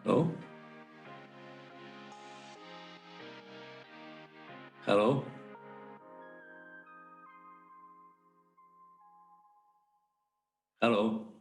Hello? Hello? Hello?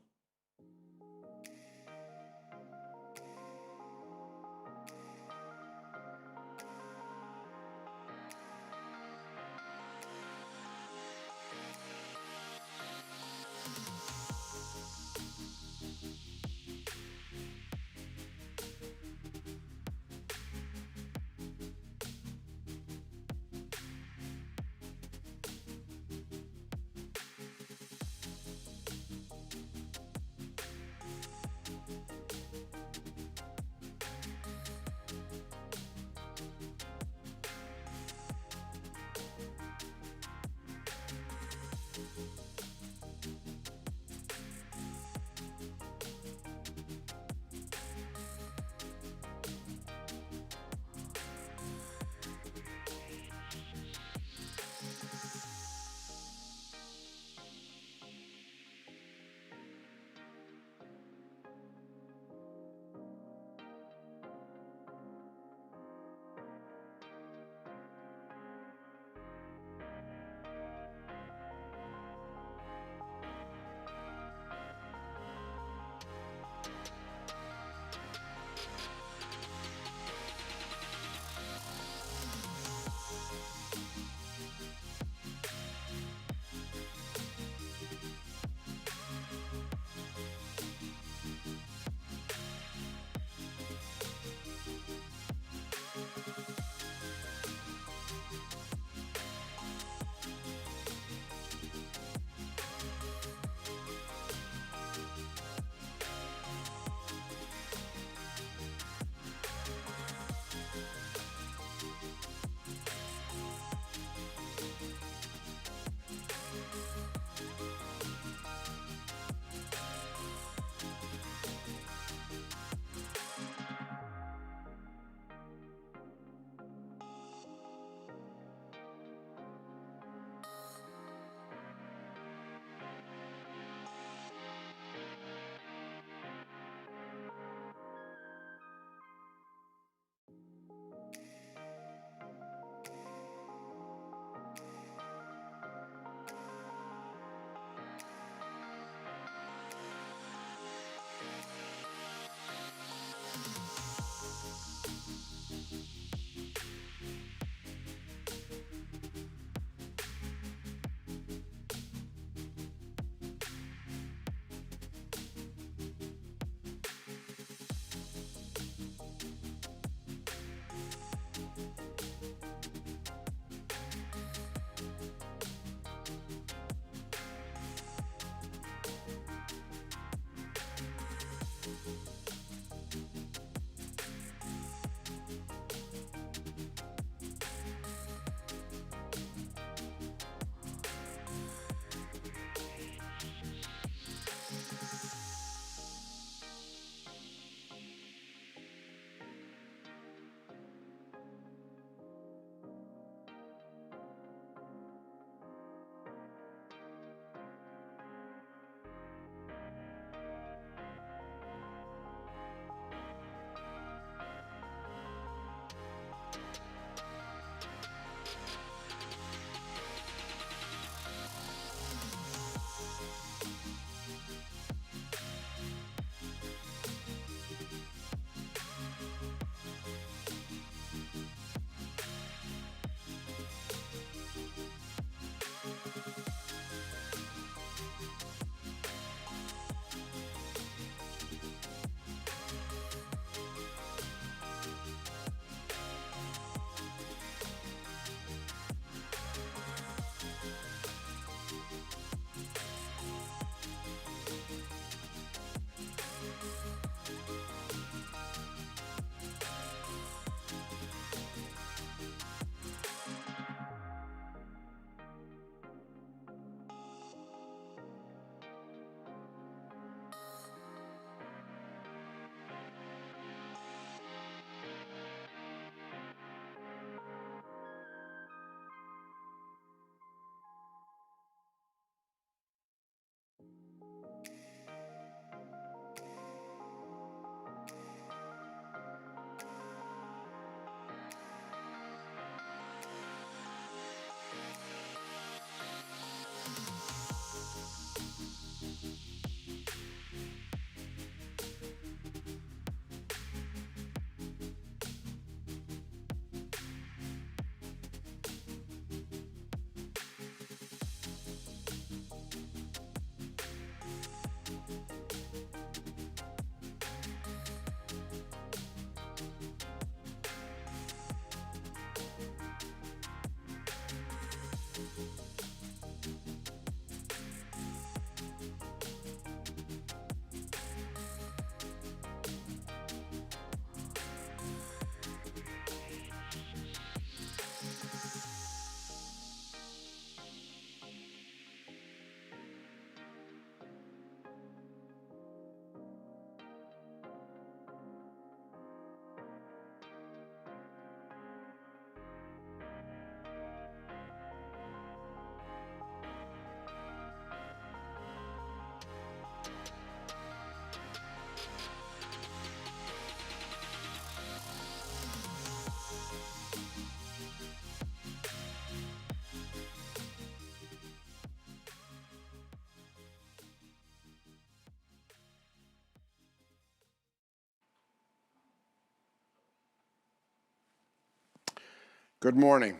Good morning.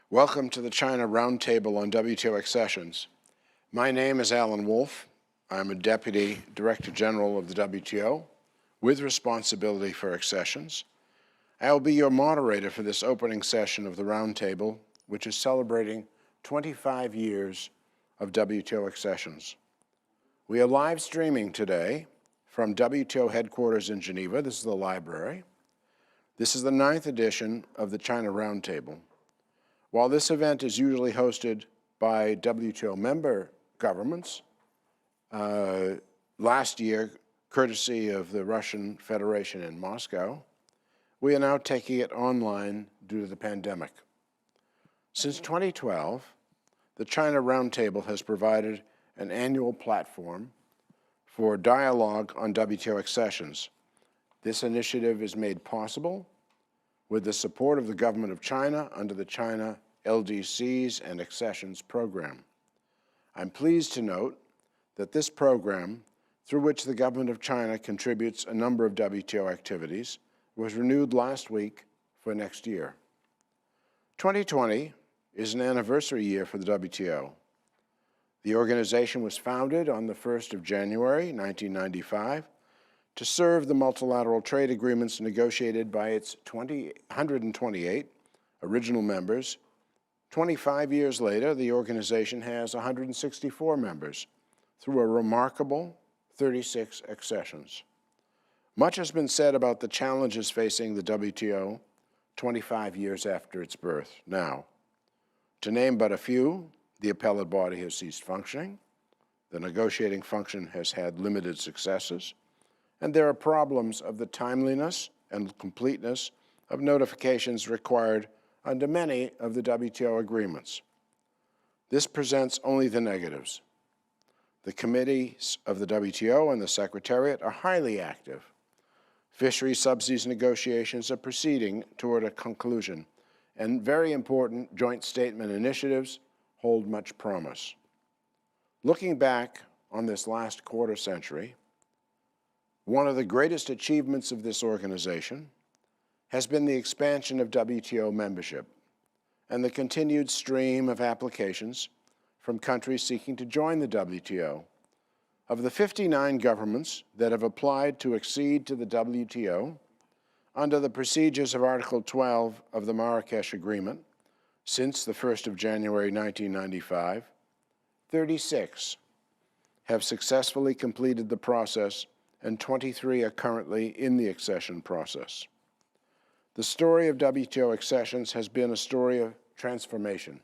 Welcome to the China Roundtable on WTO Accessions. My name is Alan Wolf. I'm a Deputy Director General of the WTO with responsibility for accessions. I will be your moderator for this opening session of the Roundtable, which is celebrating 25 years of WTO accessions. We are live streaming today from WTO headquarters in Geneva. This is the library. This is the 9th edition of the China Roundtable. While this event is usually hosted by WTO member governments, last year, courtesy of the Russian Federation in Moscow, we are now taking it online due to the pandemic. Since 2012, the China Roundtable has provided an annual platform for dialogue on WTO accessions. This initiative is made possible with the support of the government of China under the China LDCs and Accessions program. I'm pleased to note that this program, through which the government of China contributes a number of WTO activities, was renewed last week for next year. 2020 is an anniversary year for the WTO. The organization was founded on the 1st of January, 1995, to serve the multilateral trade agreements negotiated by its 128 original members. 25 years later, the organization has 164 members through a remarkable 36 accessions. Much has been said about the challenges facing the WTO 25 years after its birth now. To name but a few, the appellate body has ceased functioning, the negotiating function has had limited successes, and there are problems of the timeliness and completeness of notifications required under many of the WTO agreements. This presents only the negatives. The committees of the WTO and the Secretariat are highly active. Fisheries subsidies negotiations are proceeding toward a conclusion, and very important joint statement initiatives hold much promise. Looking back on this last quarter century, one of the greatest achievements of this organization has been the expansion of WTO membership and the continued stream of applications from countries seeking to join the WTO. Of the 59 governments that have applied to accede to the WTO under the procedures of Article 12 of the Marrakesh Agreement since the 1st of January 1995, 36 have successfully completed the process and 23 are currently in the accession process. The story of WTO accessions has been a story of transformation.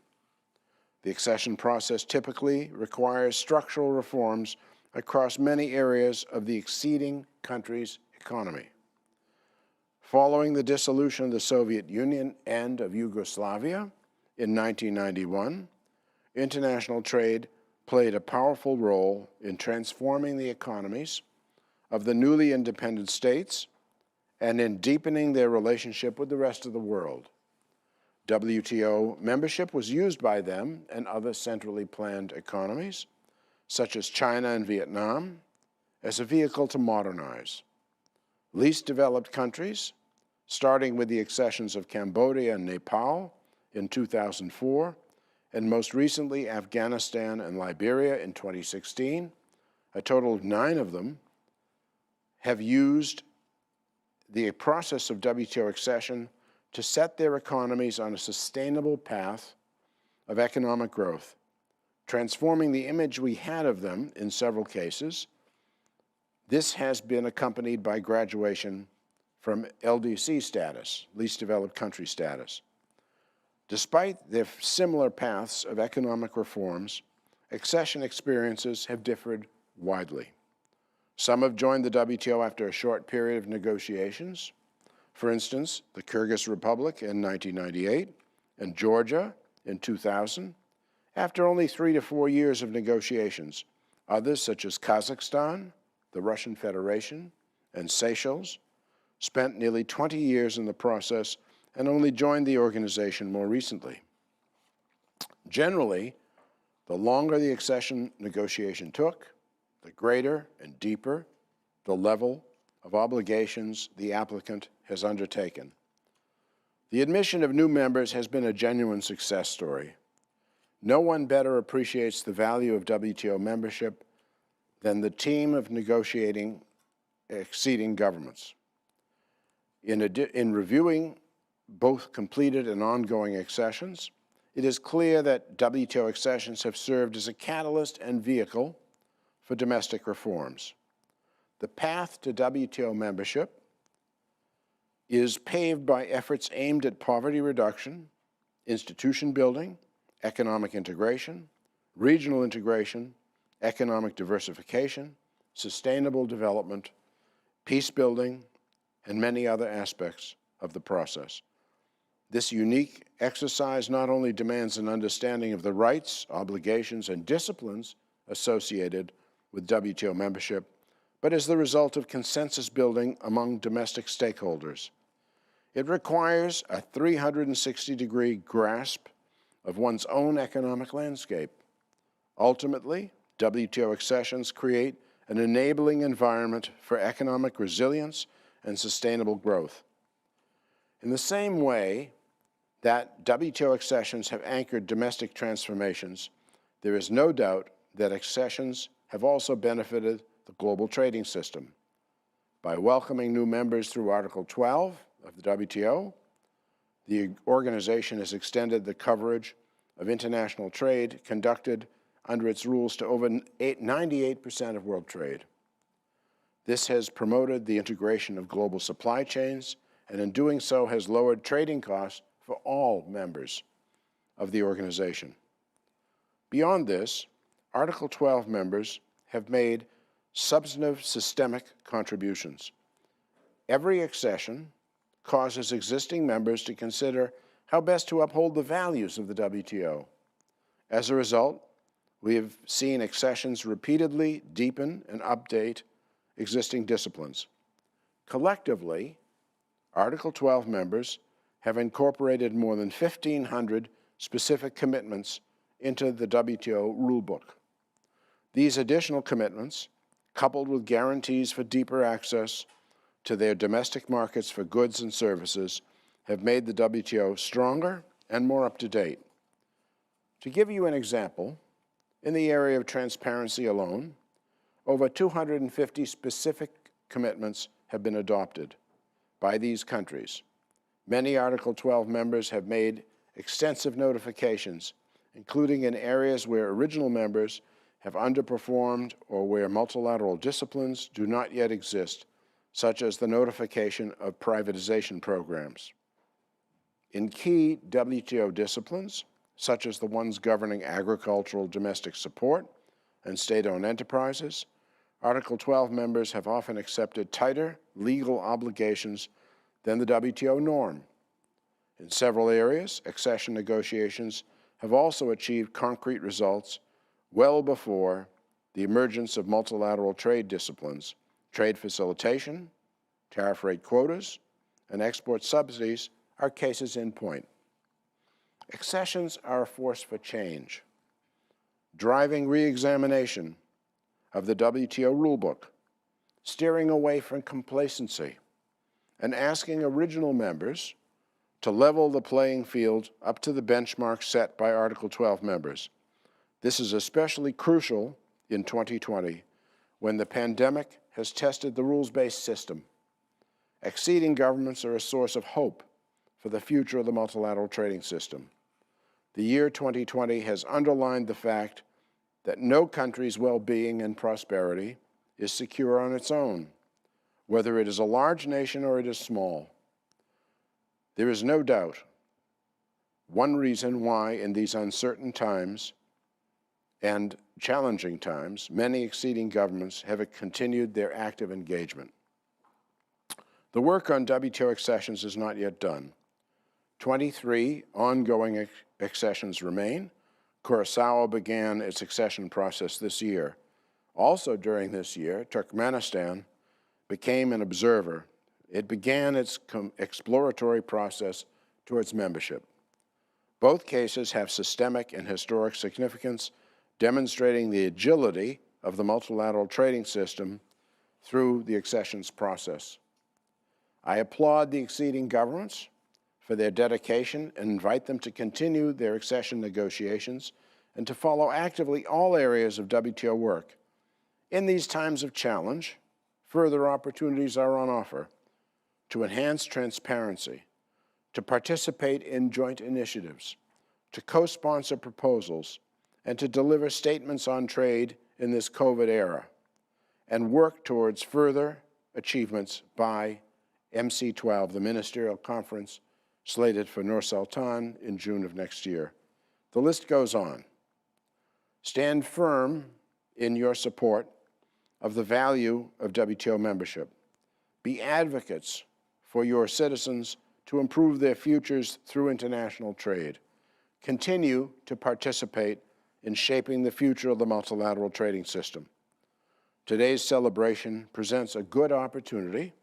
The accession process typically requires structural reforms across many areas of the acceding country's economy. Following the dissolution of the Soviet Union and of Yugoslavia in 1991, international trade played a powerful role in transforming the economies of the newly independent states and in deepening their relationship with the rest of the world. WTO membership was used by them and other centrally planned economies, such as China and Vietnam, as a vehicle to modernize. Least developed countries, starting with the accessions of Cambodia and Nepal in 2004, and most recently Afghanistan and Liberia in 2016, a total of 9 of them, have used the process of WTO accession to set their economies on a sustainable path of economic growth, transforming the image we had of them in several cases. This has been accompanied by graduation from LDC status, least developed country status. Despite their similar paths of economic reforms, accession experiences have differed widely. Some have joined the WTO after a short period of negotiations. For instance, the Kyrgyz Republic in 1998 and Georgia in 2000, after only 3 to 4 years of negotiations. Others, such as Kazakhstan, the Russian Federation, and Seychelles, spent nearly 20 years in the process and only joined the organization more recently. Generally, the longer the accession negotiation took, the greater and deeper the level of obligations the applicant has undertaken. The admission of new members has been a genuine success story. No one better appreciates the value of WTO membership than the team of negotiating acceding governments. In reviewing both completed and ongoing accessions, it is clear that WTO accessions have served as a catalyst and vehicle for domestic reforms. The path to WTO membership is paved by efforts aimed at poverty reduction, institution building, economic integration, regional integration, economic diversification, sustainable development, peace building, and many other aspects of the process. This unique exercise not only demands an understanding of the rights, obligations, and disciplines associated with WTO membership, but is the result of consensus building among domestic stakeholders. It requires a 360-degree grasp of one's own economic landscape. Ultimately, WTO accessions create an enabling environment for economic resilience and sustainable growth. In the same way that WTO accessions have anchored domestic transformations, there is no doubt that accessions have also benefited the global trading system. By welcoming new members through Article 12 of the WTO, the organization has extended the coverage of international trade conducted under its rules to over 98% of world trade. This has promoted the integration of global supply chains, and in doing so has lowered trading costs for all members of the organization. Beyond this, Article 12 members have made substantive systemic contributions. Every accession causes existing members to consider how best to uphold the values of the WTO. As a result, we have seen accessions repeatedly deepen and update existing disciplines. Collectively, Article 12 members have incorporated more than 1,500 specific commitments into the WTO rulebook. These additional commitments, coupled with guarantees for deeper access to their domestic markets for goods and services, have made the WTO stronger and more up-to-date. To give you an example, in the area of transparency alone, over 250 specific commitments have been adopted by these countries. Many Article 12 members have made extensive notifications, including in areas where original members have underperformed or where multilateral disciplines do not yet exist, such as the notification of privatization programs. In key WTO disciplines, such as the ones governing agricultural domestic support and state-owned enterprises, Article 12 members have often accepted tighter legal obligations than the WTO norm. In several areas, accession negotiations have also achieved concrete results well before the emergence of multilateral trade disciplines. Trade facilitation, tariff rate quotas, and export subsidies are cases in point. Accessions are a force for change, driving re-examination of the WTO rulebook, steering away from complacency, and asking original members to level the playing field up to the benchmark set by Article 12 members. This is especially crucial in 2020, when the pandemic has tested the rules-based system. Acceding governments are a source of hope for the future of the multilateral trading system. The year 2020 has underlined the fact that no country's well-being and prosperity is secure on its own, whether it is a large nation or it is small. There is no doubt one reason why in these uncertain times and challenging times, many acceding governments have continued their active engagement. The work on WTO accessions is not yet done. 23 ongoing accessions remain. Curaçao began its accession process this year. Also during this year, Turkmenistan became an observer. It began its exploratory process towards membership. Both cases have systemic and historic significance, demonstrating the agility of the multilateral trading system through the accessions process. I applaud the acceding governments for their dedication and invite them to continue their accession negotiations and to follow actively all areas of WTO work. In these times of challenge, further opportunities are on offer to enhance transparency, to participate in joint initiatives, to co-sponsor proposals, and to deliver statements on trade in this COVID era, and work towards further achievements by MC12, the ministerial conference slated for Nur Sultan in June of next year. The list goes on. Stand firm in your support of the value of WTO membership. Be advocates for your citizens to improve their futures through international trade. Continue to participate in shaping the future of the multilateral trading system. Today's celebration presents a good opportunity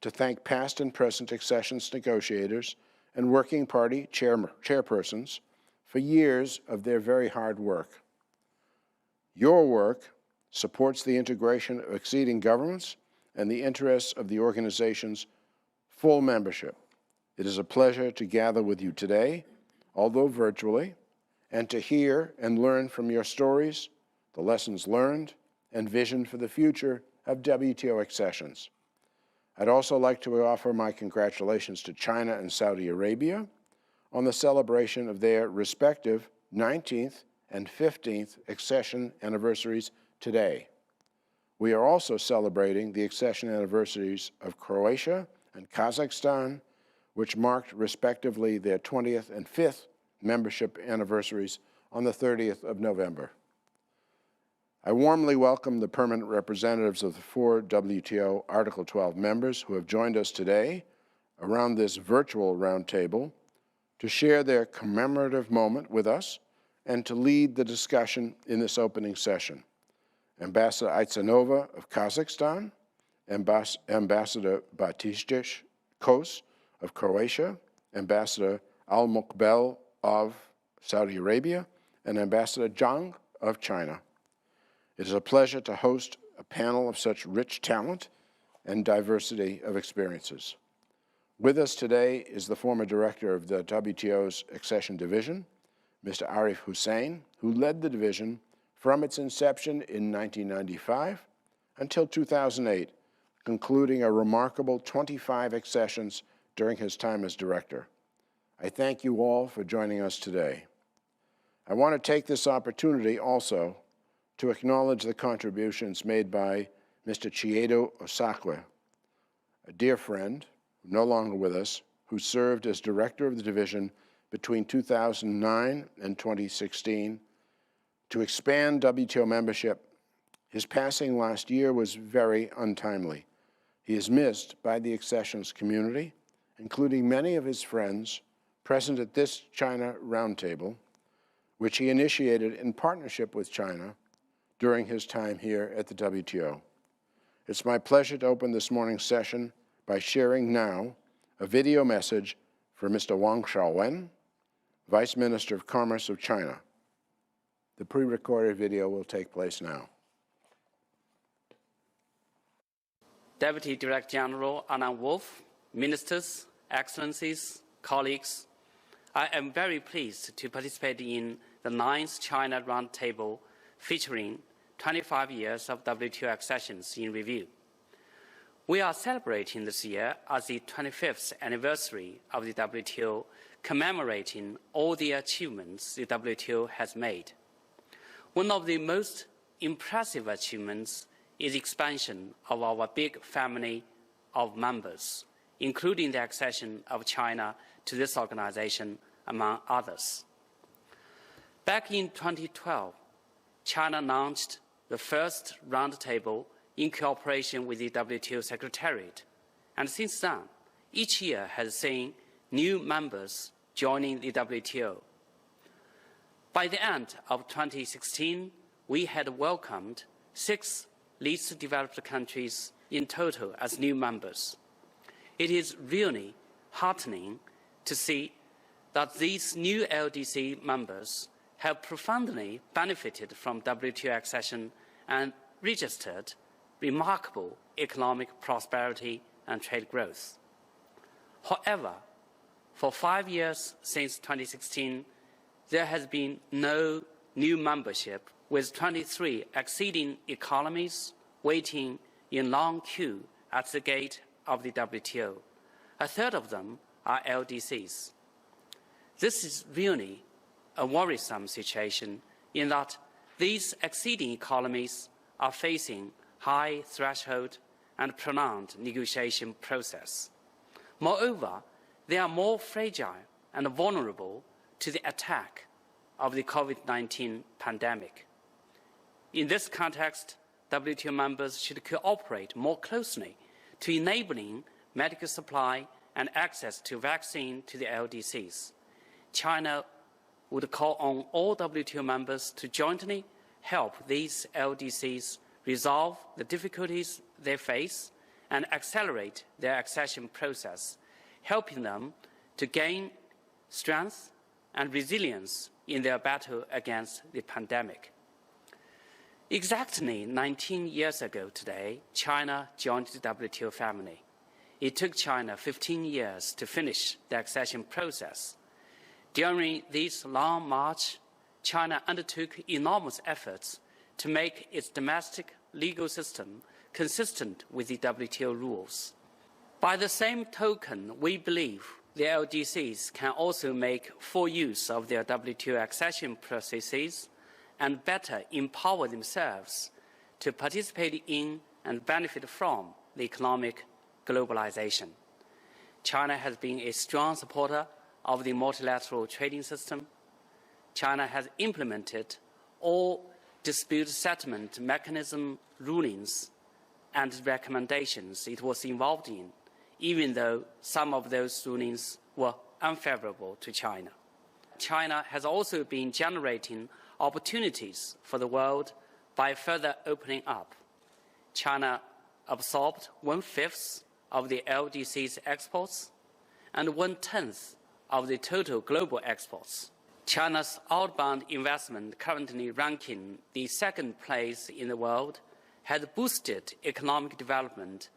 to thank past and present accessions negotiators and working party chairpersons for years of their very hard work. Your work supports the integration of acceding governments and the interests of the organization's full membership. It is a pleasure to gather with you today, although virtually, and to hear and learn from your stories, the lessons learned, and vision for the future of WTO accessions. I'd also like to offer my congratulations to China and Saudi Arabia on the celebration of their respective 19th and 15th accession anniversaries today. We are also celebrating the accession anniversaries of Croatia and Kazakhstan, which marked respectively their 20th and 5th membership anniversaries on the 30th of November. I warmly welcome the permanent representatives of the 4 WTO Article 12 members who have joined us today around this virtual roundtable to share their commemorative moment with us and to lead the discussion in this opening session. Ambassador Aitsanova of Kazakhstan, Ambassador Batistich Kos of Croatia, Ambassador Al-Mukbel of Saudi Arabia, and Ambassador Zhang of China. It is a pleasure to host a panel of such rich talent and diversity of experiences. With us today is the former director of the WTO's Accession Division, Mr. Arif Hussain, who led the division from its inception in 1995 until 2008, concluding a remarkable 25 accessions during his time as director. I thank you all for joining us today. I want to take this opportunity also to acknowledge the contributions made by Mr. Chiedo Osakwe, a dear friend, no longer with us, who served as director of the division between 2009 and 2016 to expand WTO membership. His passing last year was very untimely. He is missed by the accessions community, including many of his friends present at this China Roundtable, which he initiated in partnership with China during his time here at the WTO. It's my pleasure to open this morning's session by sharing now a video message for Mr. Wang Shaowen, Vice Minister of Commerce of China. The pre-recorded video will take place now. Deputy Director General Alan Wolf, Ministers, Excellencies, colleagues, I am very pleased to participate in the 9th China Roundtable featuring 25 years of WTO accessions in review. We are celebrating this year as the 25th anniversary of the WTO, commemorating all the achievements the WTO has made. One of the most impressive achievements is the expansion of our big family of members, including the accession of China to this organization, among others. Back in 2012, China launched the first roundtable in cooperation with the WTO Secretariat, and since then, each year has seen new members joining the WTO. By the end of 2016, we had welcomed 6 least developed countries in total as new members. It is really heartening to see that these new LDC members have profoundly benefited from WTO accession and registered remarkable economic prosperity and trade growth. However, For 5 years since 2016, there has been no new membership, with 23 acceding economies waiting in long queue at the gate of the WTO. A third of them are LDCs. This is really a worrisome situation in that these acceding economies are facing high threshold and prolonged negotiation process. Moreover, they are more fragile and vulnerable to the attack of the COVID-19 pandemic. In this context, WTO members should cooperate more closely to enabling medical supply and access to vaccine to the LDCs. China would call on all WTO members to jointly help these LDCs resolve the difficulties they face and accelerate their accession process, helping them to gain strength and resilience in their battle against the pandemic. Exactly 19 years ago today, China joined the WTO family. It took China 15 years to finish the accession process. During this long march, China undertook enormous efforts to make its domestic legal system consistent with the WTO rules. By the same token, we believe the LDCs can also make full use of their WTO accession processes and better empower themselves to participate in and benefit from the economic globalization. China has been a strong supporter of the multilateral trading system. China has implemented all dispute settlement mechanism rulings and recommendations it was involved in, even though some of those rulings were unfavorable to China. China has also been generating opportunities for the world by further opening up. China absorbed 1/5 of the LDC's exports and 1/10 of the total global exports. China's outbound investment, currently ranking the second place in the world, has boosted economic development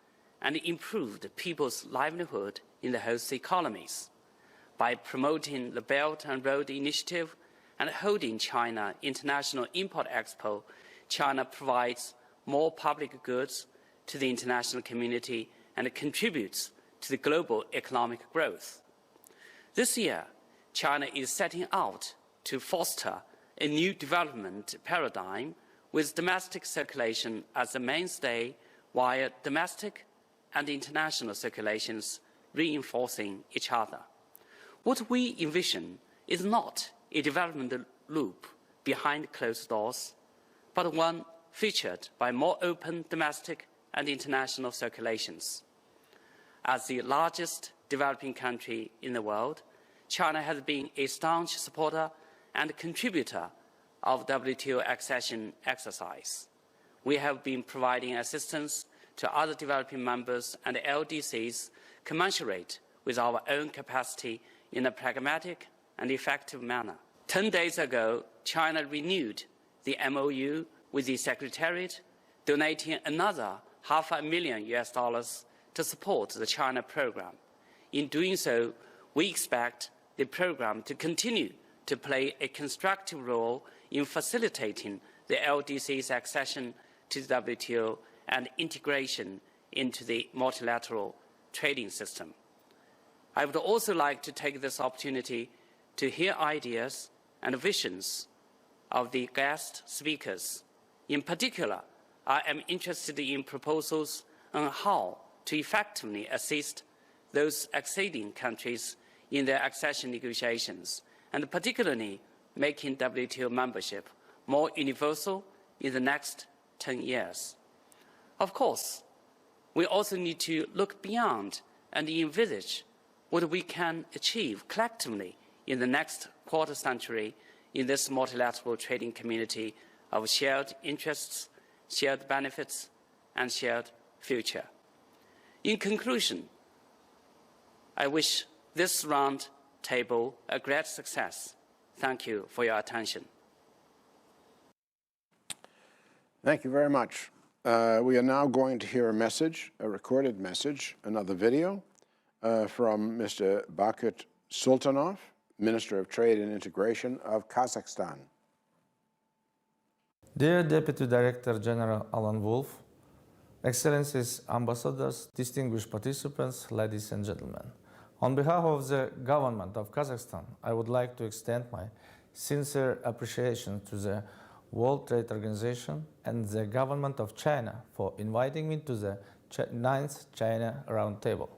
and improved people's livelihood in the host economies. By promoting the Belt and Road Initiative and holding China International Import-Expo, China provides more public goods to the international community and contributes to the global economic growth. This year, China is setting out to foster a new development paradigm with domestic circulation as the mainstay, while domestic and international circulations reinforcing each other. What we envision is not a development loop behind closed doors, but one featured by more open domestic and international circulations. As the largest developing country in the world, China has been a staunch supporter and contributor of WTO accession exercise. We have been providing assistance to other developing members and LDCs commensurate with our own capacity in a pragmatic and effective manner. 10 days ago, China renewed the MOU with the Secretariat, donating another $500,000 to support the China program. In doing so, we expect the program to continue to play a constructive role in facilitating the LDC's accession to the WTO and integration into the multilateral trading system. I would also like to take this opportunity to hear ideas and visions of the guest speakers. In particular, I am interested in proposals on how to effectively assist those acceding countries in their accession negotiations, and particularly making WTO membership more universal in the next 10 years. Of course, we also need to look beyond and envisage what we can achieve collectively in the next quarter century in this multilateral trading community of shared interests, shared benefits, and shared future. In conclusion, I wish this round table a great success. Thank you for your attention. Thank you very much. We are now going to hear a message, a recorded message, another video from Mr. Bakut Sultanov, Minister of Trade and Integration of Kazakhstan. Dear Deputy Director General Alan Wolf, Excellencies, Ambassadors, distinguished participants, ladies and gentlemen. On behalf of the government of Kazakhstan, I would like to extend my sincere appreciation to the World Trade Organization and the government of China for inviting me to the 9th China Roundtable.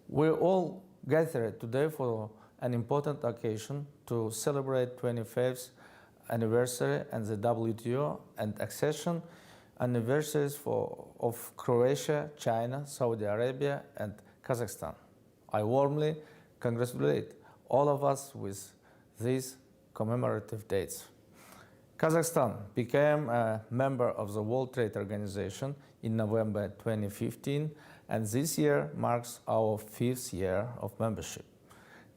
We're all gathered today for an important occasion to celebrate 25th anniversary and the WTO and accession anniversaries of Croatia, China, Saudi Arabia, and Kazakhstan. I warmly congratulate all of us with these commemorative dates. Kazakhstan became a member of the World Trade Organization in November 2015, and this year marks our 5th year of membership.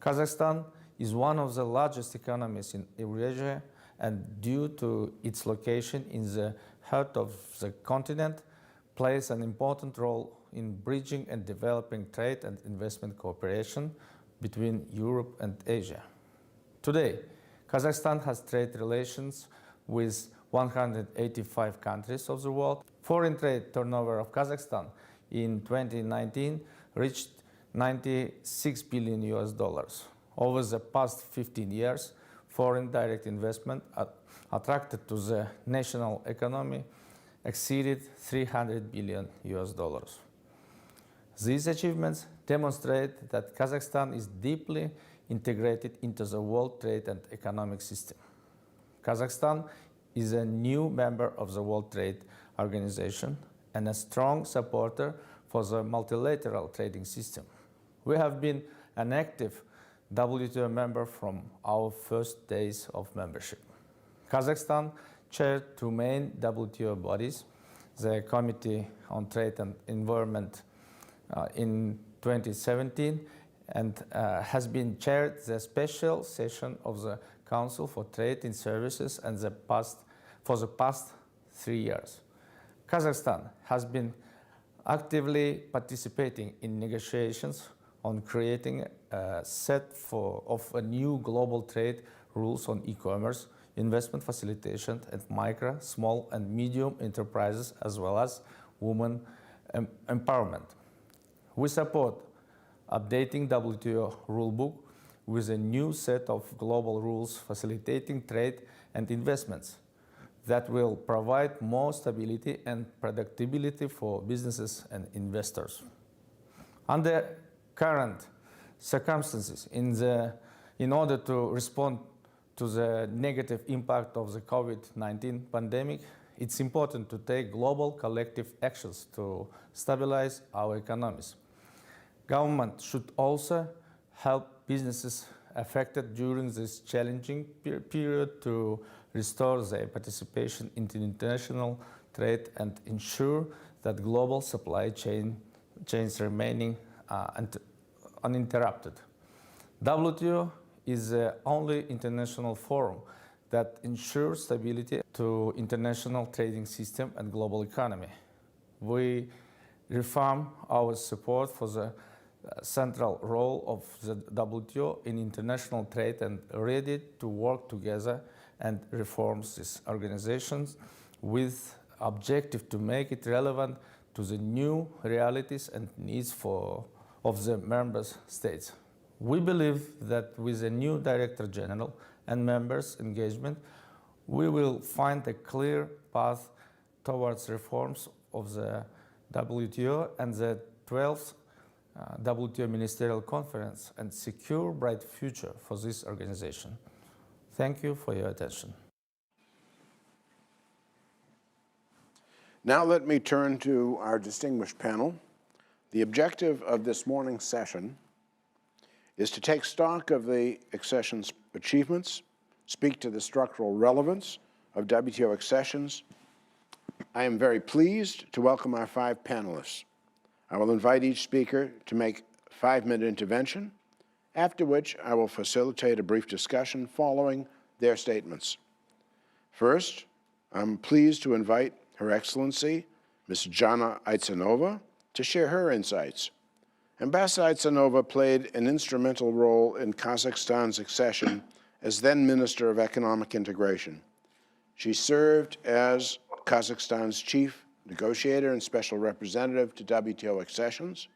Kazakhstan is one of the largest economies in Eurasia, and due to its location in the heart of the continent, plays an important role in bridging and developing trade and investment cooperation between Europe and Asia. Today, Kazakhstan has trade relations with 185 countries of the world. Foreign trade turnover of Kazakhstan in 2019 reached $96 billion. Over the past 15 years, foreign direct investment attracted to the national economy exceeded $300 billion. These achievements demonstrate that Kazakhstan is deeply integrated into the world trade and economic system. Kazakhstan is a new member of the World Trade Organization and a strong supporter for the multilateral trading system. We have been an active WTO member from our first days of membership. Kazakhstan chaired two main WTO bodies, the Committee on Trade and Environment in 2017, and has been chaired the special session of the Council for Trade in Services and for the past 3 years. Kazakhstan has been actively participating in negotiations on creating a set of a new global trade rules on e-commerce, investment facilitation, and micro, small, and medium enterprises, as well as women empowerment. We support updating WTO rulebook with a new set of global rules facilitating trade and investments that will provide more stability and predictability for businesses and investors. Under current circumstances, in order to respond to the negative impact of the COVID-19 pandemic, it's important to take global collective actions to stabilize our economies. Government should also help businesses affected during this challenging period to restore their participation in international trade and ensure that global supply chains remaining uninterrupted. WTO is the only international forum that ensures stability to international trading system and global economy. We reaffirm our support for the central role of the WTO in international trade and ready to work together and reform these organizations with objective to make it relevant to the new realities and needs of the member states. We believe that with a new Director General and members' engagement, we will find a clear path towards reforms of the WTO and the 12th WTO Ministerial Conference and secure bright future for this organization. Thank you for your attention. Now let me turn to our distinguished panel. The objective of this morning's session is to take stock of the Accessions achievements, speak to the structural relevance of WTO accessions. I am very pleased to welcome our 5 panelists. I will invite each speaker to make a 5-minute intervention, after which I will facilitate a brief discussion following their statements. First, I'm pleased to invite Her Excellency, Ms. Jana Aitsanova, to share her insights. Ambassador Aitsanova played an instrumental role in Kazakhstan's accession as then Minister of Economic Integration. She served as Kazakhstan's chief negotiator and special representative to WTO accessions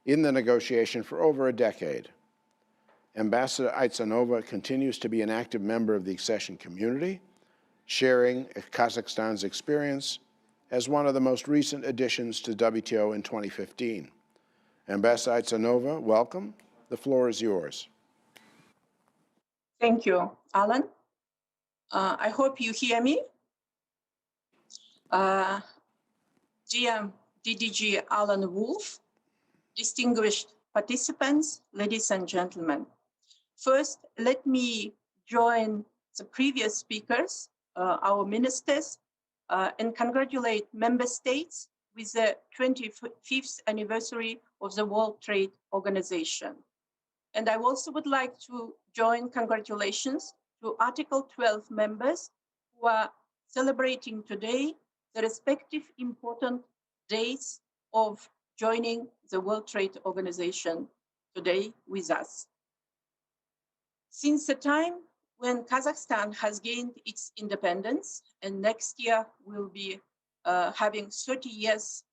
in the negotiation for over a decade. Ambassador Aitsanova continues to be an active member of the accession community, sharing Kazakhstan's experience as one of the most recent additions to WTO in 2015. Ambassador Aitsanova, welcome. The floor is yours. Thank you, Alan. I hope you hear me. Dear DDG Alan Wolf, distinguished participants, ladies and gentlemen. First, let me join the previous speakers, our ministers, and congratulate member states with the 25th anniversary of the World Trade Organization. And I also would like to join congratulations to Article 12 members who are celebrating today the respective important days of joining the World Trade Organization today with us. Since the time when Kazakhstan has gained its independence, and next year we'll be having 30 years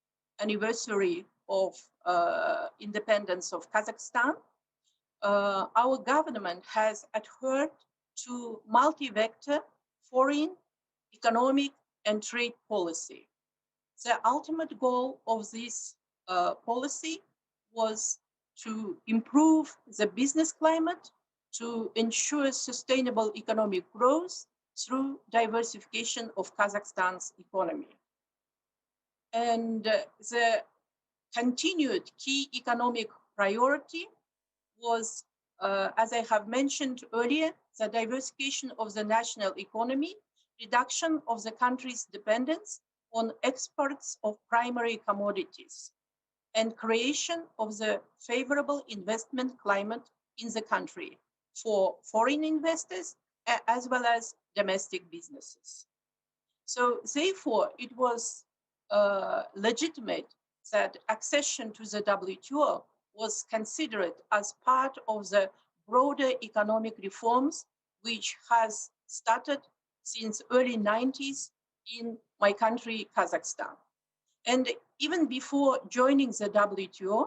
anniversary of independence of Kazakhstan, our government has adhered to multi-vector foreign, economic, and trade policy. The ultimate goal of this policy was to improve the business climate, to ensure sustainable economic growth through diversification of Kazakhstan's economy. And the continued key economic priority was, as I have mentioned earlier, the diversification of the national economy, reduction of the country's dependence on exports of primary commodities, and creation of the favorable investment climate in the country for foreign investors as well as domestic businesses. So therefore, it was legitimate that accession to the WTO was considered as part of the broader economic reforms which has started since early 90s in my country, Kazakhstan. And even before joining the WTO,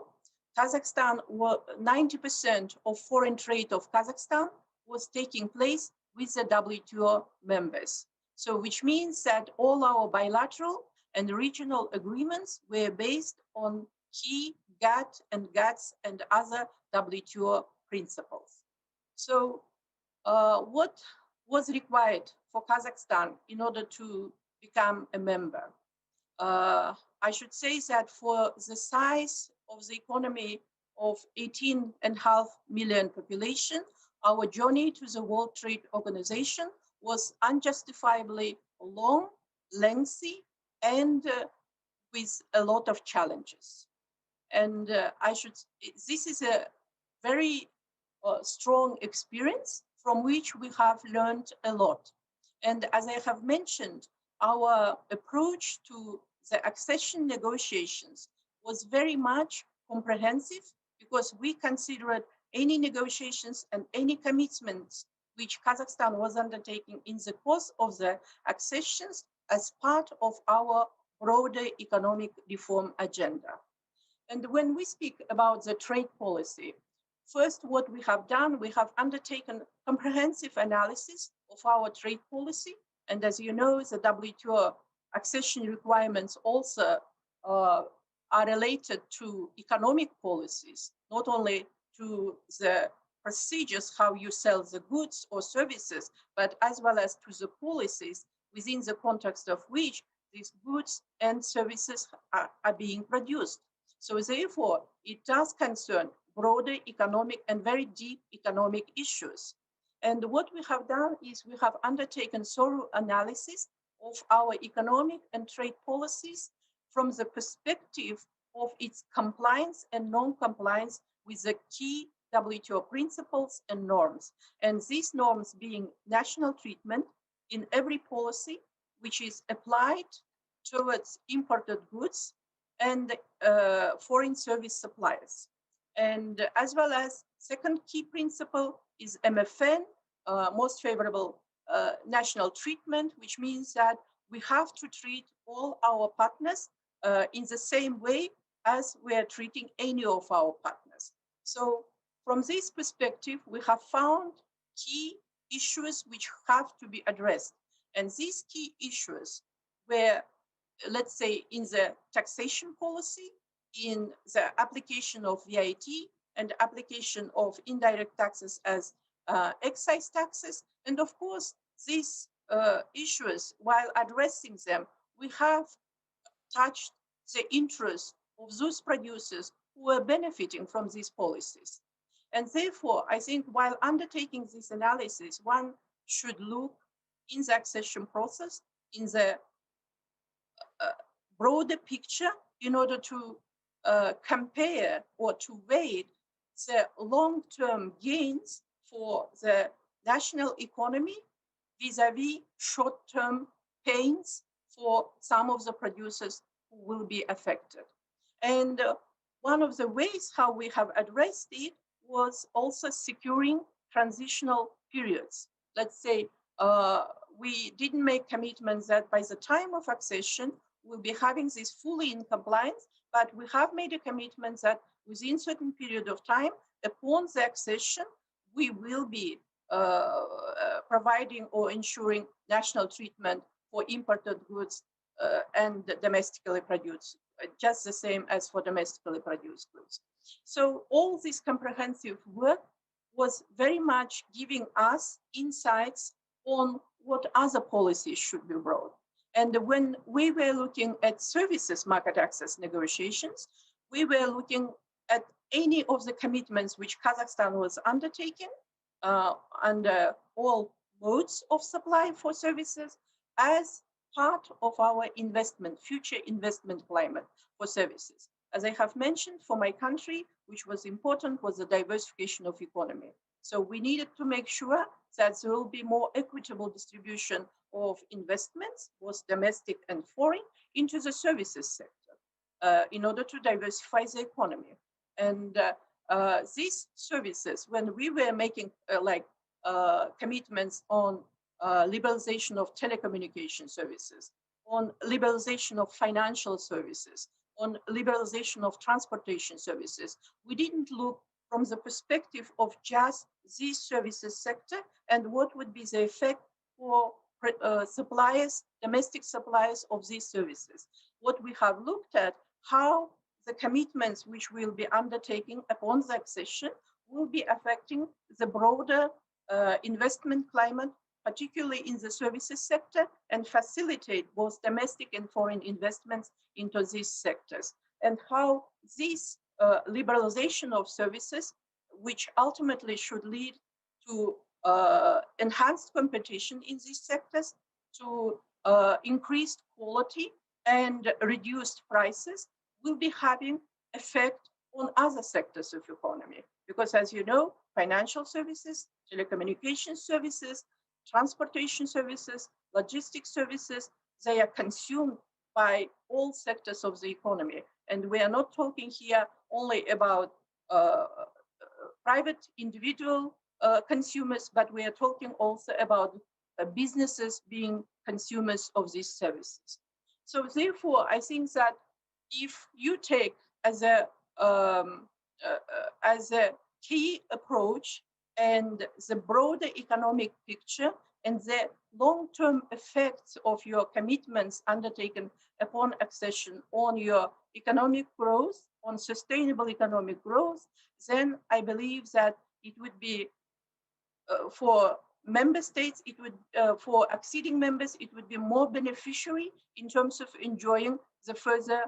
Kazakhstan, 90% of foreign trade of Kazakhstan was taking place with the WTO members. So which means that all our bilateral and regional agreements were based on key GATT and GATS and other WTO principles. So what was required for Kazakhstan in order to become a member? I should say that for the size of the economy of 18.5 million population, our journey to the World Trade Organization was unjustifiably long, lengthy, and with a lot of challenges. And this is a very strong experience from which we have learned a lot. And as I have mentioned, our approach to the accession negotiations was very much comprehensive because we considered any negotiations and any commitments which Kazakhstan was undertaking in the course of the accessions as part of our broader economic reform agenda. And when we speak about the trade policy, first, what we have done, we have undertaken comprehensive analysis of our trade policy. And as you know, the WTO accession requirements also are related to economic policies, not only to the procedures, how you sell the goods or services, but as well as to the policies within the context of which these goods and services are being produced. So therefore, it does concern broader economic and very deep economic issues. And what we have done is we have undertaken thorough analysis of our economic and trade policies from the perspective of its compliance and non-compliance with the key WTO principles and norms. And these norms being national treatment in every policy which is applied towards imported goods and foreign service suppliers. And as well as second key principle is MFN, most favorable national treatment, which means that we have to treat all our partners in the same way as we are treating any of our partners. So from this perspective, we have found key issues which have to be addressed. And these key issues were, let's say, in the taxation policy, in the application of VAT and application of indirect taxes as excise taxes. And of course, these issues, while addressing them, we have touched the interests of those producers who are benefiting from these policies. And therefore, I think while undertaking this analysis, one should look in the accession process, in the broader picture, in order to compare or to weigh the long-term gains for the national economy vis-a-vis short-term pains for some of the producers who will be affected. And one of the ways how we have addressed it was also securing transitional periods. Let's say we didn't make commitments that by the time of accession, we'll be having this fully in compliance, but we have made a commitment that within certain period of time, upon the accession, we will be providing or ensuring national treatment for imported goods and domestically produced, just the same as for domestically produced goods. So all this comprehensive work was very much giving us insights on what other policies should be brought. And when we were looking at services market access negotiations, we were looking at any of the commitments which Kazakhstan was undertaking under all modes of supply for services as part of our investment, future investment climate for services. As I have mentioned, for my country, which was important was the diversification of economy. So we needed to make sure that there will be more equitable distribution of investments, both domestic and foreign, into the services sector in order to diversify the economy. And these services, when we were making commitments on liberalization of telecommunication services, on liberalization of financial services, on liberalization of transportation services, we didn't look from the perspective of just this services sector and what would be the effect for suppliers, domestic suppliers of these services. What we have looked at, how the commitments which we'll be undertaking upon the accession will be affecting the broader investment climate, particularly in the services sector, and facilitate both domestic and foreign investments into these sectors. And how this liberalization of services, which ultimately should lead to enhanced competition in these sectors, to increased quality and reduced prices, will be having effect on other sectors of economy. Because as you know, financial services, telecommunication services, transportation services, logistics services, they are consumed by all sectors of the economy. And we are not talking here only about private individual consumers, but we are talking also about businesses being consumers of these services. So therefore, I think that if you take as a key approach and the broader economic picture and the long-term effects of your commitments undertaken upon accession on your economic growth, on sustainable economic growth, then I believe that it would be for member states, it would for acceding members, it would be more beneficiary in terms of enjoying the further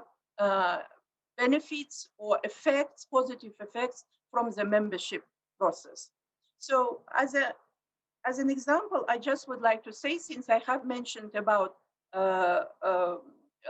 benefits or effects, positive effects from the membership process. So as an example, I just would like to say, since I have mentioned about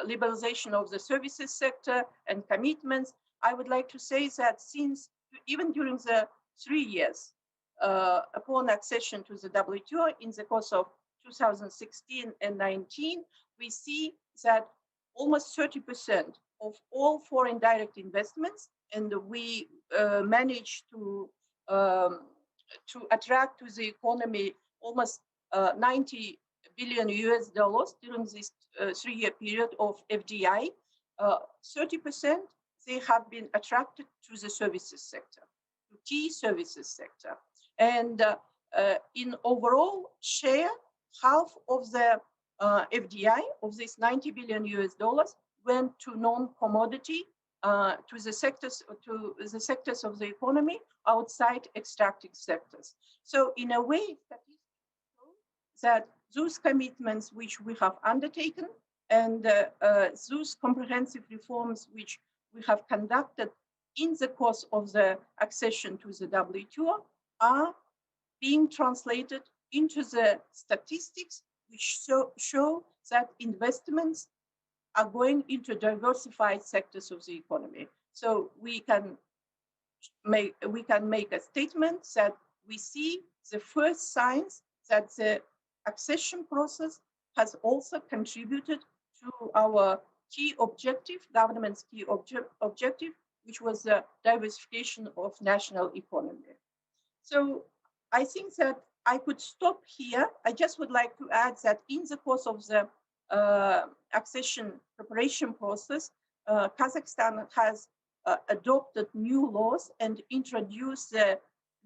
liberalization of the services sector and commitments, I would like to say that since even during the 3 years upon accession to the WTO in the course of 2016 and 19, we see that almost 30% of all foreign direct investments and we managed to attract to the economy almost 90 billion US dollars during this 3-year period of FDI. 30% they have been attracted to the services sector, to key services sector. And in overall share, half of the FDI of this 90 billion US dollars went to non-commodity, to the sectors of the economy outside extractive sectors. So in a way, statistics show that those commitments which we have undertaken and those comprehensive reforms which we have conducted in the course of the accession to the WTO are being translated into the statistics which show that investments are going into diversified sectors of the economy. So we can make a statement that we see the first signs that the accession process has also contributed to our key objective, government's key objective, which was the diversification of national economy. So I think that I could stop here. I just would like to add that in the course of the accession preparation process, Kazakhstan has adopted new laws and introduced the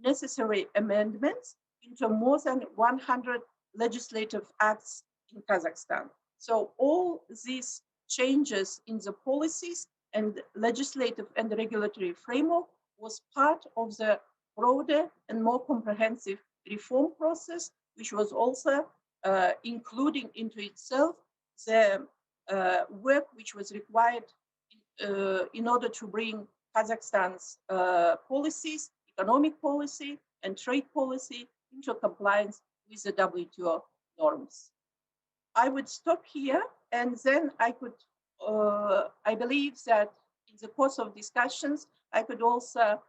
necessary amendments into more than 100 legislative acts in Kazakhstan. So all these changes in the policies and legislative and regulatory framework was part of the broader and more comprehensive reform process, which was also including into itself the work which was required in order to bring Kazakhstan's policies, economic policy and trade policy into compliance with the WTO norms. I would stop here, and then I could, I believe that in the course of discussions, I could also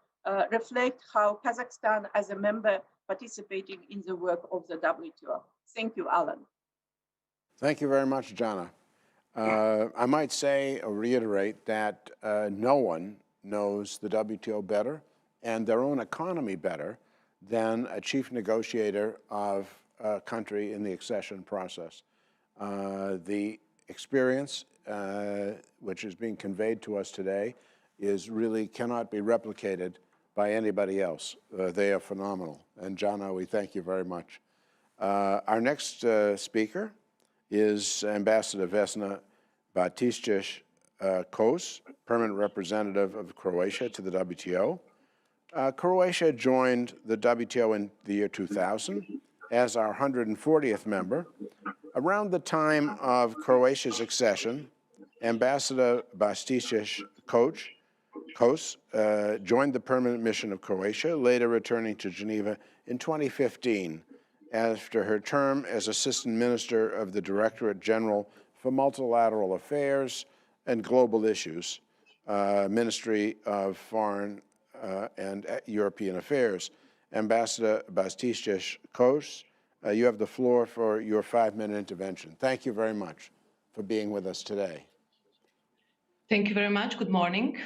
reflect how Kazakhstan as a member participating in the work of the WTO. Thank you, Alan. Thank you very much, Jana. I might say or reiterate that no one knows the WTO better and their own economy better than a chief negotiator of a country in the accession process. The experience which is being conveyed to us today really cannot be replicated by anybody else. They are phenomenal. And Jana, we thank you very much. Our next speaker is Ambassador Vesna Batistić-Kos, permanent representative of Croatia to the WTO. Croatia joined the WTO in the year 2000 as our 140th member. Around the time of Croatia's accession, Ambassador Batistić-Kos joined the permanent mission of Croatia, later returning to Geneva in 2015 after her term as Assistant Minister of the Directorate General for Multilateral Affairs and Global Issues, Ministry of Foreign and European Affairs. Ambassador Batistić-Kos, you have the floor for your 5-minute intervention. Thank you very much for being with us today. Thank you very much. Good morning.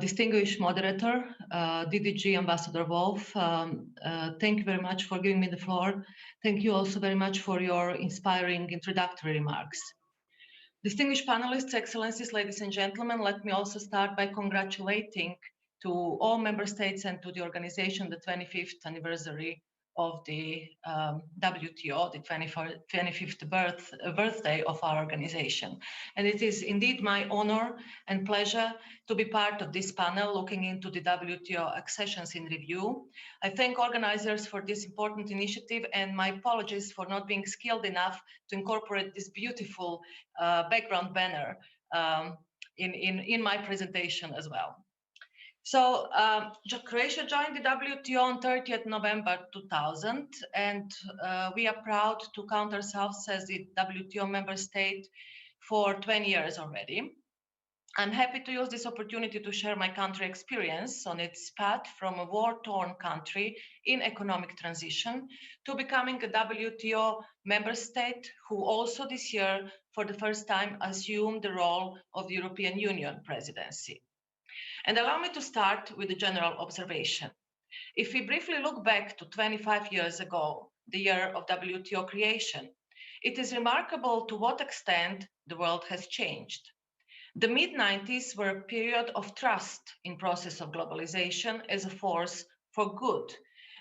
Distinguished moderator, DDG Ambassador Wolf, thank you very much for giving me the floor. Thank you also very much for your inspiring introductory remarks. Distinguished panelists, excellencies, ladies and gentlemen, let me also start by congratulating to all member states and to the organization the 25th anniversary of the WTO, the 25th birthday of our organization. And it is indeed my honor and pleasure to be part of this panel looking into the WTO accessions in review. I thank organizers for this important initiative, and my apologies for not being skilled enough to incorporate this beautiful background banner in my presentation as well. So Croatia joined the WTO on 30th November 2000, and we are proud to count ourselves as the WTO member state for 20 years already. I'm happy to use this opportunity to share my country experience on its path from a war-torn country in economic transition to becoming a WTO member state who also this year, for the first time, assumed the role of the European Union presidency. And allow me to start with a general observation. If we briefly look back to 25 years ago, the year of WTO creation, it is remarkable to what extent the world has changed. The mid-90s were a period of trust in process of globalization as a force for good.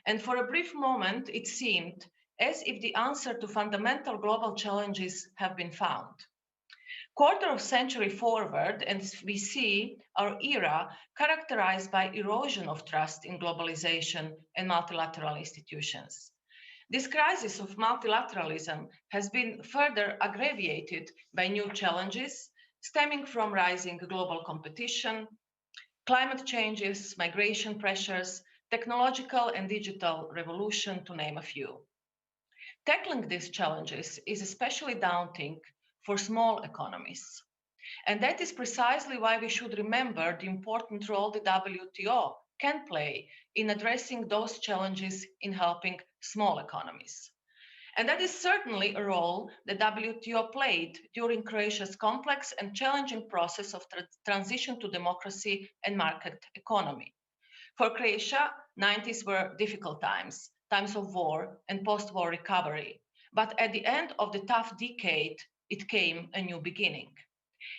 And for a brief moment, it seemed as if the answer to fundamental global challenges have been found. Quarter of century forward, and we see our era characterized by erosion of trust in globalization and multilateral institutions. This crisis of multilateralism has been further aggravated by new challenges stemming from rising global competition, climate changes, migration pressures, technological and digital revolution, to name a few. Tackling these challenges is especially daunting for small economies. And that is precisely why we should remember the important role the WTO can play in addressing those challenges in helping small economies. And that is certainly a role the WTO played during Croatia's complex and challenging process of transition to democracy and market economy. For Croatia, 90s were difficult times, times of war and post-war recovery. But at the end of the tough decade, it came a new beginning.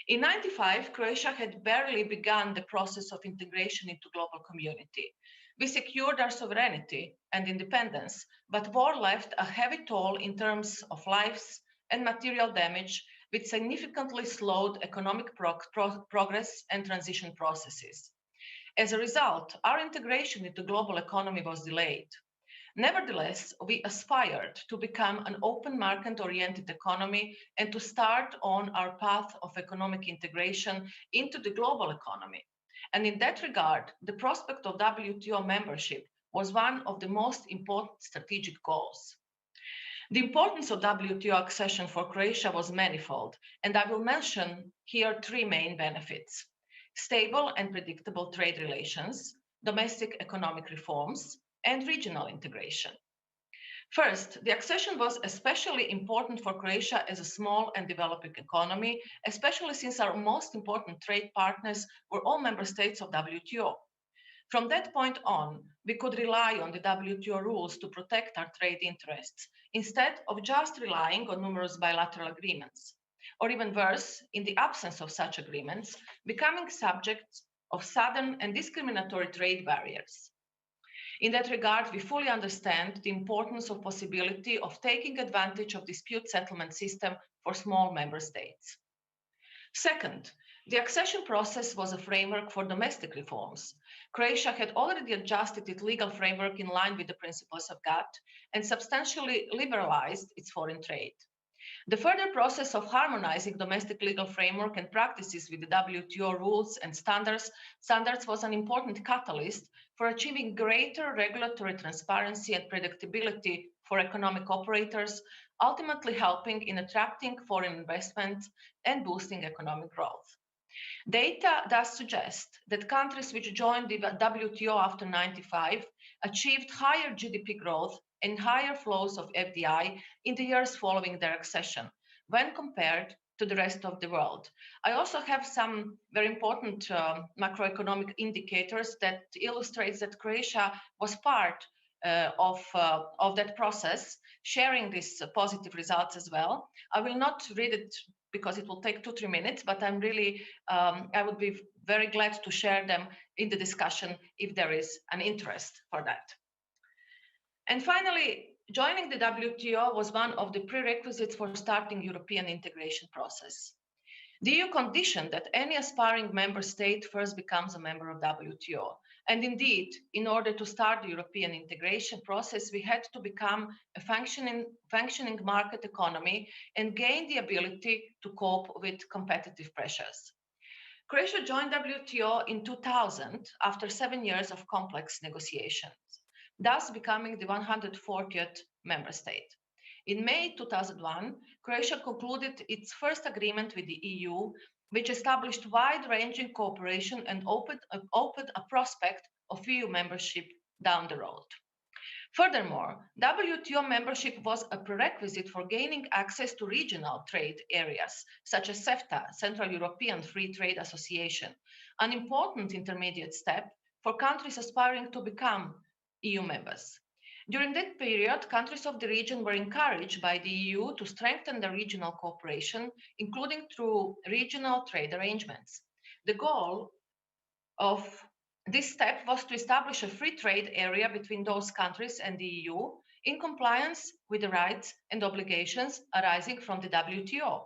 In 95, Croatia had barely begun the process of integration into global community. We secured our sovereignty and independence, but war left a heavy toll in terms of lives and material damage, which significantly slowed economic progress and transition processes. As a result, our integration into global economy was delayed. Nevertheless, we aspired to become an open market-oriented economy and to start on our path of economic integration into the global economy. And in that regard, the prospect of WTO membership was one of the most important strategic goals. The importance of WTO accession for Croatia was manifold, and I will mention here three main benefits: stable and predictable trade relations, domestic economic reforms, and regional integration. First, the accession was especially important for Croatia as a small and developing economy, especially since our most important trade partners were all member states of WTO. From that point on, we could rely on the WTO rules to protect our trade interests, instead of just relying on numerous bilateral agreements, or even worse, in the absence of such agreements, becoming subjects of sudden and discriminatory trade barriers. In that regard, we fully understand the importance of possibility of taking advantage of dispute settlement system for small member states. Second, the accession process was a framework for domestic reforms. Croatia had already adjusted its legal framework in line with the principles of GATT and substantially liberalized its foreign trade. The further process of harmonizing domestic legal framework and practices with the WTO rules and standards was an important catalyst for achieving greater regulatory transparency and predictability for economic operators, ultimately helping in attracting foreign investment and boosting economic growth. Data does suggest that countries which joined the WTO after 95 achieved higher GDP growth and higher flows of FDI in the years following their accession when compared to the rest of the world. I also have some very important macroeconomic indicators that illustrates that Croatia was part of that process, sharing these positive results as well. I will not read it because it will take 2-3 minutes, but I would be very glad to share them in the discussion if there is an interest for that. And finally, joining the WTO was one of the prerequisites for starting European integration process. The EU conditioned that any aspiring member state first becomes a member of WTO. And indeed, in order to start the European integration process, we had to become a functioning market economy and gain the ability to cope with competitive pressures. Croatia joined WTO in 2000 after 7 years of complex negotiations, thus becoming the 140th member state. In May 2001, Croatia concluded its first agreement with the EU, which established wide-ranging cooperation and opened a prospect of EU membership down the road. Furthermore, WTO membership was a prerequisite for gaining access to regional trade areas, such as CEFTA, Central European Free Trade Association, an important intermediate step for countries aspiring to become EU members. During that period, countries of the region were encouraged by the EU to strengthen their regional cooperation, including through regional trade arrangements. The goal of this step was to establish a free trade area between those countries and the EU in compliance with the rights and obligations arising from the WTO.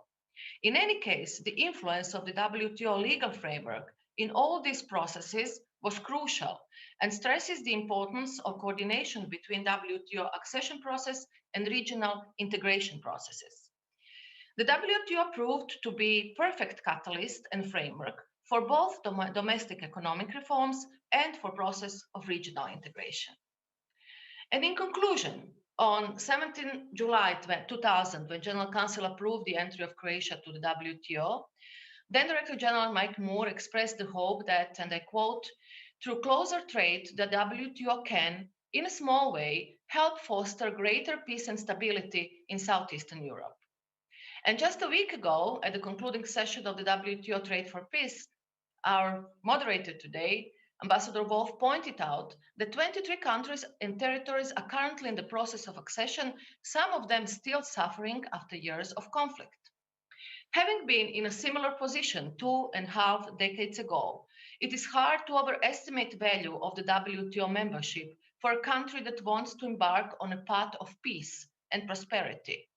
In any case, the influence of the WTO legal framework in all these processes was crucial and stresses the importance of coordination between WTO accession process and regional integration processes. The WTO proved to be perfect catalyst and framework for both domestic economic reforms and for process of regional integration. And in conclusion, on 17 July 2000, when General Council approved the entry of Croatia to the WTO, then Director General Mike Moore expressed the hope that, and I quote, through closer trade, the WTO can, in a small way, help foster greater peace and stability in Southeastern Europe. And just a week ago, at the concluding session of the WTO Trade for Peace, our moderator today, Ambassador Wolf, pointed out that 23 countries and territories are currently in the process of accession, some of them still suffering after years of conflict. Having been in a similar position 2.5 decades ago, it is hard to overestimate the value of the WTO membership for a country that wants to embark on a path of peace and prosperity.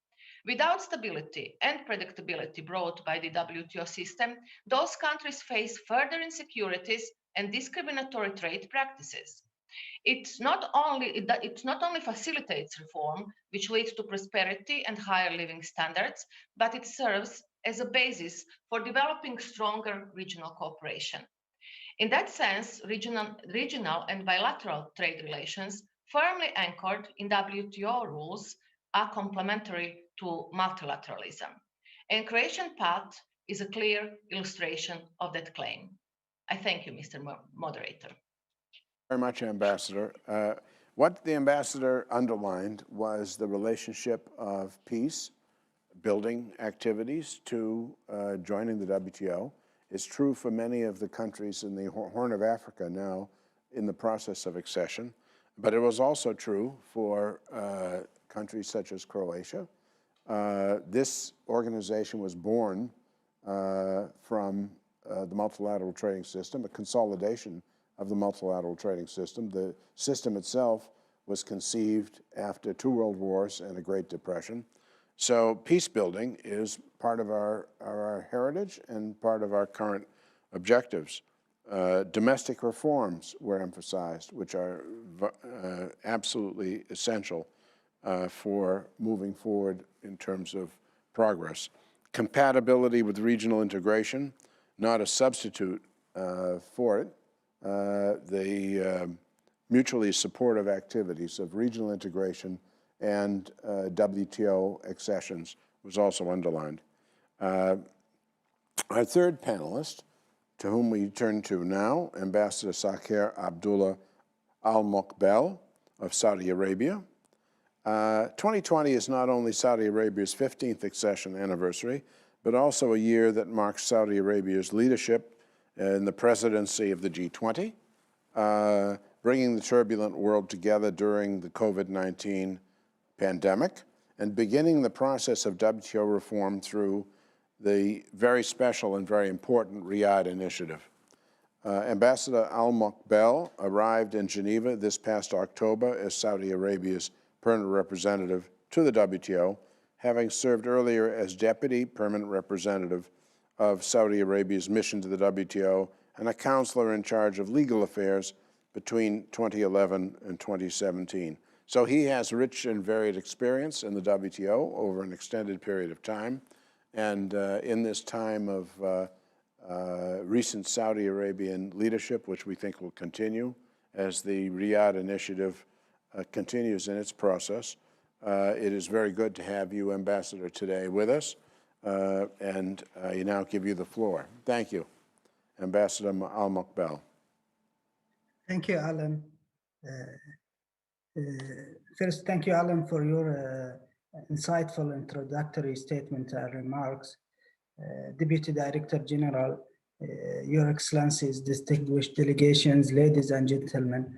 Without stability and predictability brought by the WTO system, those countries face further insecurities and discriminatory trade practices. It not only facilitates reform, which leads to prosperity and higher living standards, but it serves as a basis for developing stronger regional cooperation. In that sense, regional and bilateral trade relations, firmly anchored in WTO rules, are complementary to multilateralism. And Croatian path is a clear illustration of that claim. I thank you, Mr. Moderator. Very much, Ambassador. What the ambassador underlined was the relationship of peace building activities to joining the WTO. It's true for many of the countries in the Horn of Africa now in the process of accession, but it was also true for countries such as Croatia. This organization was born from the multilateral trading system, a consolidation of the multilateral trading system. The system itself was conceived after 2 world wars and a Great Depression. So peace building is part of our heritage and part of our current objectives. Domestic reforms were emphasized, which are absolutely essential for moving forward in terms of progress. Compatibility with regional integration, not a substitute for it. The mutually supportive activities of regional integration and WTO accessions was also underlined. Our third panelist, to whom we turn to now, Ambassador Saker Abdullah Al Mokbel of Saudi Arabia. 2020 is not only Saudi Arabia's 15th accession anniversary, but also a year that marks Saudi Arabia's leadership in the presidency of the G20, bringing the turbulent world together during the COVID-19 pandemic and beginning the process of WTO reform through the very special and very important Riyadh Initiative. Ambassador Al Mokbel arrived in Geneva this past October as Saudi Arabia's permanent representative to the WTO, having served earlier as deputy permanent representative of Saudi Arabia's mission to the WTO and a counselor in charge of legal affairs between 2011 and 2017. So he has rich and varied experience in the WTO over an extended period of time. And in this time of recent Saudi Arabian leadership, which we think will continue as the Riyadh Initiative continues in its process, it is very good to have you, Ambassador, today with us. And I now give you the floor. Thank you, Ambassador Al Mokbel. Thank you, Alan. First, thank you, Alan, for your insightful introductory statement and remarks. Deputy Director General, Your Excellencies, distinguished delegations, ladies and gentlemen.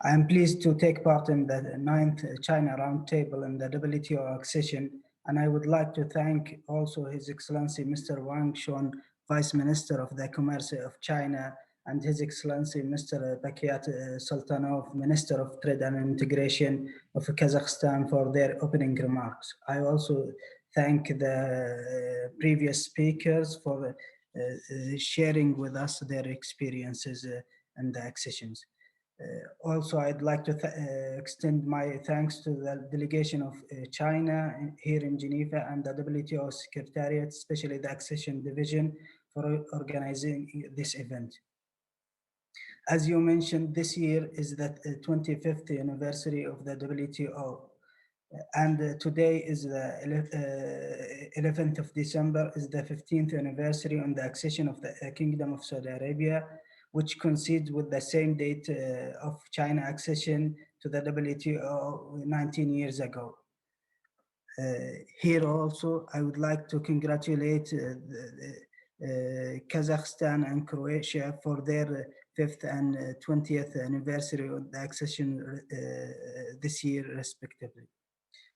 I am pleased to take part in the 9th China Roundtable in the WTO accession, and I would like to thank also His Excellency Mr. Wang Shun, Vice Minister of the Commerce of China, and His Excellency Mr. Bakiat Sultanov, Minister of Trade and Integration of Kazakhstan, for their opening remarks. I also thank the previous speakers for sharing with us their experiences in the accessions. Also, I'd like to extend my thanks to the delegation of China here in Geneva and the WTO Secretariat, especially the Accession Division, for organizing this event. As you mentioned, this year is the 25th anniversary of the WTO. And today is the 11th of December, is the 15th anniversary on the accession of the Kingdom of Saudi Arabia, which coincides with the same date of China accession to the WTO 19 years ago. Here also, I would like to congratulate Kazakhstan and Croatia for their 5th and 20th anniversary of the accession this year, respectively.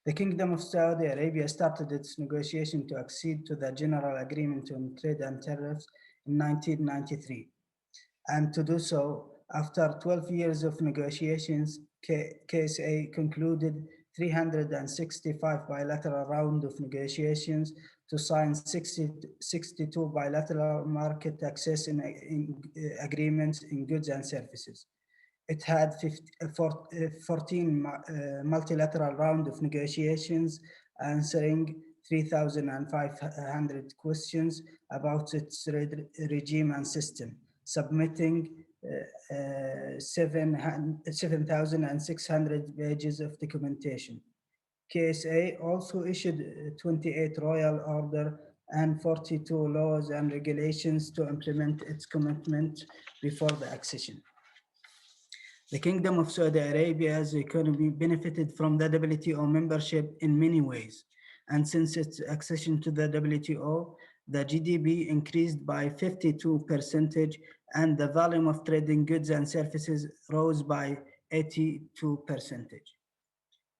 The Kingdom of Saudi Arabia started its negotiation to accede to the General Agreement on Trade and Tariffs in 1993. And to do so, after 12 years of negotiations, KSA concluded 365 bilateral rounds of negotiations to sign 62 bilateral market access agreements in goods and services. It had 14 multilateral rounds of negotiations, answering 3,500 questions about its regime and system, submitting 7,600 pages of documentation. KSA also issued 28 royal orders and 42 laws and regulations to implement its commitment before the accession. The Kingdom of Saudi Arabia's economy benefited from the WTO membership in many ways. And since its accession to the WTO, the GDP increased by 52% and the volume of trading goods and services rose by 82%.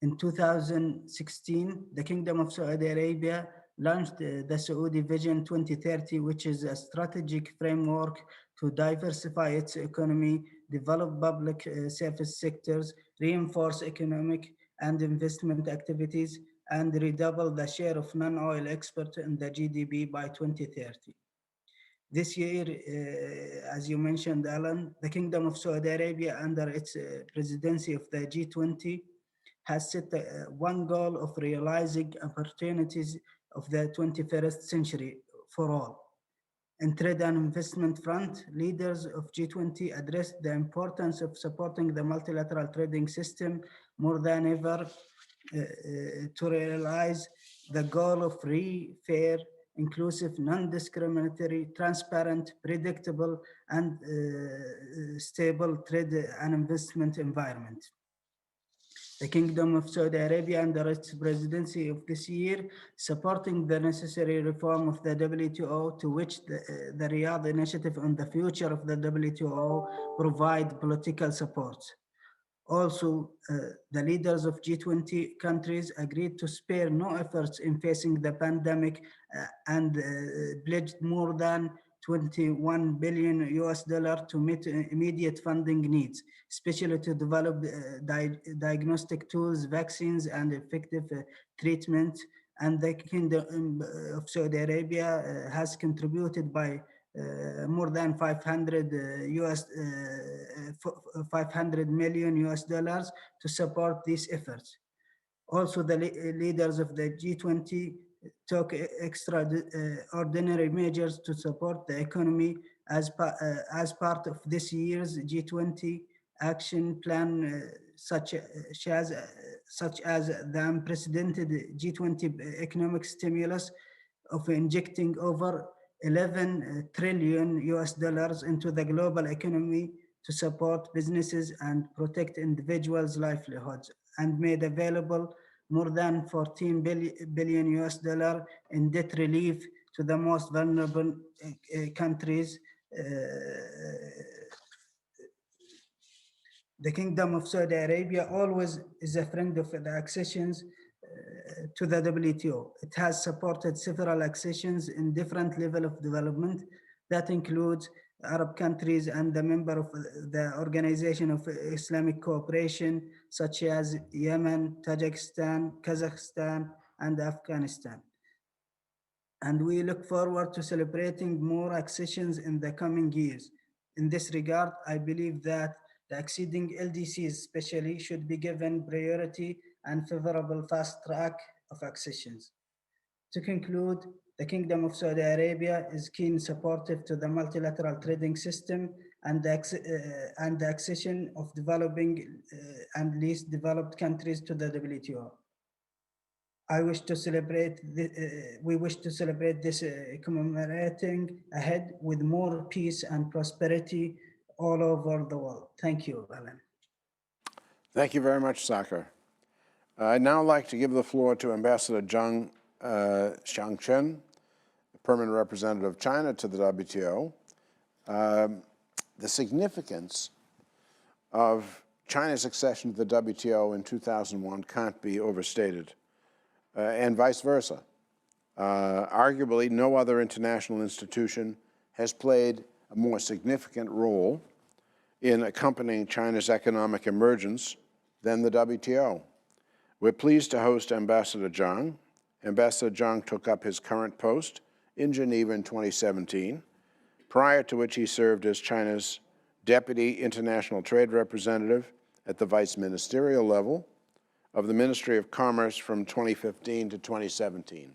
In 2016, the Kingdom of Saudi Arabia launched the Saudi Vision 2030, which is a strategic framework to diversify its economy, develop public service sectors, reinforce economic and investment activities, and redouble the share of non-oil export in the GDP by 2030. This year, as you mentioned, Alan, the Kingdom of Saudi Arabia, under its presidency of the G20, has set one goal of realizing opportunities of the 21st century for all. In trade and investment front, leaders of G20 addressed the importance of supporting the multilateral trading system more than ever to realize the goal of free, fair, inclusive, non-discriminatory, transparent, predictable, and stable trade and investment environment. The Kingdom of Saudi Arabia, under its presidency of this year, supporting the necessary reform of the WTO, to which the Riyadh Initiative on the Future of the WTO provide political support. Also, the leaders of G20 countries agreed to spare no efforts in facing the pandemic and pledged more than 21 billion US dollar to meet immediate funding needs, especially to develop diagnostic tools, vaccines, and effective treatment. And the Kingdom of Saudi Arabia has contributed by more than 500 million US dollars to support these efforts. Also, the leaders of the G20 took extraordinary measures to support the economy as part of this year's G20 action plan, such as the unprecedented G20 economic stimulus of injecting over 11 trillion US dollars into the global economy to support businesses and protect individuals' livelihoods, and made available more than 14 billion US dollar in debt relief to the most vulnerable countries the Kingdom of Saudi Arabia always is a friend of the accessions to the WTO. It has supported several accessions in different level of development that includes Arab countries and the member of the Organization of Islamic Cooperation, such as Yemen, Tajikistan, Kazakhstan, and Afghanistan. And we look forward to celebrating more accessions in the coming years. In this regard, I believe that the acceding LDCs especially should be given priority and favorable fast track of accessions. To conclude, the Kingdom of Saudi Arabia is keen supportive to the multilateral trading system and the accession of developing and least developed countries to the WTO. I wish to celebrate. We wish to celebrate this commemorating ahead with more peace and prosperity all over the world. Thank you, Alan. Thank you very much, Sakar. I'd now like to give the floor to Ambassador Zhang Xiangchen, Permanent Representative of China to the WTO. The significance of China's accession to the WTO in 2001 can't be overstated, and vice versa. Arguably, no other international institution has played a more significant role in accompanying China's economic emergence than the WTO. We're pleased to host Ambassador Zhang. Ambassador Zhang took up his current post in Geneva in 2017, prior to which he served as China's Deputy International Trade Representative at the Vice Ministerial level of the Ministry of Commerce from 2015 to 2017.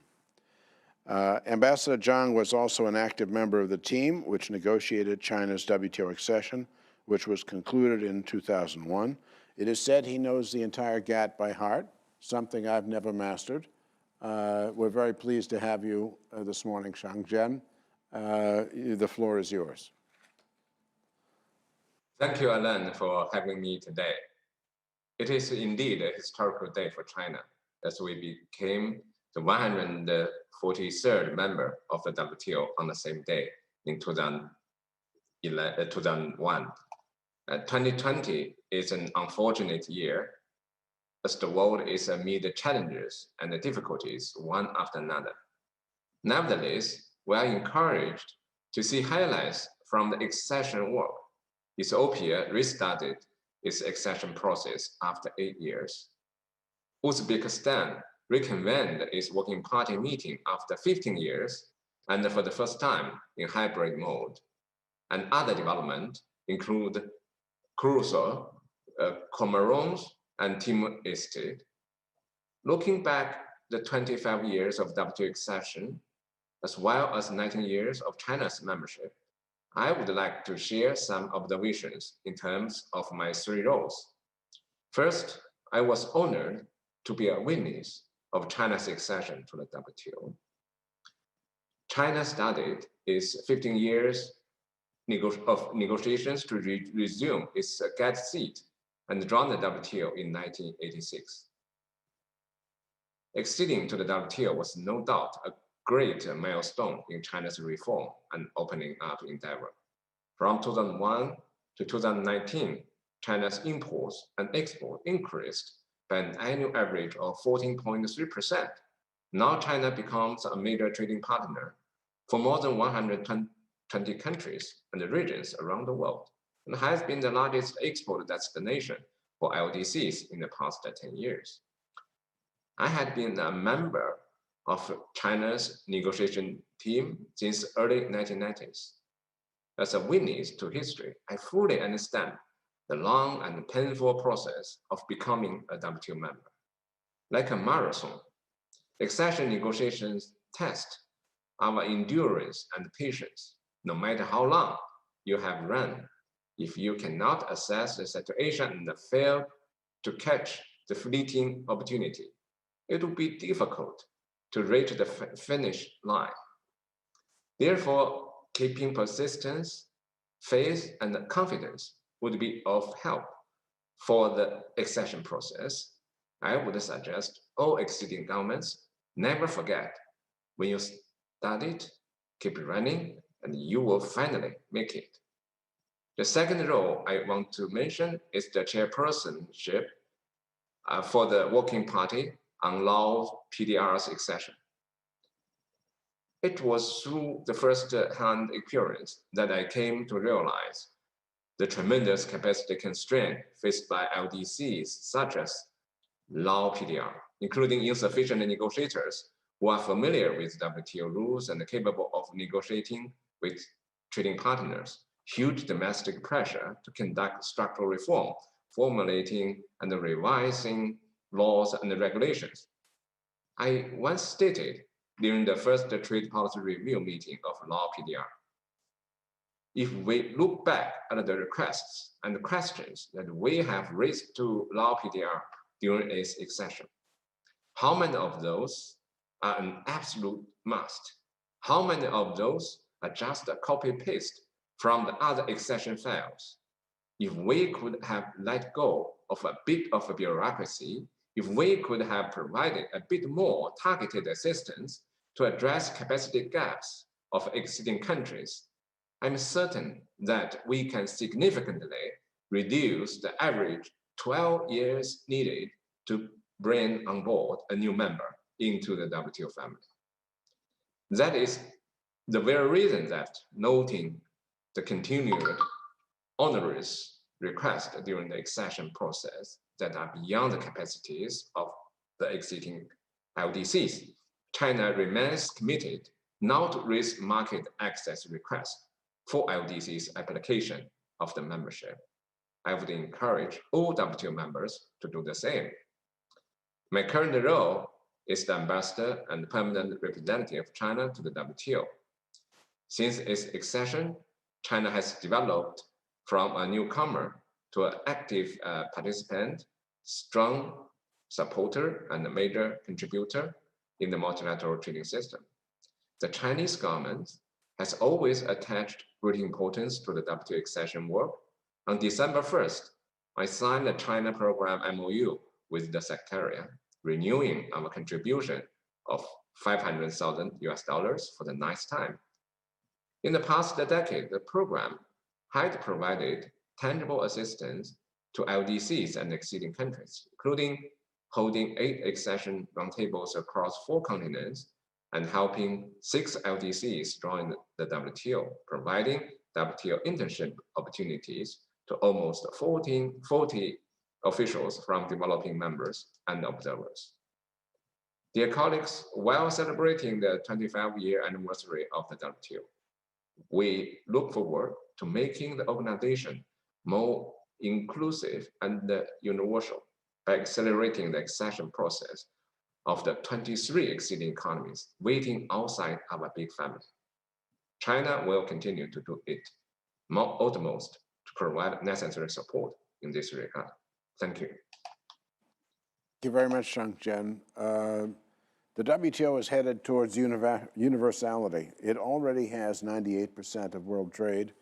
Ambassador Zhang was also an active member of the team which negotiated China's WTO accession, which was concluded in 2001. It is said he knows the entire GATT by heart, something I've never mastered. We're very pleased to have you this morning, Xiangchen. The floor is yours. Thank you, Alan, for having me today. It is indeed a historical day for China, as we became the 143rd member of the WTO on the same day in 2001. 2020 is an unfortunate year, as the world is amid challenges and difficulties one after another. Nevertheless, we are encouraged to see highlights from the accession work. Ethiopia restarted its accession process after 8 years. Uzbekistan reconvened its working party meeting after 15 years and for the first time in hybrid mode. And other developments include Curaçao, Comoros, and Timor-Leste. Looking back the 25 years of WTO accession, as well as 19 years of China's membership, I would like to share some observations in terms of my 3 roles. First, I was honored to be a witness of China's accession to the WTO. China started its 15 years of negotiations to resume its GATT seat and join the WTO in 1986. Acceding to the WTO was no doubt a great milestone in China's reform and opening up endeavor. From 2001 to 2019, China's imports and exports increased by an annual average of 14.3%. Now China becomes a major trading partner for more than 120 countries and regions around the world, and has been the largest export destination for LDCs in the past 10 years. I had been a member of China's negotiation team since early 1990s. As a witness to history, I fully understand the long and painful process of becoming a WTO member. Like a marathon, accession negotiations test our endurance and patience. No matter how long you have run, if you cannot assess the situation and fail to catch the fleeting opportunity, it will be difficult to reach the finish line. Therefore, keeping persistence, faith, and confidence would be of help for the accession process. I would suggest all acceding governments never forget, when you start it, keep running and you will finally make it. The second role I want to mention is the chairpersonship for the Working Party on Lao PDR's accession. It was through the first-hand experience that I came to realize the tremendous capacity constraint faced by LDCs such as Lao PDR, including insufficient negotiators who are familiar with WTO rules and capable of negotiating with trading partners, huge domestic pressure to conduct structural reform, formulating and revising laws and regulations. I once stated during the first trade policy review meeting of Lao PDR, if we look back at the requests and questions that we have raised to Lao PDR during its accession, how many of those are an absolute must? How many of those are just a copy-paste from the other accession files? If we could have let go of a bit of a bureaucracy, if we could have provided a bit more targeted assistance to address capacity gaps of existing countries, I'm certain that we can significantly reduce the average 12 years needed to bring on board a new member into the WTO family. That is the very reason that noting the continued onerous requests during the accession process that are beyond the capacities of the existing LDCs, China remains committed not to raise market access requests for LDC's application of the membership. I would encourage all WTO members to do the same. My current role is the ambassador and permanent representative of China to the WTO. Since its accession, China has developed from a newcomer to an active participant, strong supporter, and a major contributor in the multilateral trading system. The Chinese government has always attached great importance to the WTO accession work. On December 1st, I signed a China program MOU with the Secretariat, renewing our contribution of $500,000 for the ninth time. In the past decade, the program had provided tangible assistance to LDCs and exceeding countries, including holding 8 accession roundtables across 4 continents and helping 6 LDCs join the WTO, providing WTO internship opportunities to almost 40 officials from developing members and observers. Dear colleagues, while celebrating the 25-year anniversary of the WTO, we look forward to making the organization more inclusive and universal by accelerating the accession process of the 23 exceeding economies waiting outside our big family. China will continue to do its utmost to provide necessary support in this regard. Thank you. Thank you very much, Zhang Zhen. The WTO is headed towards universality. It already has 98% of world trade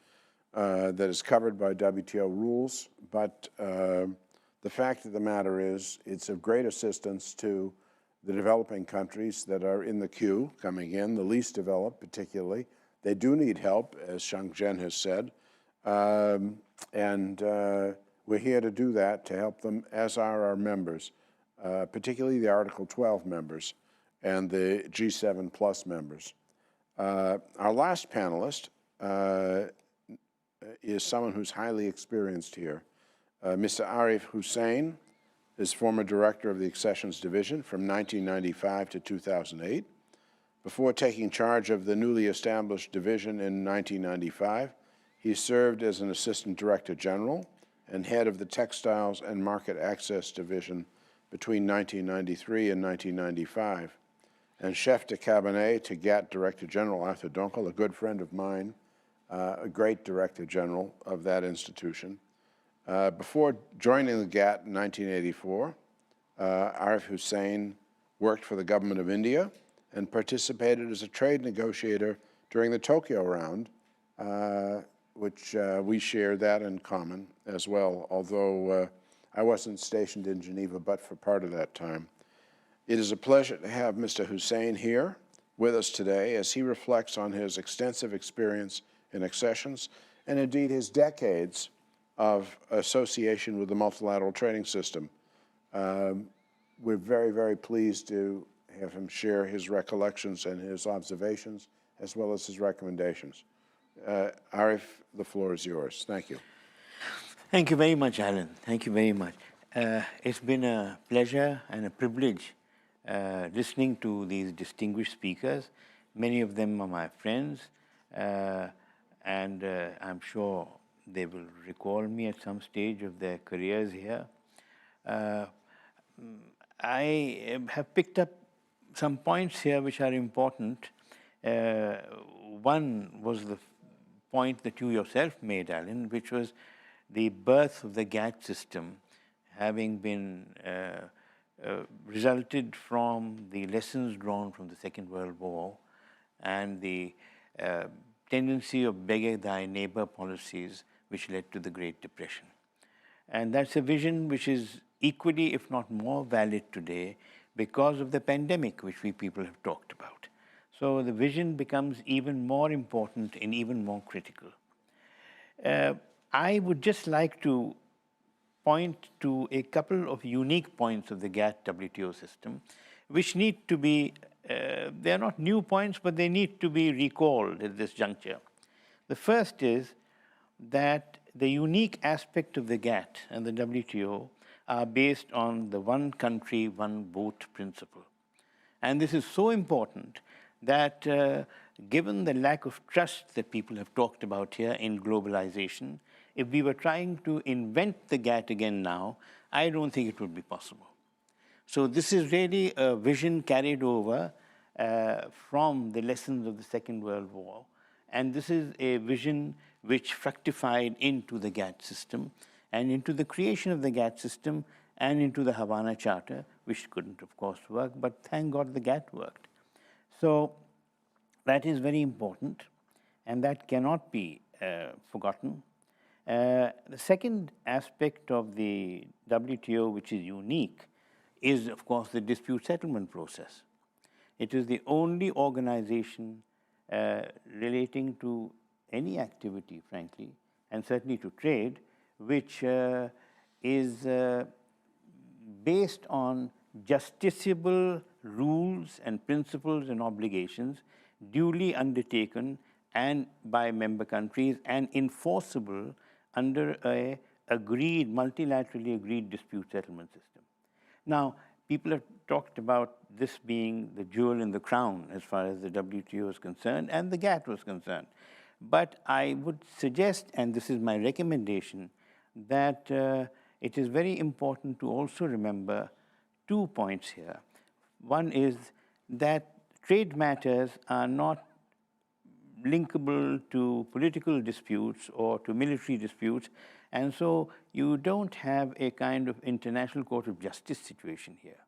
that is covered by WTO rules, but the fact of the matter is it's of great assistance to the developing countries that are in the queue coming in, the least developed particularly. They do need help, as Zhang Zhen has said, and we're here to do that, to help them, as are our members, particularly the Article 12 members and the G7 plus members. Our last panelist is someone who's highly experienced here. Mr. Arif Hussain is former director of the Accessions Division from 1995 to 2008. Before taking charge of the newly established division in 1995, he served as an assistant director general and head of the Textiles and Market Access Division between 1993 and 1995, and chef de cabinet to GATT Director General Arthur Dunkel, a good friend of mine, a great Director General of that institution. Before joining the GATT in 1984, Arif Hussain worked for the government of India and participated as a trade negotiator during the Tokyo round, which we share that in common as well, although I wasn't stationed in Geneva, but for part of that time. It is a pleasure to have Mr. Hussain here with us today as he reflects on his extensive experience in accessions and indeed his decades of association with the multilateral trading system. We're very, very pleased to have him share his recollections and his observations, as well as his recommendations. Arif, the floor is yours. Thank you. Thank you very much, Alan. Thank you very much. It's been a pleasure and a privilege listening to these distinguished speakers. Many of them are my friends, and I'm sure they will recall me at some stage of their careers here. I have picked up some points here which are important. One was the point that you yourself made, Alan, which was the birth of the GATT system having been resulted from the lessons drawn from the Second World War and the tendency of beggar thy neighbor policies which led to the Great Depression. And that's a vision which is equally, if not more, valid today because of the pandemic, which we people have talked about. So the vision becomes even more important and even more critical. I would just like to point to a couple of unique points of the GATT WTO system, which need to be, they are not new points, but they need to be recalled at this juncture. The first is that the unique aspect of the GATT and the WTO are based on the one country, one vote principle. And this is so important that given the lack of trust that people have talked about here in globalization, if we were trying to invent the GATT again now, I don't think it would be possible. So this is really a vision carried over from the lessons of the Second World War. And this is a vision which fructified into the GATT system and into the creation of the GATT system and into the Havana Charter, which couldn't, of course, work, but thank God the GATT worked. So that is very important, and that cannot be forgotten. The second aspect of the WTO, which is unique, is, of course, the dispute settlement process. It is the only organization relating to any activity, frankly, and certainly to trade, which is based on justiciable rules and principles and obligations duly undertaken and by member countries and enforceable under a agreed, multilaterally agreed dispute settlement system. Now, people have talked about this being the jewel in the crown as far as the WTO is concerned and the GATT was concerned. But I would suggest, and this is my recommendation, that it is very important to also remember 2 points here. One is that trade matters are not linkable to political disputes or to military disputes, and so you don't have a kind of international court of justice situation here.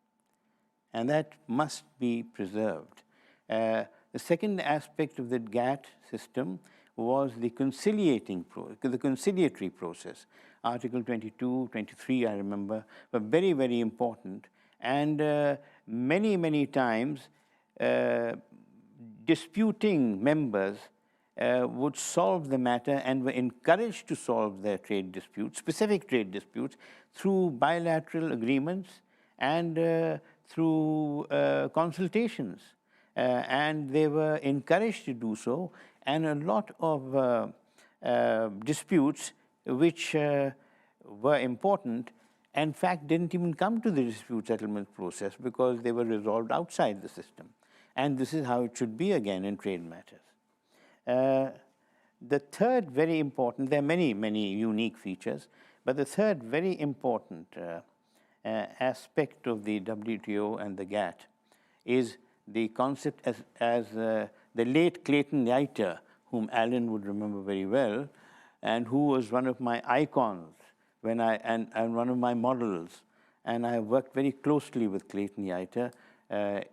And that must be preserved. The second aspect of the GATT system was the conciliatory process. Article 22, 23, I remember, were very, very important. And many, many times, disputing members would solve the matter and were encouraged to solve their trade disputes, specific trade disputes, through bilateral agreements and through consultations. And they were encouraged to do so. And a lot of disputes which were important, in fact, didn't even come to the dispute settlement process because they were resolved outside the system. And this is how it should be again in trade matters. The third very important, there are many, many unique features, but the third very important aspect of the WTO and the GATT is the concept as the late Clayton Yeiter, whom Alan would remember very well, and who was one of my icons when and one of my models. And I worked very closely with Clayton Yeiter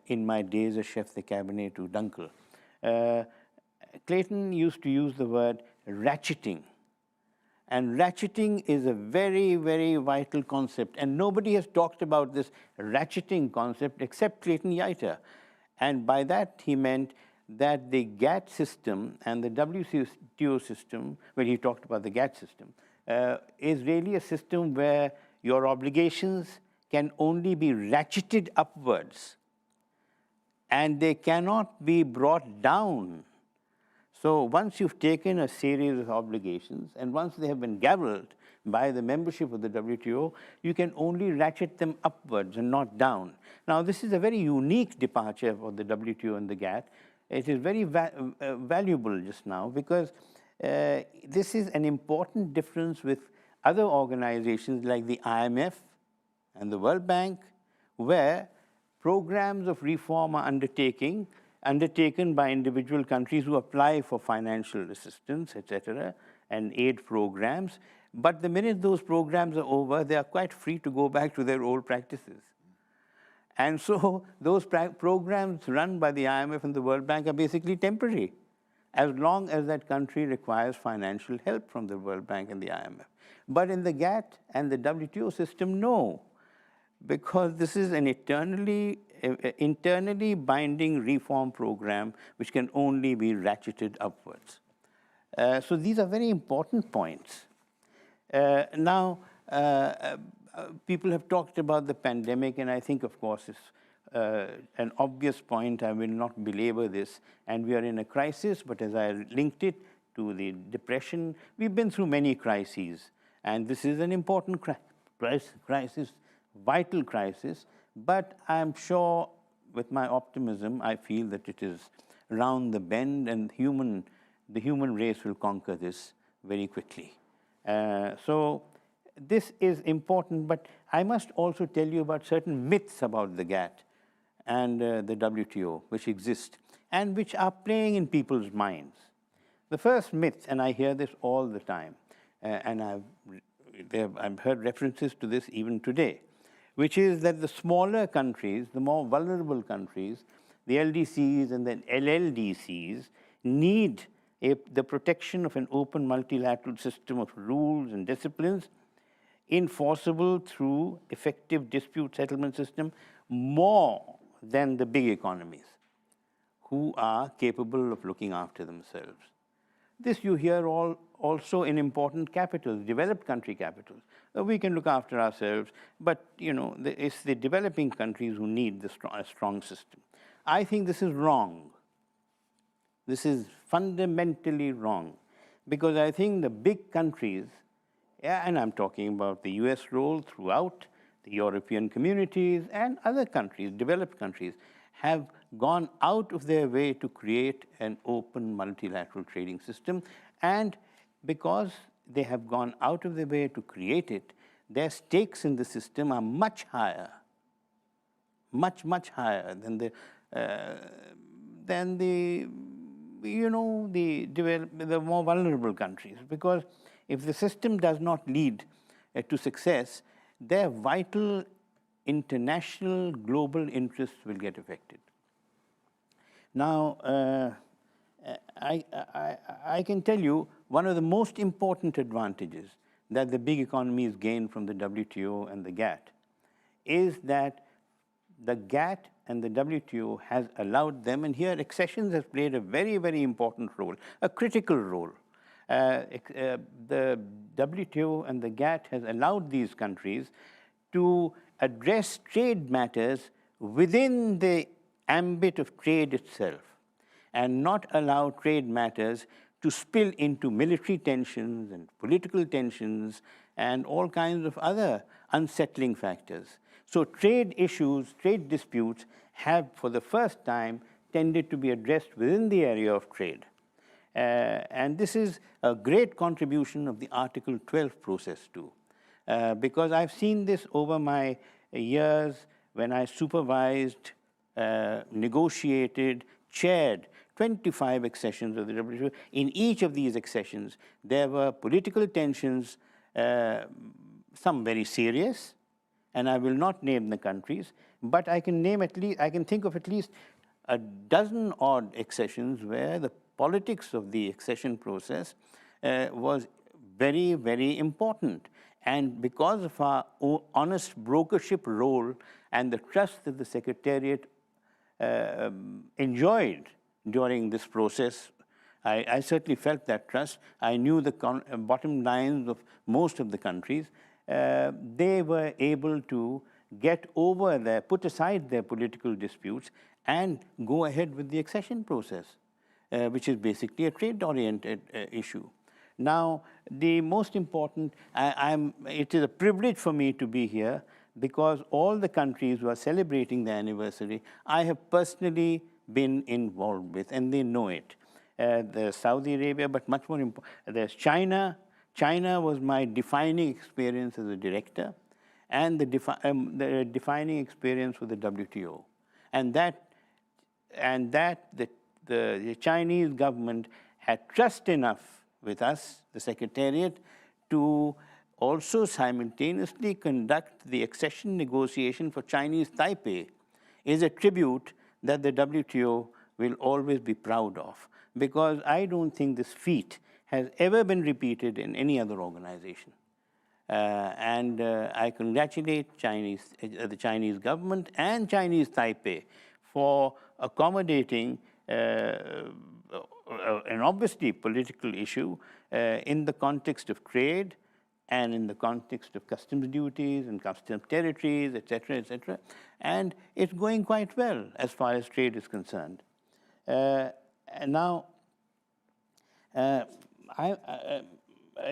in my days as chef de cabinet to Dunkel. Clayton used to use the word ratcheting. And ratcheting is a very, very vital concept. And nobody has talked about this ratcheting concept except Clayton Yeiter. And by that, he meant that the GATT system and the WTO system, when he talked about the GATT system, is really a system where your obligations can only be ratcheted upwards, and they cannot be brought down. So once you've taken a series of obligations, and once they have been gavelled by the membership of the WTO, you can only ratchet them upwards and not down. Now, this is a very unique departure for the WTO and the GATT. It is very valuable just now because this is an important difference with other organizations like the IMF and the World Bank, where programs of reform are undertaken by individual countries who apply for financial assistance, etc., and aid programs. But the minute those programs are over, they are quite free to go back to their old practices. And so those programs run by the IMF and the World Bank are basically temporary, as long as that country requires financial help from the World Bank and the IMF. But in the GATT and the WTO system, no, because this is an internally binding reform program which can only be ratcheted upwards. So these are very important points. Now, people have talked about the pandemic, and I think, of course, it's an obvious point. I will not belabor this. And we are in a crisis, but as I linked it to the depression, we've been through many crises. And this is an important crisis, vital crisis. But I'm sure, with my optimism, I feel that it is round the bend, and the human race will conquer this very quickly. So this is important, but I must also tell you about certain myths about the GATT and the WTO, which exist and which are playing in people's minds. The first myth, and I hear this all the time, and I've heard references to this even today, which is that the smaller countries, the more vulnerable countries, the LDCs and the LLDCs, need the protection of an open multilateral system of rules and disciplines enforceable through effective dispute settlement system more than the big economies who are capable of looking after themselves. This you hear also in important capitals, developed country capitals. We can look after ourselves, but it's the developing countries who need a strong system. I think this is wrong. This is fundamentally wrong, because I think the big countries, and I'm talking about the US role throughout, the European communities and other countries, developed countries, have gone out of their way to create an open multilateral trading system. And because they have gone out of their way to create it, their stakes in the system are much higher, much higher than the more vulnerable countries. Because if the system does not lead to success, their vital international global interests will get affected. Now, I can tell you one of the most important advantages that the big economies gain from the WTO and the GATT is that the GATT and the WTO has allowed them, and here Accessions has played a very, very important role, a critical role. The WTO and the GATT has allowed these countries to address trade matters within the ambit of trade itself, and not allow trade matters to spill into military tensions and political tensions and all kinds of other unsettling factors. So trade issues, trade disputes have, for the first time, tended to be addressed within the area of trade. And this is a great contribution of the Article 12 process too. Because I've seen this over my years when I supervised, negotiated, chaired 25 accessions of the WTO. In each of these accessions, there were political tensions, some very serious, and I will not name the countries, but I can think of at least a dozen odd accessions where the politics of the accession process was very, very important. And because of our honest brokership role and the trust that the Secretariat enjoyed during this process. I certainly felt that trust. I knew the bottom lines of most of the countries. They were able to get over put aside their political disputes and go ahead with the accession process, which is basically a trade-oriented issue. Now, the most important, it is a privilege for me to be here because all the countries who are celebrating the anniversary, I have personally been involved with, and they know it. There's Saudi Arabia, but much more important, there's China. China was my defining experience as a director, and the defining experience with the WTO. And the Chinese government had trust enough with us, the Secretariat, to also simultaneously conduct the accession negotiation for Chinese Taipei is a tribute that the WTO will always be proud of, because I don't think this feat has ever been repeated in any other organization. I congratulate the Chinese government and Chinese Taipei for accommodating an obviously political issue in the context of trade and in the context of customs duties and customs territories, et cetera, et cetera. And it's going quite well as far as trade is concerned. Now,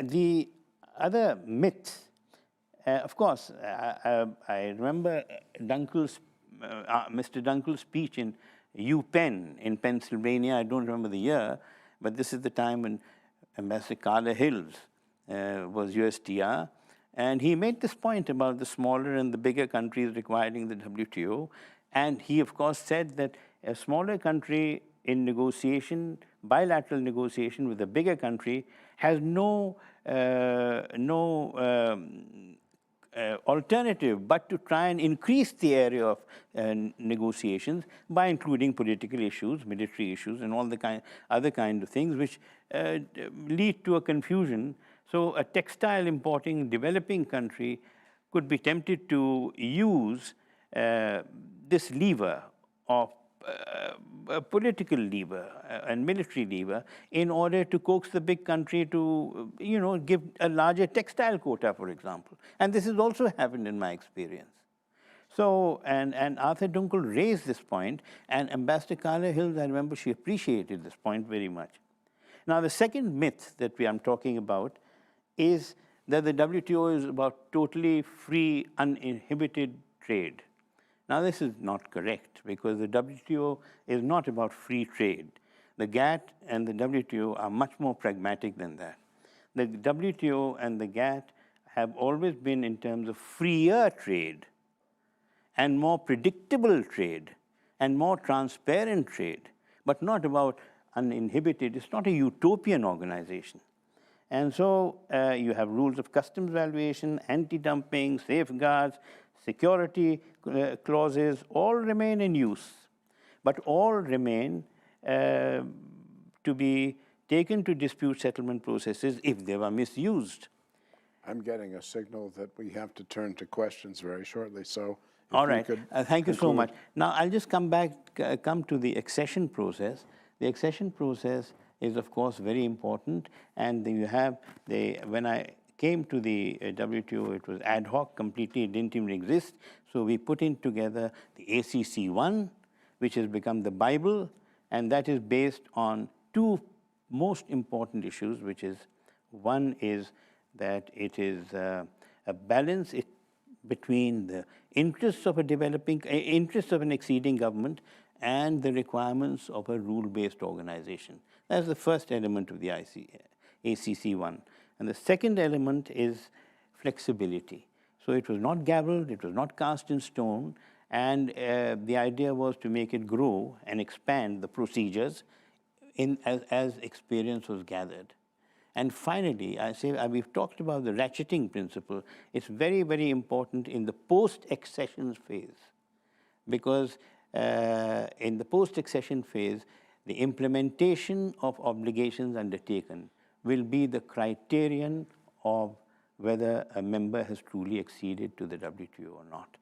the other myth, of course, I remember Mr. Dunkel's speech in UPenn in Pennsylvania. I don't remember the year, but this is the time when Ambassador Carter Hills was USTR. And he made this point about the smaller and the bigger countries requiring the WTO. And he, of course, said that a smaller country in negotiation, bilateral negotiation with a bigger country, has no alternative but to try and increase the area of negotiations by including political issues, military issues, and all the other kind of things which lead to a confusion. So a textile importing developing country could be tempted to use this lever of a political lever and military lever in order to coax the big country to, give a larger textile quota, for example. And this has also happened in my experience. So, and Arthur Dunkel raised this point, and Ambassador Carter Hills, I remember she appreciated this point very much. Now, the second myth that I'm talking about is that the WTO is about totally free, uninhibited trade. Now, this is not correct, because the WTO is not about free trade. The GATT and the WTO are much more pragmatic than that. The WTO and the GATT have always been in terms of freer trade and more predictable trade and more transparent trade, but not about uninhibited. It's not a utopian organization. And so you have rules of customs valuation, anti-dumping, safeguards, security clauses, all remain in use, but all remain to be taken to dispute settlement processes if they were misused. I'm getting a signal that we have to turn to questions very shortly, so if all right, you could thank you so much. conclude. Now, I'll just come to the accession process. The accession process is, of course, very important, and you have when I came to the WTO, it was ad hoc, completely, it didn't even exist. So we put in together the ACC1, which has become the Bible, and that is based on two most important issues, which is, one is that it is a balance between the interests of interests of an acceding government and the requirements of a rule-based organization. That's the first element of the ACC1. And the second element is flexibility. So it was not gavelled, it was not cast in stone, and the idea was to make it grow and expand the procedures as experience was gathered. And finally, we've talked about the ratcheting principle. It's very, very important in the post-accession phase, because in the post-accession phase, the implementation of obligations undertaken will be the criterion of whether a member has truly acceded to the WTO or not.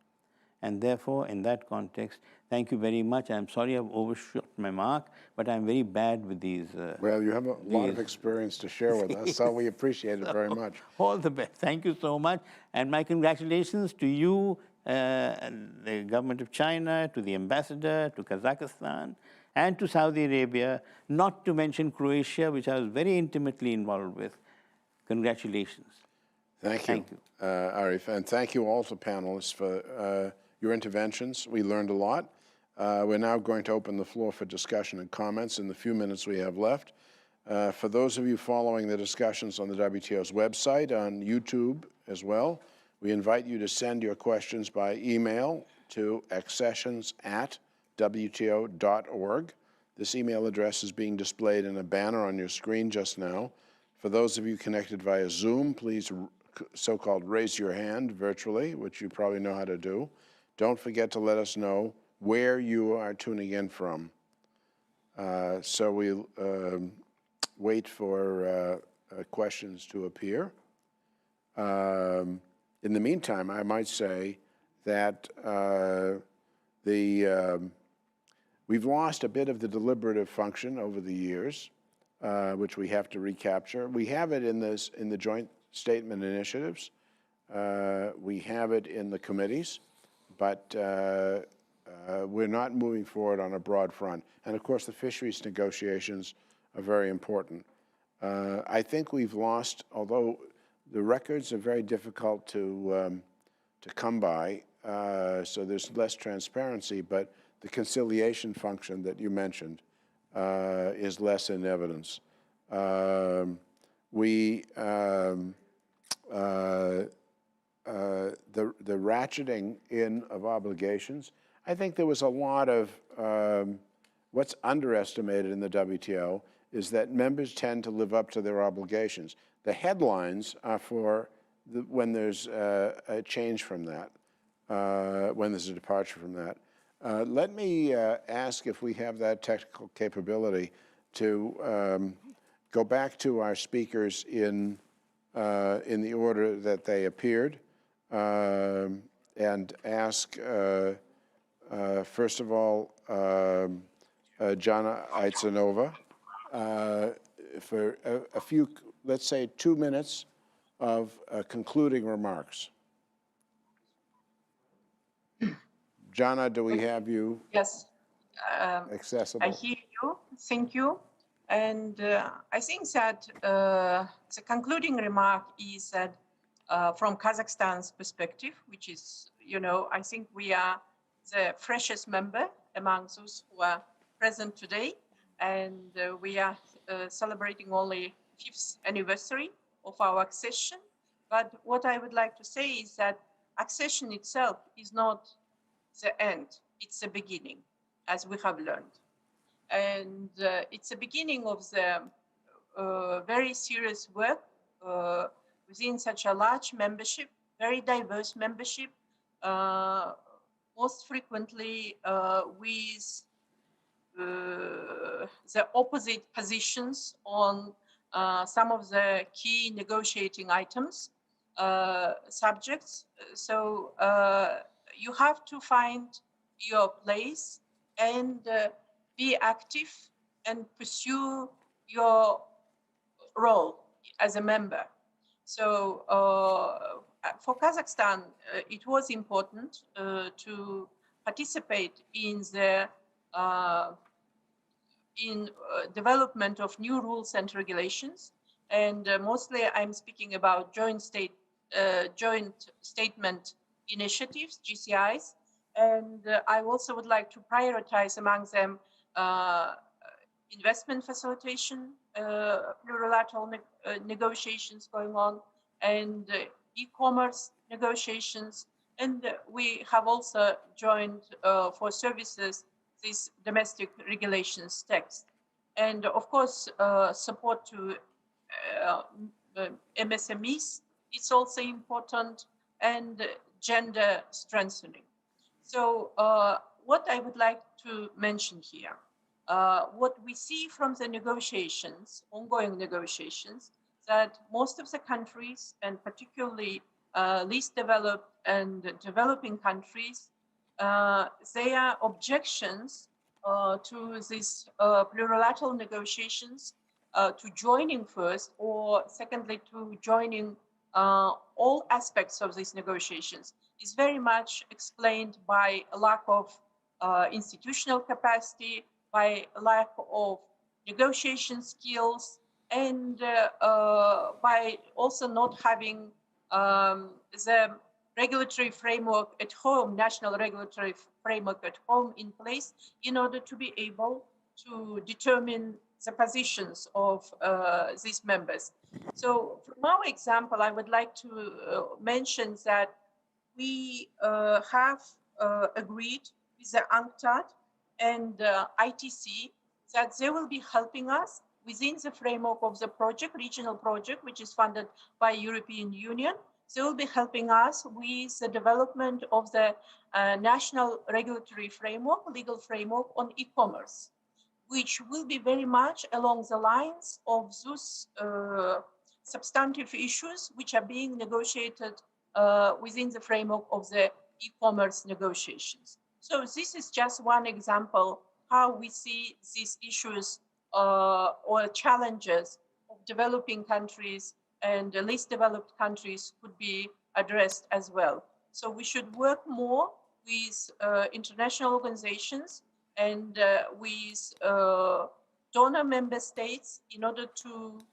And therefore, in that context, thank you very much. I'm sorry I've overshot my mark, but I'm very bad with these. Well, you have a lot of experience to share with us, so we appreciate it very much. All the best. Thank you so much. And my congratulations to you, the government of China, to the ambassador, to Kazakhstan, and to Saudi Arabia, not to mention Croatia, which I was very intimately involved with. Congratulations. Thank you, Thank you. Arif, and thank you all to panelists for your interventions. We learned a lot. We're now going to open the floor for discussion and comments in the few minutes we have left. For those of you following the discussions on the WTO's website, on YouTube as well, we invite you to send your questions by email to accessions@wto.org. This email address is being displayed in a banner on your screen just now. For those of you connected via Zoom, please so-called raise your hand virtually, which you probably know how to do. Don't forget to let us know where you are tuning in from. So we'll wait for questions to appear. In the meantime, I might say that we've lost a bit of the deliberative function over the years, which we have to recapture. We have it in the joint statement initiatives. We have it in the committees, but we're not moving forward on a broad front. And of course, the fisheries negotiations are very important. I think we've lost, although the records are very difficult to come by, so there's less transparency, but the conciliation function that you mentioned is less in evidence. The ratcheting in of obligations, I think there was a lot of, what's underestimated in the WTO is that members tend to live up to their obligations. The headlines are for when there's a change from that, when there's a departure from that. Let me ask if we have that technical capability to go back to our speakers in the order that they appeared, and ask, first of all, Jana Aitsanova, for a few, let's say 2 minutes of concluding remarks. Jana, do we have you? Yes. Accessible? I hear you. Thank you. And I think that the concluding remark is that from Kazakhstan's perspective, which is, I think we are the freshest member among those who are present today. And we are celebrating only 5th anniversary of our accession. But what I would like to say is that accession itself is not the end, it's the beginning, as we have learned. And it's the beginning of the very serious work within such a large membership, very diverse membership, most frequently with the opposite positions on some of the key negotiating items, subjects. So you have to find your place and be active and pursue your role as a member. So for Kazakhstan, it was important to participate in the development of new rules and regulations. And mostly I'm speaking about joint statement initiatives, GCIs. And I also would like to prioritize among them investment facilitation, plurilateral negotiations going on, and e-commerce negotiations. And we have also joined for services this domestic regulations text. And of course, support to MSMEs, it's also important, and gender strengthening. So what I would like to mention here, what we see from the negotiations, ongoing negotiations, that most of the countries, and particularly least developed and developing countries, their objections to these plurilateral negotiations to joining first, or secondly, to joining all aspects of these negotiations is very much explained by a lack of institutional capacity, by a lack of negotiation skills, and by also not having the regulatory framework at home, national regulatory framework at home in place in order to be able to determine the positions of these members. So from our example, I would like to mention that we have agreed with the UNCTAD and ITC that they will be helping us within the framework of the project, regional project, which is funded by European Union. They will be helping us with the development of the national regulatory framework, legal framework on e-commerce, which will be very much along the lines of those substantive issues which are being negotiated within the framework of the e-commerce negotiations. So this is just one example how we see these issues or challenges of developing countries and the least developed countries could be addressed as well. So we should work more with international organizations and with donor member states in order to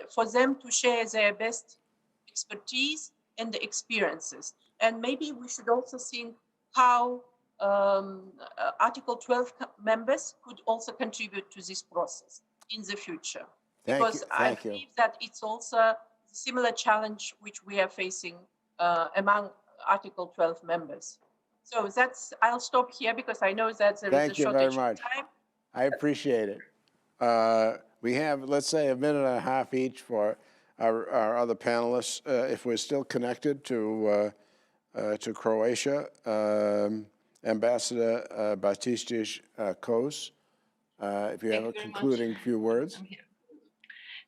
for them to share their best expertise and the experiences. And maybe we should also think how Article 12 members could also contribute to this process in the future. Because I believe that it's also a similar challenge which we are facing among Article 12 members. So I'll stop here because I know that there is a shortage of time. I appreciate it. We have, let's say, a minute and a half each for our other panelists. If we're still connected to Croatia, Ambassador Batistić Kos, if you have a concluding few words.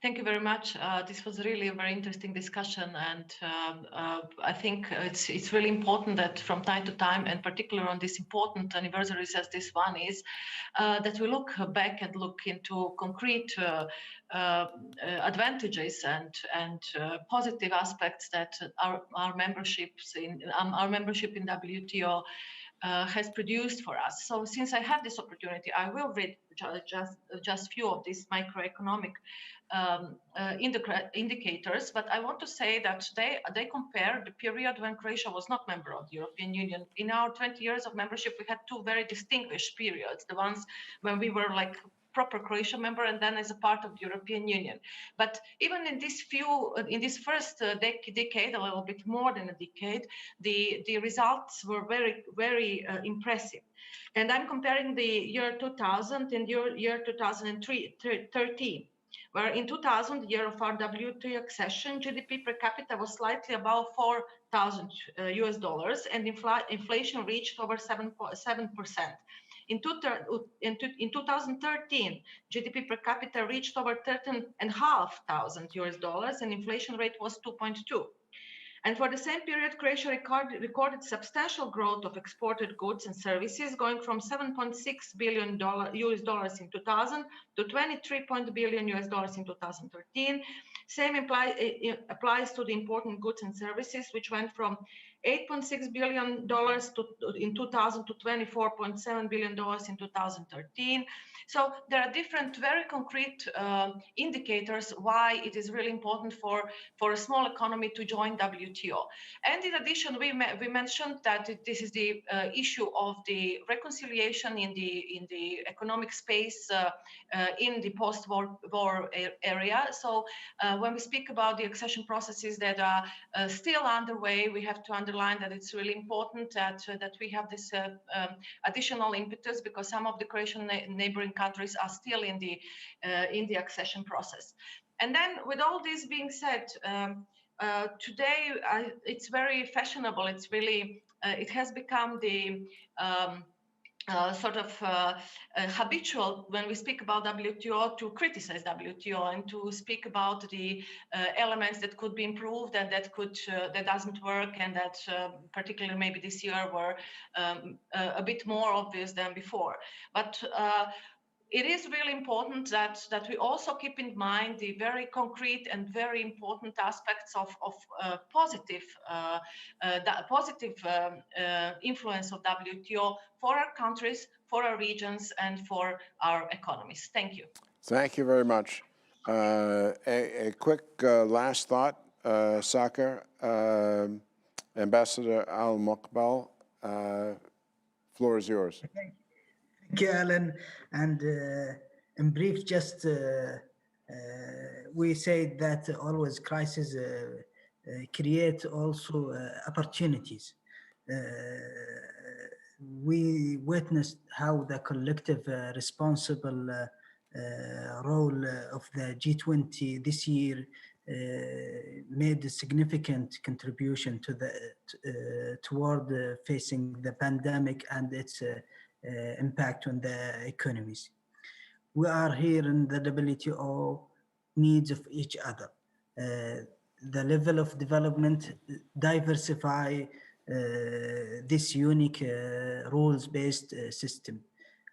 Thank you very much. This was really a very interesting discussion, and I think it's really important that from time to time, and particularly on this important anniversaries as this one is, that we look back and look into concrete advantages and positive aspects that our membership in WTO has produced for us. So since I have this opportunity, I will read just few of these microeconomic indicators, but I want to say that they compare the period when Croatia was not member of the European Union. In our 20 years of membership, we had two very distinguished periods, the ones when we were like proper Croatian member and then as a part of the European Union. But even in this first decade, a little bit more than a decade, the results were very, very impressive. And I'm comparing the year 2000 and year 2013. Where in 2000, the year of our WTO accession, GDP per capita was slightly above $4,000 US dollars, and inflation reached over 7%. In 2013, GDP per capita reached over $13,500 US dollars, and inflation rate was 2.2. And for the same period, Croatia recorded substantial growth of exported goods and services, going from $7.6 billion US dollars in 2000 to $23 billion US dollars in 2013. Same applies to the important goods and services, which went from $8.6 billion in 2000 to $24.7 billion in 2013. So there are different, very concrete indicators why it is really important for a small economy to join WTO. And in addition, we mentioned that this is the issue of the reconciliation in the economic space in the post-war area. So when we speak about the accession processes that are still underway, we have to underline that it's really important that we have this additional impetus, because some of the Croatian neighboring countries are still in the accession process. And then, with all this being said, today it's very fashionable. It's really it has become the sort of habitual when we speak about WTO to criticize WTO and to speak about the elements that could be improved and that doesn't work, and that particularly maybe this year were a bit more obvious than before. But it is really important that we also keep in mind the very concrete and very important aspects of positive influence of WTO for our countries, for our regions, and for our economies. Thank you. Thank you very much. A quick last thought, Saka. Ambassador Al-Muqbal, floor is yours. Thank you, Alan. And in brief, just we say that always crises create also opportunities. We witnessed how the collective responsible role of the G20 this year made a significant contribution to the toward facing the pandemic and its impact on the economies. We are here in the WTO needs of each other. The level of development diversify this unique rules-based system.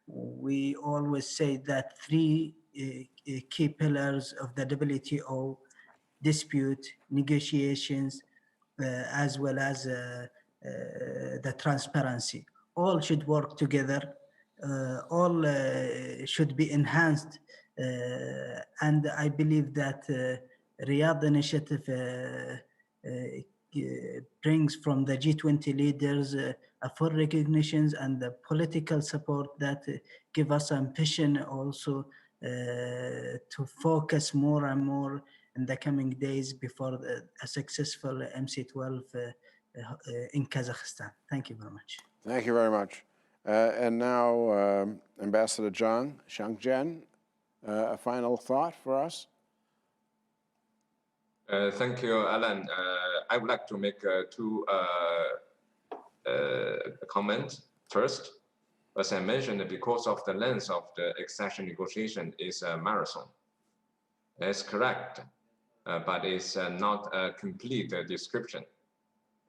We always say that three key pillars of the WTO: dispute, negotiations, as well as the transparency. All should work together. All should be enhanced. And I believe that Riyadh initiative brings from the G20 leaders a full recognition and the political support that give us ambition also to focus more and more in the coming days before a successful MC12 in Kazakhstan. Thank you very much. Thank you very much. And now, Ambassador Zhang Shangzhen, a final thought for us? Thank you, Alan. I would like to make two comments. First, as I mentioned, because of the length of the accession negotiation is a marathon. That's correct, but it's not a complete description.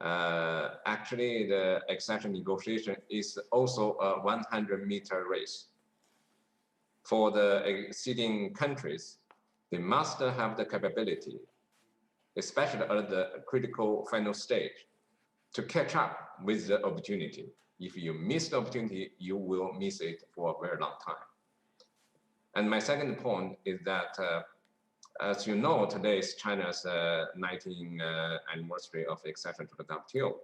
Actually, the accession negotiation is also a 100-meter race. For the acceding countries, they must have the capability, especially at the critical final stage, to catch up with the opportunity. If you miss the opportunity, you will miss it for a very long time. And my second point is that, as you know, today is China's 19th anniversary of accession to the WTO.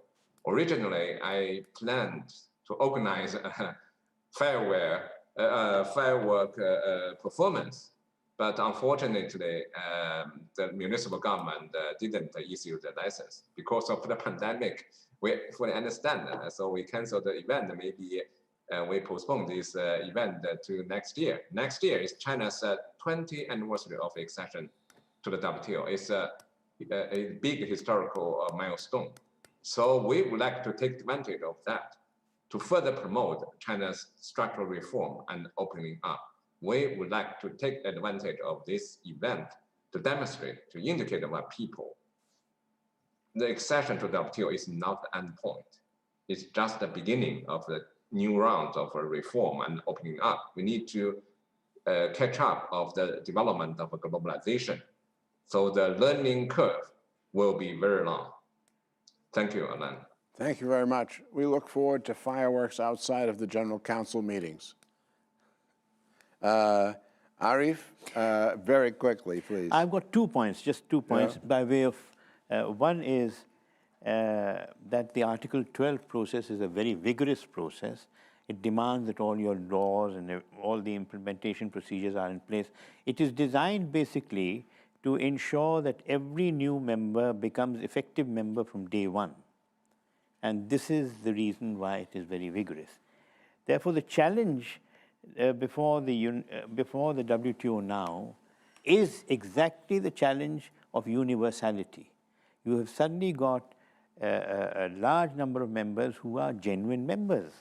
Originally, I planned to organize a firework performance, but unfortunately, the municipal government didn't issue the license because of the pandemic. We fully understand that, so we canceled the event. Maybe we postpone this event to next year. Next year is China's 20th anniversary of accession to the WTO. It's a big historical milestone. So we would like to take advantage of that to further promote China's structural reform and opening up. We would like to take advantage of this event to demonstrate, to indicate to our people, the accession to the WTO is not the end point. It's just the beginning of the new round of reform and opening up. We need to catch up of the development of globalization. So the learning curve will be very long. Thank you, Alan. Thank you very much. We look forward to fireworks outside of the General Council meetings. Arif, very quickly, please. I've got 2 points, just 2 points by way of, one is that the Article 12 process is a very vigorous process. It demands that all your laws and all the implementation procedures are in place. It is designed basically to ensure that every new member becomes effective member from day one. And this is the reason why it is very vigorous. Therefore, the challenge before the WTO now is exactly the challenge of universality. You have suddenly got a large number of members who are genuine members.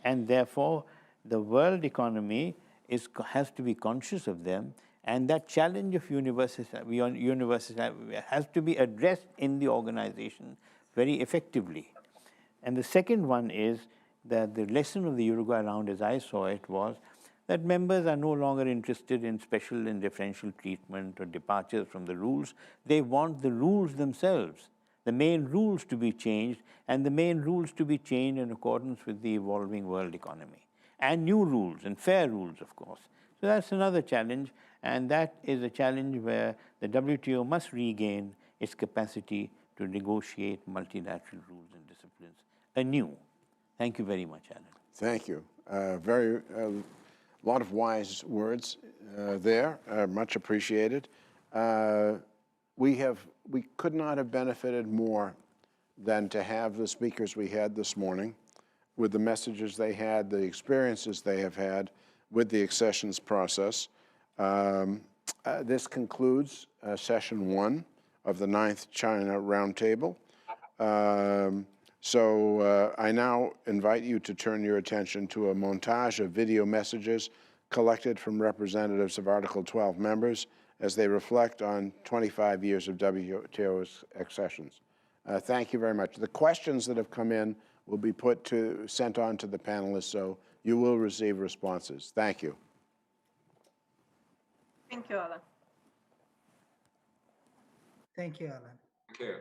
and therefore the world economy has to be conscious of them, and that challenge of universes has to be addressed in the organization very effectively. And the second one is that the lesson of the Uruguay round, as I saw it, was that members are no longer interested in special and differential treatment or departures from the rules. They want the rules themselves, the main rules to be changed, and the main rules to be changed in accordance with the evolving world economy. And new rules, and fair rules, of course. So that's another challenge, and that is a challenge where the WTO must regain its capacity to negotiate multilateral rules and disciplines anew. Thank you very much, Alan. Thank you. A lot of wise words there, much appreciated. We could not have benefited more than to have the speakers we had this morning with the messages they had, the experiences they have had with the accessions process. This concludes session 1 of the 9th China Roundtable. So I now invite you to turn your attention to a montage of video messages collected from representatives of Article 12 members as they reflect on 25 years of WTO's accessions. Thank you very much. The questions that have come in will be sent on to the panelists, so you will receive responses. Thank you. Thank you, Alan. Thank you, Alan. Thank you.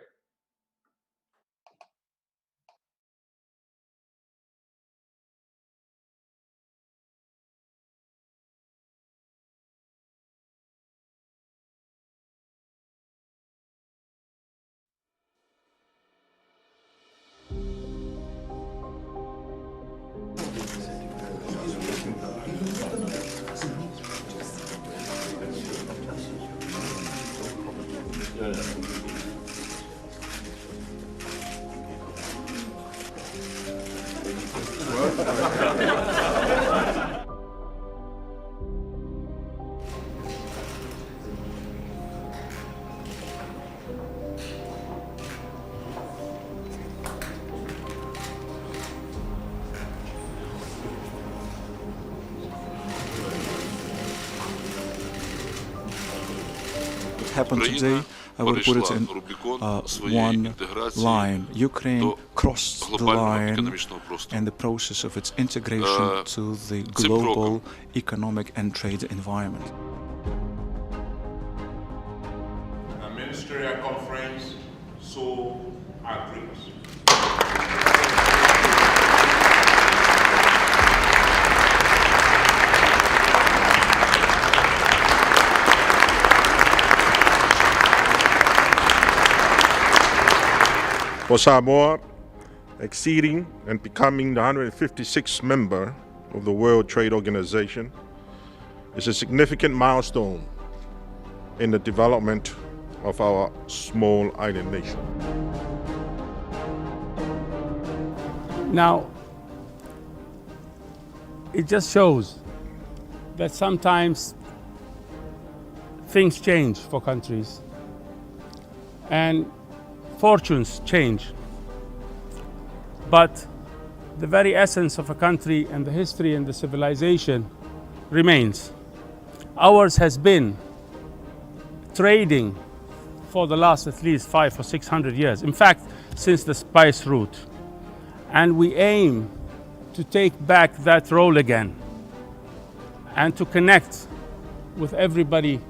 Happened today, I will put it in one line. Ukraine crossed the line in the process of its integration to the global economic and trade environment. The ministerial conference so agrees. For Samoa, exceeding and becoming the 156th member of the World Trade Organization is a significant milestone in the development of our small island nation. Now, it just shows that sometimes things change for countries and fortunes change, but the very essence of a country and the history and the civilization remains. Ours has been trading for the last at least 500 or 600 years, in fact, since the spice route. And we aim to take back that role again and to connect with everybody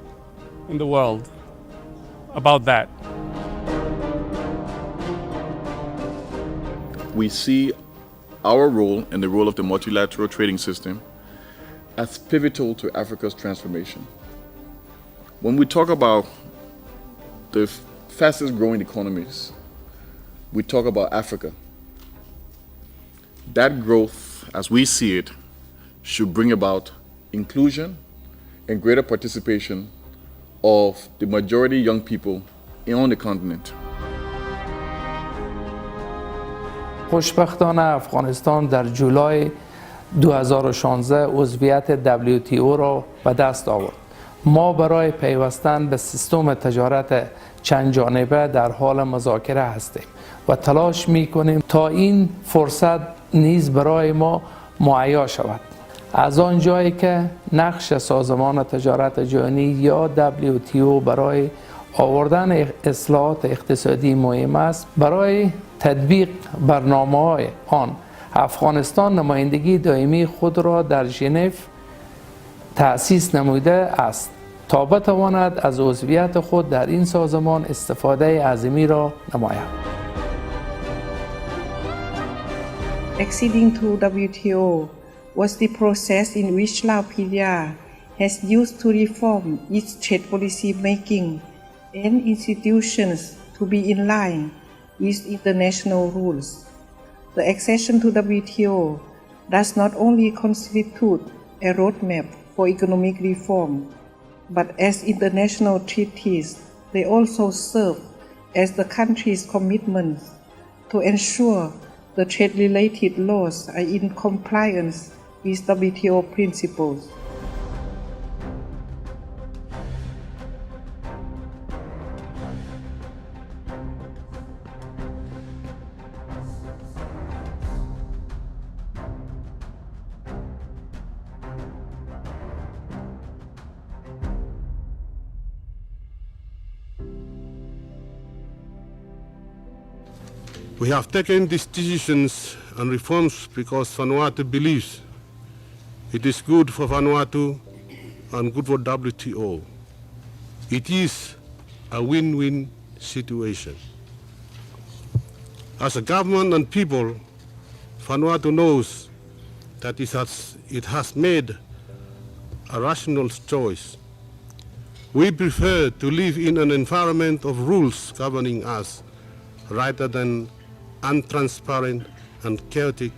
in the world about that. We see our role and the role of the multilateral trading system as pivotal to Africa's transformation. When we talk about the fastest growing economies, we talk about Africa. That growth, as we see it, should bring about inclusion and greater participation of the majority young people on the continent. خوشبختانه افغانستان در جولای 2016 عضویت WTO را به دست آورد. ما برای پیوستن به سیستم تجارت چند جانبه در حال مذاکره هستیم و تلاش می کنیم تا این فرصت نیز برای ما مهیا شود. از آن جایی که نقش سازمان تجارت جهانی یا WTO برای آوردن اصلاحات اقتصادی مهم است، برای تطبیق برنامه‌های آن افغانستان نمایندگی دائمی خود را در ژنو تأسیس نموده است تا بتواند از عضویت خود در این سازمان استفاده عظیمی را نماید. Acceding to WTO was the process in which Latvia has used to reform its trade policy making and institutions to be in line with international rules. The accession to WTO does not only constitute a roadmap for economic reform, but as international treaties, they also serve as the country's commitment to ensure the trade-related laws are in compliance with WTO principles. We have taken these decisions and reforms because Vanuatu believes it is good for Vanuatu and good for WTO. It is a win-win situation. As a government and people, Vanuatu knows that it has made a rational choice. We prefer to live in an environment of rules governing us rather than untransparent and chaotic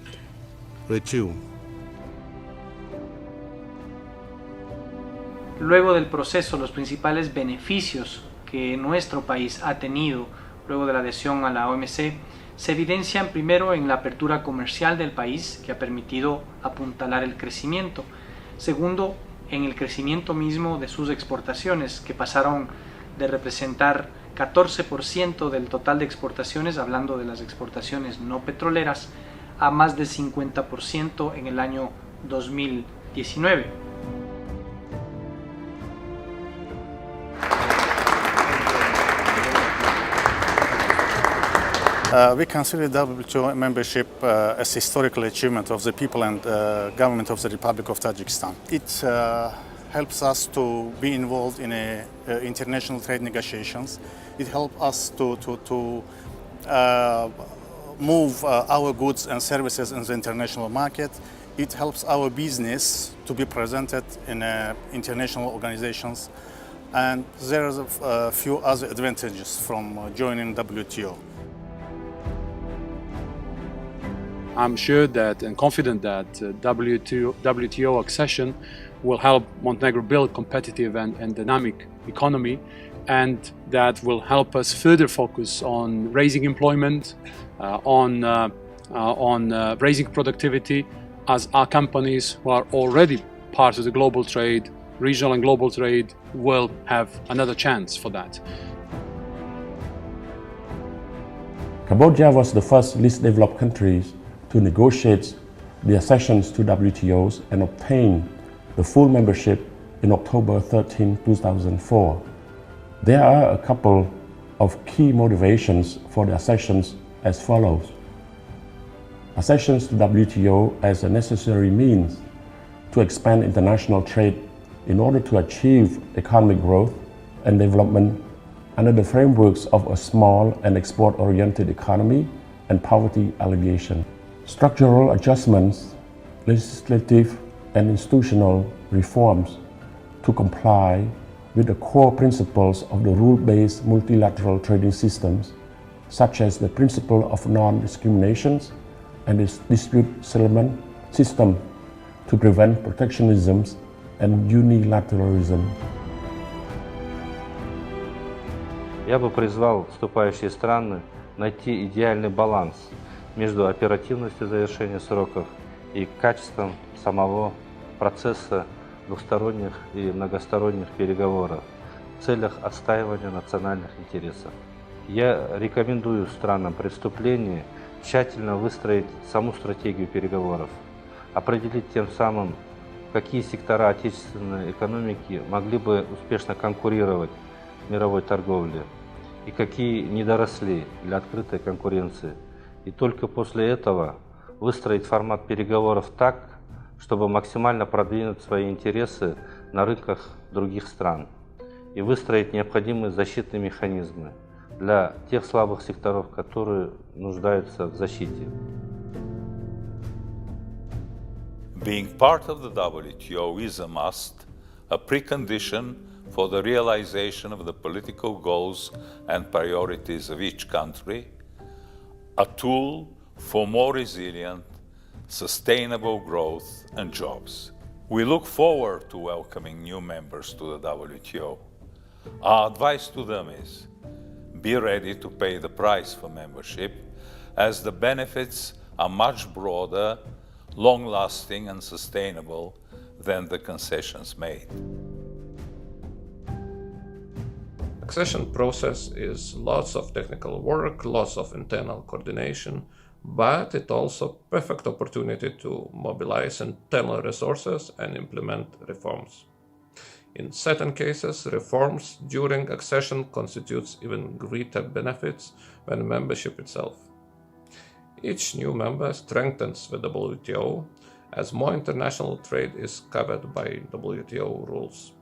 regime. Luego del proceso, los principales beneficios que nuestro país ha tenido luego de la adhesión a la OMC se evidencian primero en la apertura comercial del país, que ha permitido apuntalar el crecimiento. Segundo, en el crecimiento mismo de sus exportaciones, que pasaron de representar 14% del total de exportaciones, hablando de las exportaciones no petroleras, a más de 50% en el año 2019. We consider WTO membership as a historical achievement of the people and government of the Republic of Tajikistan. It helps us to be involved in international trade negotiations. It helps us to move our goods and services in the international market. It helps our business to be presented in international organizations. And there are a few other advantages from joining WTO. I'm sure that and confident that WTO accession will help Montenegro build competitive and dynamic economy, and that will help us further focus on raising employment, on raising productivity, as our companies who are already part of the global trade, regional and global trade, will have another chance for that. Cambodia was the first least developed country to negotiate the accessions to WTOs and obtain the full membership in October 13, 2004. There are a couple of key motivations for the accessions as follows. Accessions to WTO as a necessary means to expand international trade in order to achieve economic growth and development under the frameworks of a small and export-oriented economy and poverty alleviation. Structural adjustments, legislative and institutional reforms to comply with the core principles of the rule-based multilateral trading systems, such as the principle of non-discrimination and the dispute settlement system to prevent protectionism and unilateralism. Я бы призвал вступающие страны найти идеальный баланс между оперативностью завершения сроков и качеством самого процесса двухсторонних и многосторонних переговоров в целях отстаивания национальных интересов. Я рекомендую странам при вступлении тщательно выстроить саму стратегию переговоров, определить тем самым, какие сектора отечественной экономики могли бы успешно конкурировать в мировой торговле и какие не доросли для открытой конкуренции. И только после этого выстроить формат переговоров так, чтобы максимально продвинуть свои интересы на рынках других стран и выстроить необходимые защитные механизмы для тех слабых секторов, которые нуждаются в защите. Being part of the WTO is a must, a precondition for the realization of the political goals and priorities of each country, a tool for more resilient, sustainable growth and jobs. We look forward to welcoming new members to the WTO. Our advice to them is, be ready to pay the price for membership, as the benefits are much broader, long-lasting and sustainable than the concessions made. Accession process is lots of technical work, lots of internal coordination, but it also perfect opportunity to mobilize internal resources and implement reforms. In certain cases, reforms during accession constitutes even greater benefits than membership itself. Each new member strengthens the WTO, as more international trade is covered by WTO rules.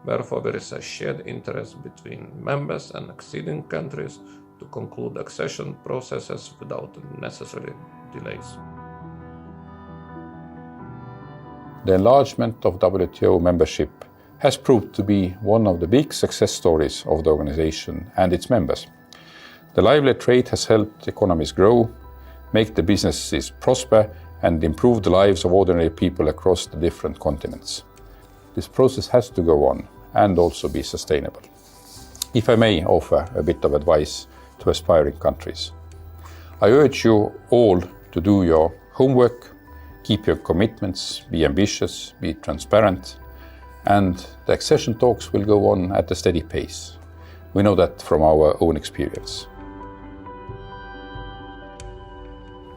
Therefore, there is a shared interest between members and acceding countries to conclude accession processes without necessary delays. The enlargement of WTO membership has proved to be one of the big success stories of the organization and its members. The lively trade has helped economies grow, make the businesses prosper, and improve the lives of ordinary people across the different continents. This process has to go on and also be sustainable. If I may offer a bit of advice to aspiring countries, I urge you all to do your homework, keep your commitments, be ambitious, be transparent, and the accession talks will go on at a steady pace. We know that from our own experience.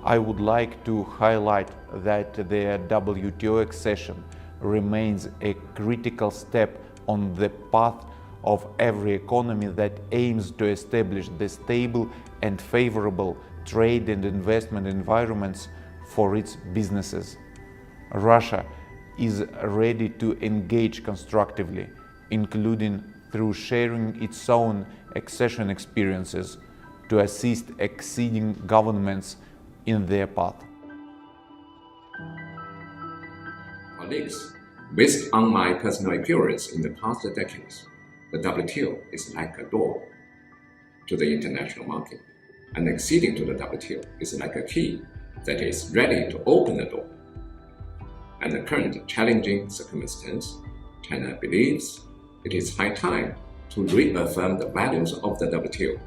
I would like to highlight that the WTO accession remains a critical step on the path of every economy that aims to establish the stable and favorable trade and investment environments for its businesses. Russia is ready to engage constructively, including through sharing its own accession experiences to assist acceding governments in their path. Colleagues, based on my personal experience in the past decades, the WTO is like a door to the international market, and acceding to the WTO is like a key that is ready to open the door. And the current challenging circumstance, China believes it is high time to reaffirm the values of the WTO,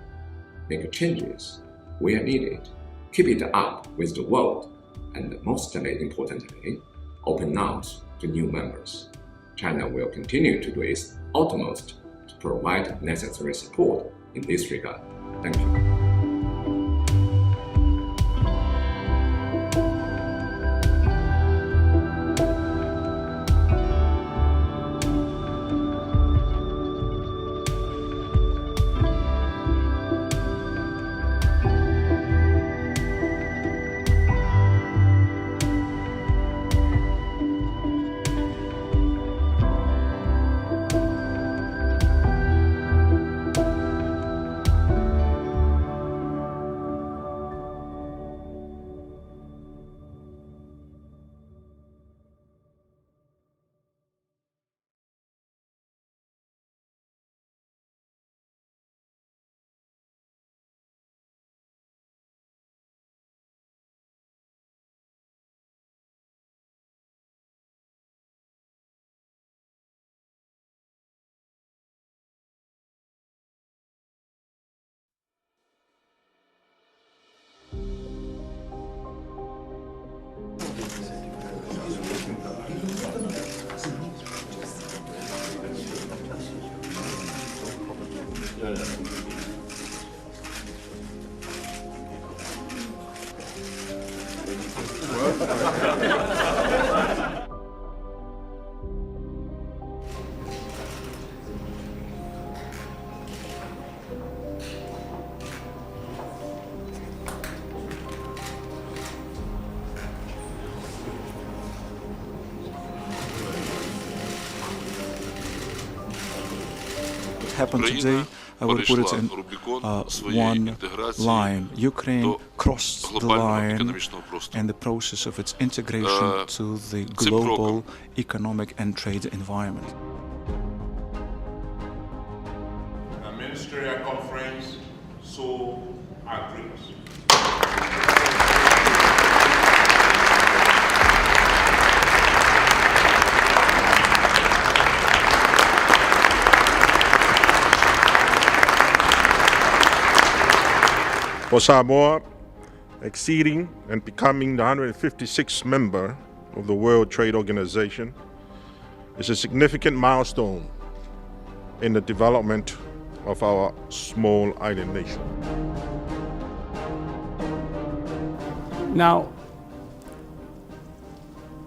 make changes where needed, keep it up with the world, and mostly importantly, open arms to new members. China will continue to do its utmost to provide necessary support in this regard. Thank you. happened today, I will put it in one line. Ukraine crossed the line in the process of its integration to the global economic and trade environment. The Ministerial Conference so agrees. For Samoa, exceeding and becoming the 156th member of the World Trade Organization is a significant milestone in the development of our small island nation. Now,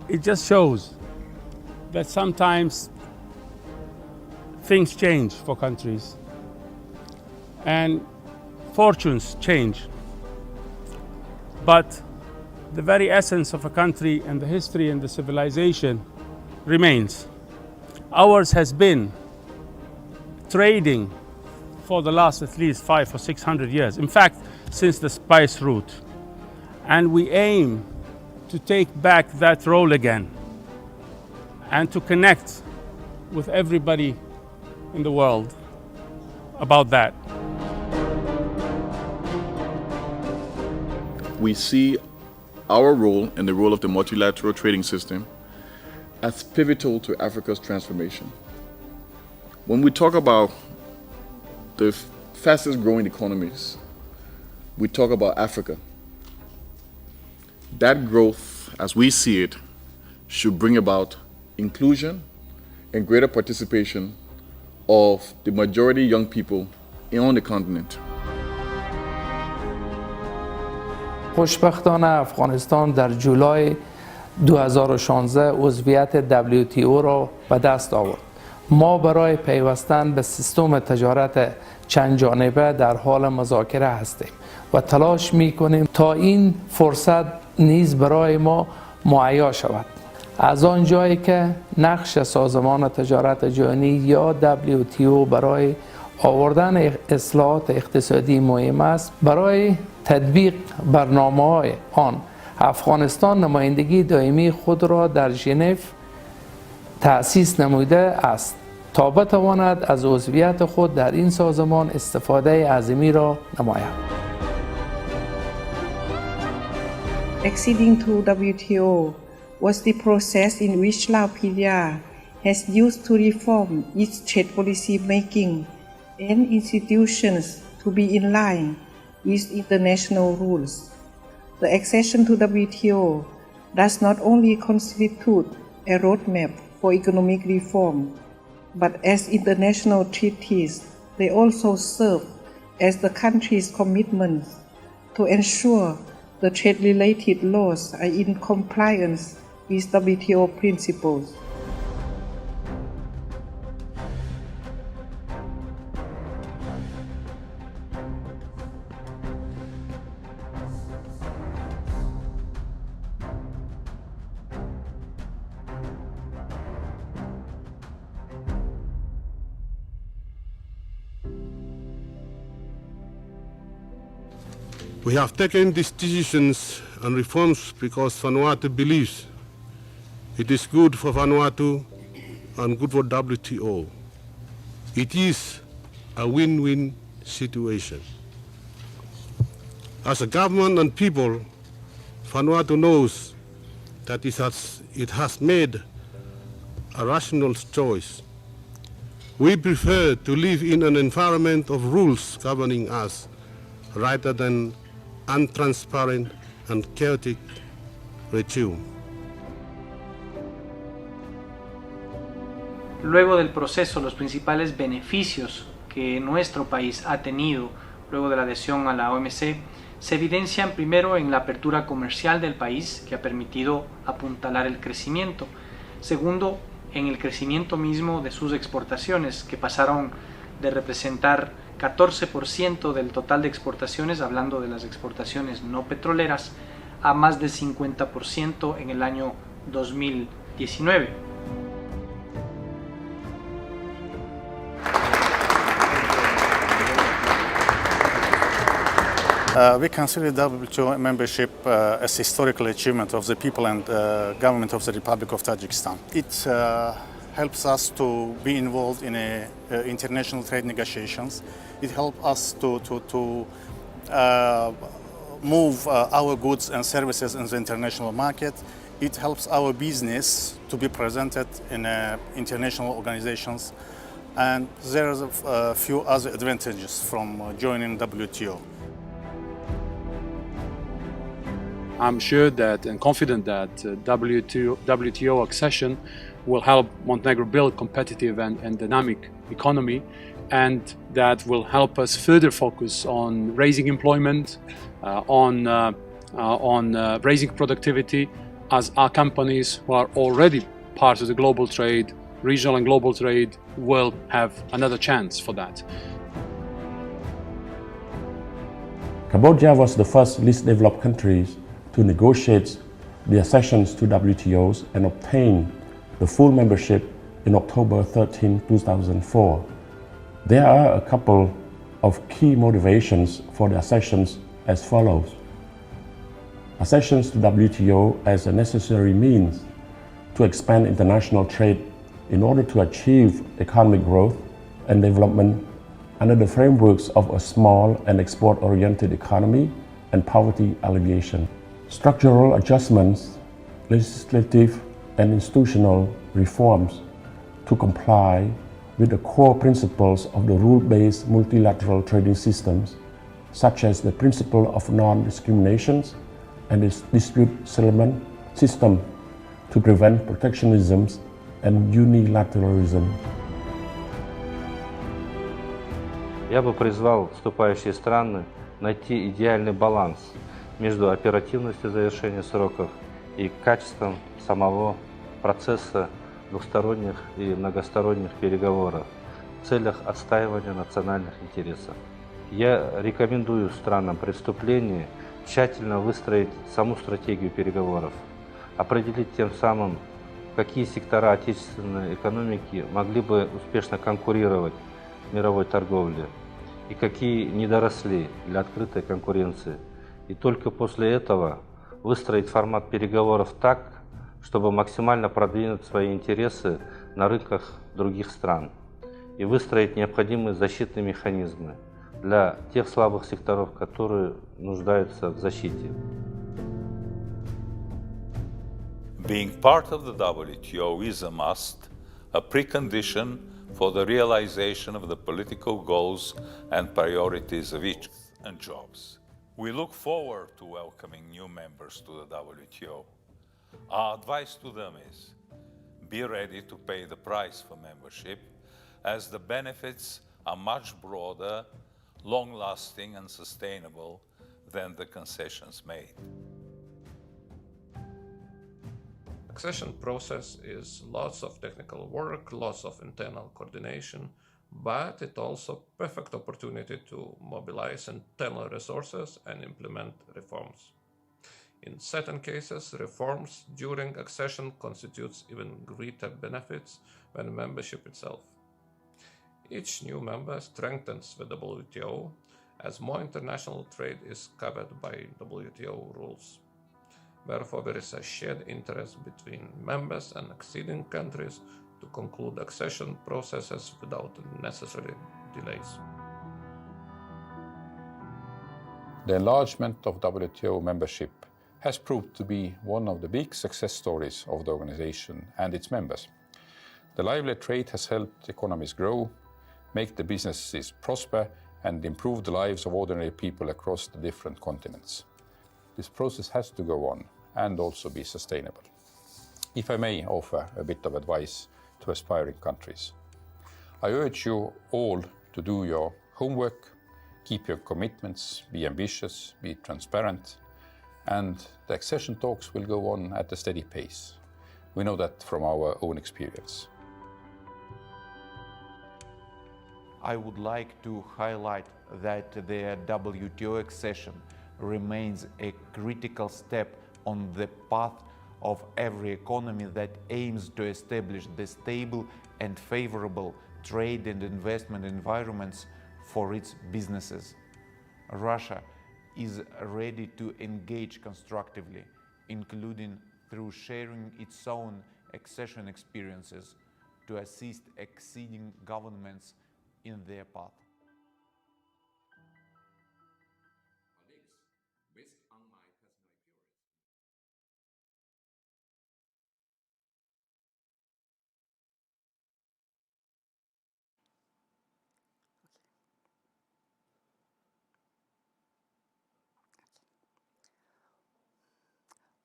it just shows that sometimes things change for countries and fortunes change. But the very essence of a country and the history and the civilization remains. Ours has been trading for the last at least 500 or 600 years. In fact, since the spice route. And we aim to take back that role again and to connect with everybody in the world about that. We see our role and the role of the multilateral trading system as pivotal to Africa's transformation. When we talk about the fastest growing economies, we talk about Africa. That growth, as we see it, should bring about inclusion and greater participation of the majority young people on the continent. خوشبختانه افغانستان در جولای 2016 عضویت WTO را به دست آورد. ما برای پیوستن به سیستم تجارت چند جانبه در حال مذاکره هستیم و تلاش می‌کنیم تا این فرصت نیز برای ما مهیا شود. از آن جایی که نقش سازمان تجارت جهانی یا WTO برای آوردن اصلاحات اقتصادی مهم است، برای تطبیق برنامه‌های آن افغانستان نمایندگی دائمی خود را در ژنو تأسیس نموده است تا بتواند از عضویت خود در این سازمان استفاده عظیمی را نماید. Acceding to WTO was the process in which Latvia has used to reform its trade policy making and institutions to be in line with international rules. The accession to WTO does not only constitute a roadmap for economic reform, but as international treaties, they also serve as the country's commitment to ensure the trade-related laws are in compliance with WTO principles. We have taken these decisions and reforms because Vanuatu believes it is good for Vanuatu and good for WTO. It is a win-win situation. As a government and people, Vanuatu knows that it has made a rational choice. We prefer to live in an environment of rules governing us rather than untransparent and chaotic regime. Luego del proceso, los principales beneficios que nuestro país ha tenido luego de la adhesión a la OMC se evidencian primero en la apertura comercial del país, que ha permitido apuntalar el crecimiento. Segundo, en el crecimiento mismo de sus exportaciones, que pasaron de representar 14% del total de exportaciones, hablando de las exportaciones no petroleras, a más de 50% en el año 2019. We consider WTO membership as a historical achievement of the people and government of the Republic of Tajikistan. It helps us to be involved in international trade negotiations. It helps us to move our goods and services in the international market. It helps our business to be presented in international organizations. And there are a few other advantages from joining WTO. I'm sure that and confident that WTO accession will help Montenegro build competitive and dynamic economy, and that will help us further focus on raising employment, on raising productivity, as our companies who are already part of the global trade, regional and global trade, will have another chance for that. Cambodia was the first least developed countries to negotiate the accessions to WTOs and obtain the full membership in October 13, 2004. There are a couple of key motivations for the accessions as follows. Accessions to WTO as a necessary means to expand international trade in order to achieve economic growth and development under the frameworks of a small and export-oriented economy and poverty alleviation. Structural adjustments, legislative and institutional reforms to comply with the core principles of the rule-based multilateral trading systems, such as the principle of non-discrimination and the dispute settlement system to prevent protectionism and unilateralism. Я бы призвал вступающие страны найти идеальный баланс между оперативностью завершения сроков и качеством самого процесса двухсторонних и многосторонних переговоров в целях отстаивания национальных интересов. Я рекомендую странам при вступлении тщательно выстроить саму стратегию переговоров, определить тем самым, какие сектора отечественной экономики могли бы успешно конкурировать в мировой торговле и какие не доросли для открытой конкуренции. И только после этого выстроить формат переговоров так, чтобы максимально продвинуть свои интересы на рынках других стран и выстроить необходимые защитные механизмы для тех слабых секторов, которые нуждаются в защите. Being part of the WTO is a must, a precondition for the realization of the political goals and priorities of each and jobs. We look forward to welcoming new members to the WTO. Our advice to them is, be ready to pay the price for membership, as the benefits are much broader, long-lasting and sustainable than the concessions made. Accession process is lots of technical work, lots of internal coordination, but it also perfect opportunity to mobilize internal resources and implement reforms. In certain cases, reforms during accession constitutes even greater benefits than membership itself. Each new member strengthens the WTO, as more international trade is covered by WTO rules. Therefore, there is a shared interest between members and acceding countries to conclude accession processes without necessary delays. The enlargement of WTO membership has proved to be one of the big success stories of the organization and its members. The lively trade has helped economies grow, make the businesses prosper, and improve the lives of ordinary people across the different continents. This process has to go on and also be sustainable. If I may offer a bit of advice to aspiring countries, I urge you all to do your homework, keep your commitments, be ambitious, be transparent, and the accession talks will go on at a steady pace. We know that from our own experience. I would like to highlight that the WTO accession remains a critical step on the path of every economy that aims to establish the stable and favorable trade and investment environments for its businesses. Russia is ready to engage constructively, including through sharing its own accession experiences to assist acceding governments in their path. Colleagues, based on my personal experience,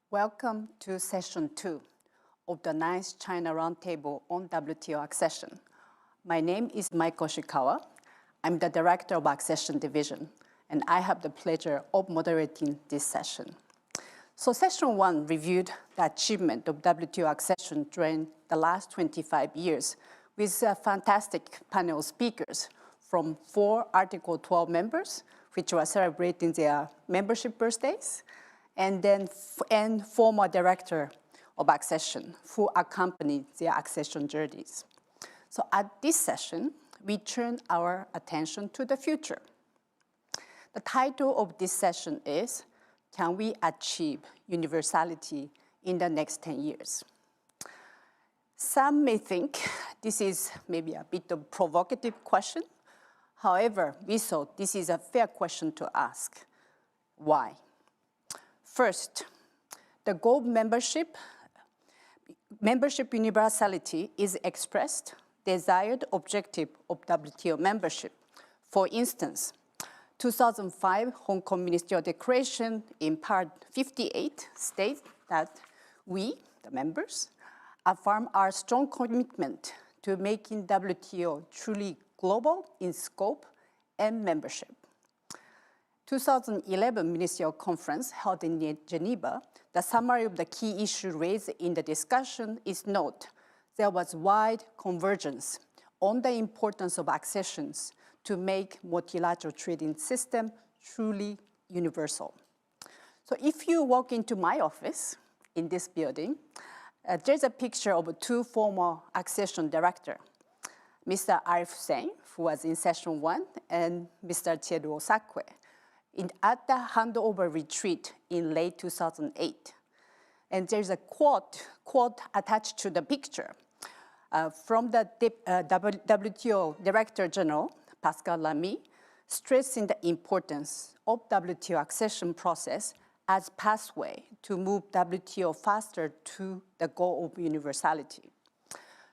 Welcome to session 2 of the 9th China Roundtable on WTO accession. My name is Maiko Shikawa. I'm the Director of Accession Division, and I have the pleasure of moderating this session. So session 1 reviewed the achievement of WTO accession during the last 25 years with a fantastic panel of speakers from 4 Article 12 members, which were celebrating their membership birthdays, and former director of accession who accompanied their accession journeys. So at this session, we turn our attention to the future. The title of this session is, Can we achieve universality in the next 10 years? Some may think this is maybe a bit of a provocative question. However, we thought this is a fair question to ask. Why? First, the goal of membership universality is expressed desired objective of WTO membership. For instance, 2005 Hong Kong Ministerial Declaration in Part 58 states that we, the members, affirm our strong commitment to making WTO truly global in scope and membership. 2011 Ministerial Conference held in Geneva, the summary of the key issue raised in the discussion is note there was wide convergence on the importance of accessions to make multilateral trading system truly universal. So if you walk into my office in this building, there's a picture of 2 former accession directors, Mr. Arif Hussain, who was in session 1, and Mr. Chiedu Osakwe, at the handover retreat in late 2008. And there's a quote attached to the picture from the WTO Director General, Pascal Lamy, stressing the importance of WTO accession process as pathway to move WTO faster to the goal of universality.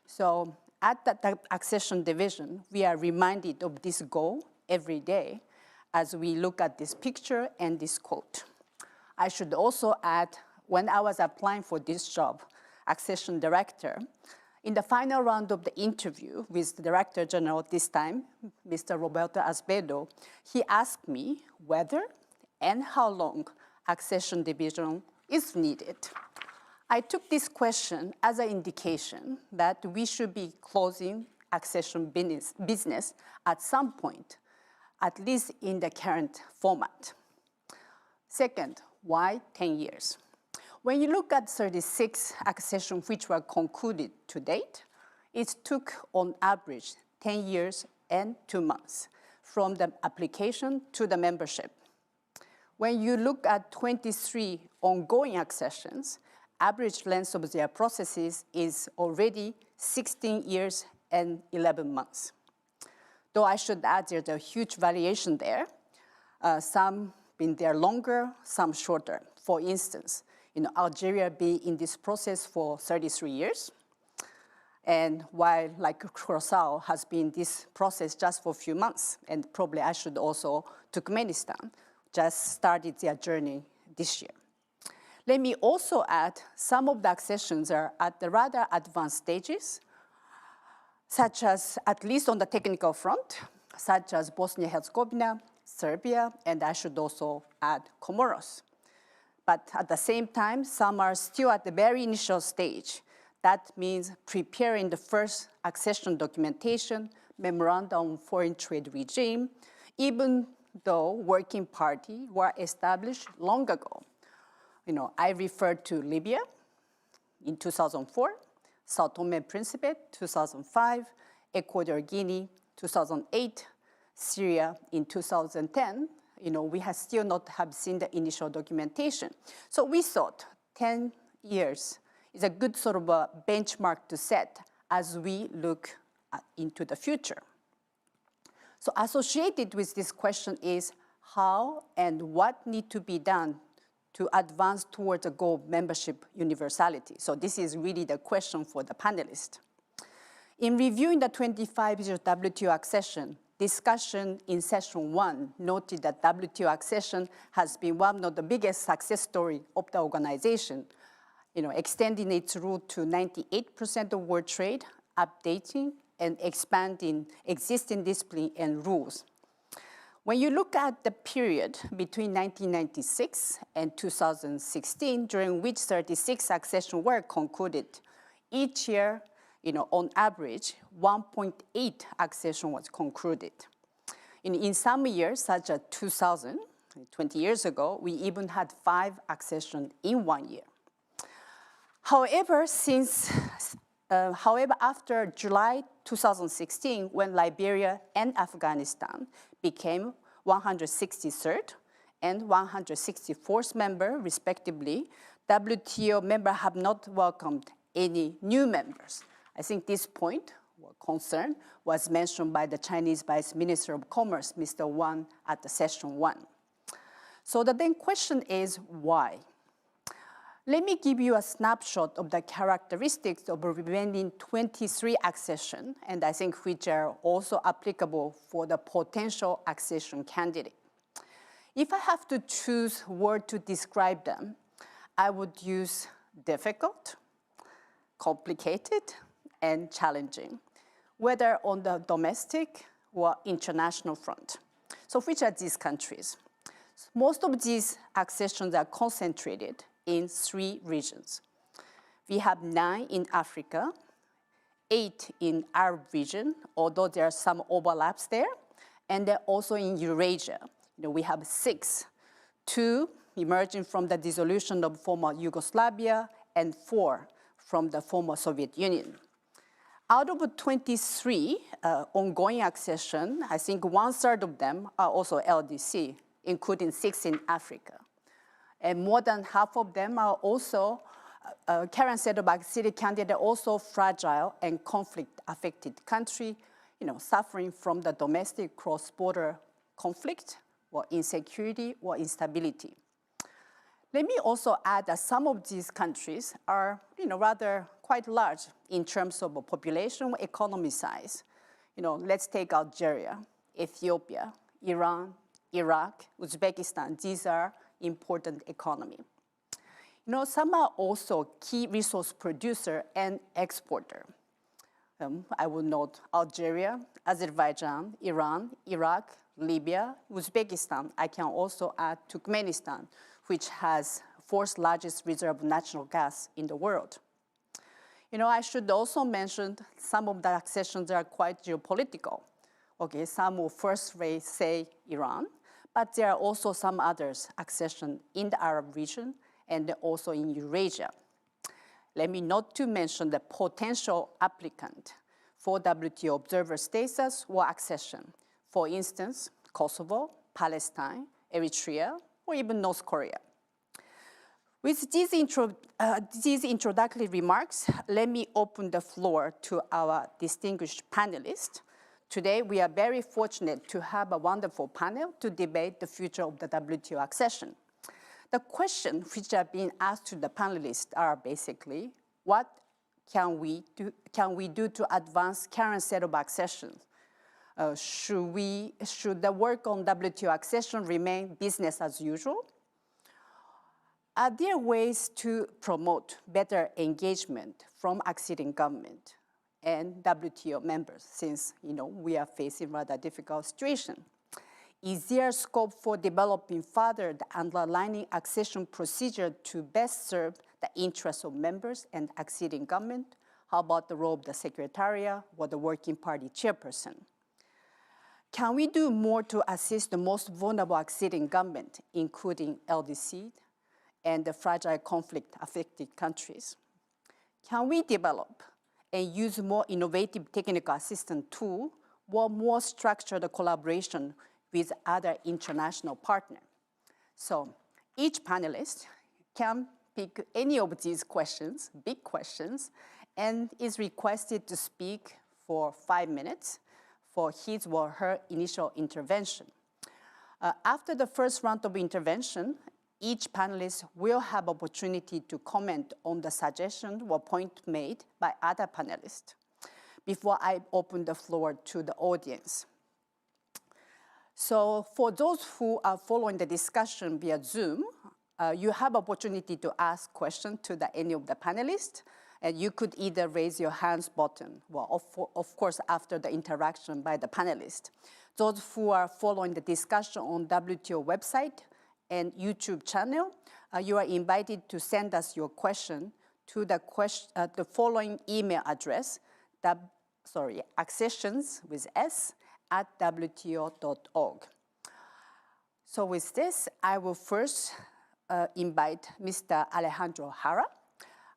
So at the accession division, we are reminded of this goal every day as we look at this picture and this quote. I should also add, when I was applying for this job, accession director, in the final round of the interview with the Director General this time, Mr. Roberto Azevedo, he asked me whether and how long accession division is needed. I took this question as an indication that we should be closing accession business at some point, at least in the current format. Second, why 10 years? When you look at 36 accessions which were concluded to date, it took on average 10 years and 2 months from the application to the membership. When you look at 23 ongoing accessions, average length of their processes is already 16 years and 11 months. Though I should add there's a huge variation there. Some been there longer, some shorter. For instance, Algeria be in this process for 33 years. And while like Curacao has been this process just for a few months, and probably I should also Turkmenistan just started their journey this year. Let me also add some of the accessions are at the rather advanced stages, such as, at least on the technical front, such as Bosnia-Herzegovina, Serbia, and I should also add Comoros. But at the same time, some are still at the very initial stage. That means preparing the first accession documentation, memorandum on foreign trade regime, even though working party were established long ago. I referred to Libya in 2004, Sao Tome and Principe, 2005, Equatorial Guinea, 2008, Syria in 2010, we have still not have seen the initial documentation. So we thought 10 years is a good sort of a benchmark to set as we look into the future. So associated with this question is how and what need to be done to advance towards a goal of membership universality. So this is really the question for the panelists. In reviewing the 25 years of WTO accession, discussion in session 1 noted that WTO accession has been one of the biggest success stories of the organization, extending its route to 98% of world trade, updating and expanding existing discipline and rules. When you look at the period between 1996 and 2016, during which 36 accession were concluded, each year, on average, 1.8 accession was concluded. In some years, such as 2000, 20 years ago, we even had 5 accessions in 1 year. However, after July 2016, when Liberia and Afghanistan became 163rd and 164th member, respectively, WTO members have not welcomed any new members. I think this point or concern was mentioned by the Chinese Vice Minister of Commerce, Mr. Wang, at the session 1. So the then question is why? Let me give you a snapshot of the characteristics of the remaining 23 accessions, and I think which are also applicable for the potential accession candidate. If I have to choose a word to describe them, I would use difficult, complicated, and challenging, whether on the domestic or international front. So which are these countries? Most of these accessions are concentrated in 3 regions. We have 9 in Africa, 8 in Arab region, although there are some overlaps there, and then also in Eurasia. We have 6, 2 emerging from the dissolution of former Yugoslavia, and 4 from the former Soviet Union. Out of 23 ongoing accession, I think 1/3 of them are also LDC, including 6 in Africa. And more than half of them are also, current set of accession candidates, also fragile and conflict-affected country, suffering from the domestic cross-border conflict or insecurity or instability. Let me also add that some of these countries are, rather quite large in terms of population or economy size. Let's take Algeria, Ethiopia, Iran, Iraq, Uzbekistan. These are important economy. Some are also key resource producer and exporter. I will note Algeria, Azerbaijan, Iran, Iraq, Libya, Uzbekistan. I can also add Turkmenistan, which has 4th largest reserve of natural gas in the world. I should also mention some of the accessions are quite geopolitical. Okay, some will first say Iran, but there are also some others accession in the Arab region and also in Eurasia. Let me not to mention the potential applicant for WTO observer status or accession. For instance, Kosovo, Palestine, Eritrea, or even North Korea. With these introductory remarks, let me open the floor to our distinguished panelists. Today, we are very fortunate to have a wonderful panel to debate the future of the WTO accession. The questions which are being asked to the panelists are basically, what can we do to advance current set of accessions? Should the work on WTO accession remain business as usual? Are there ways to promote better engagement from acceding government and WTO members, since we are facing rather difficult situation? Is there scope for developing further the underlying accession procedure to best serve the interests of members and acceding government? How about the role of the Secretariat or the Working Party chairperson? Can we do more to assist the most vulnerable acceding government, including LDC and the fragile conflict-affected countries? Can we develop and use more innovative technical assistance tools or more structured collaboration with other international partners. So each panelist can pick any of these questions, big questions, and is requested to speak for 5 minutes for his or her initial intervention. After the first round of intervention, each panelist will have opportunity to comment on the suggestion or point made by other panelists before I open the floor to the audience. So for those who are following the discussion via Zoom, you have opportunity to ask questions to any of the panelists, and you could either raise your hands button, well, of course, after the interaction by the panelists. Those who are following the discussion on WTO website and YouTube channel, you are invited to send us your question to the following email address, accessions with S @WTO.org. So with this, I will first invite Mr. Alejandro Jara,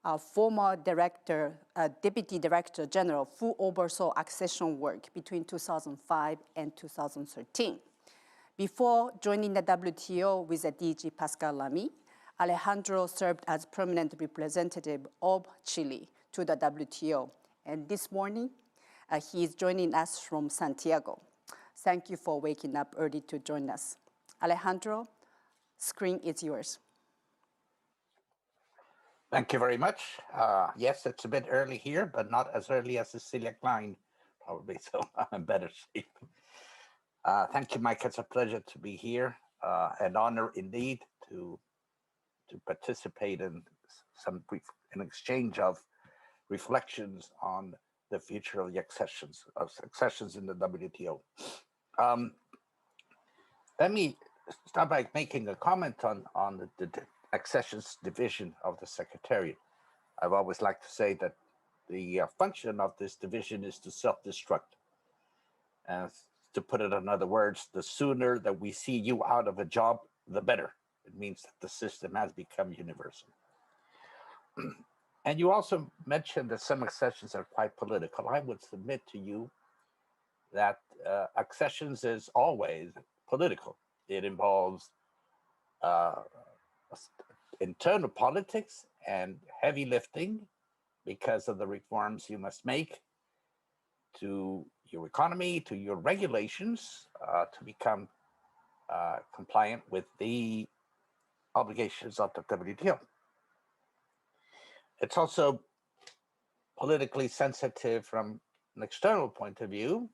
our former Deputy Director General, who oversaw accession work between 2005 and 2013. Before joining the WTO with the DG Pascal Lamy, Alejandro served as permanent representative of Chile to the WTO. And this morning, he is joining us from Santiago. Thank you for waking up early to join us. Alejandro, screen is yours. Thank you very much. Yes, it's a bit early here, but not as early as Cecilia Klein, probably, so I'm in better shape. Thank you, Mike. It's a pleasure to be here. An honor indeed to participate in an exchange of reflections on the future of the accessions in the WTO. Let me start by making a comment on the accessions division of the Secretariat. I've always liked to say that the function of this division is to self-destruct. And to put it in other words, the sooner that we see you out of a job, the better. It means that the system has become universal. And you also mentioned that some accessions are quite political. I would submit to you that accessions is always political. It involves internal politics and heavy lifting because of the reforms you must make to your economy, to your regulations, to become compliant with the obligations of the WTO. It's also politically sensitive from an external point of view,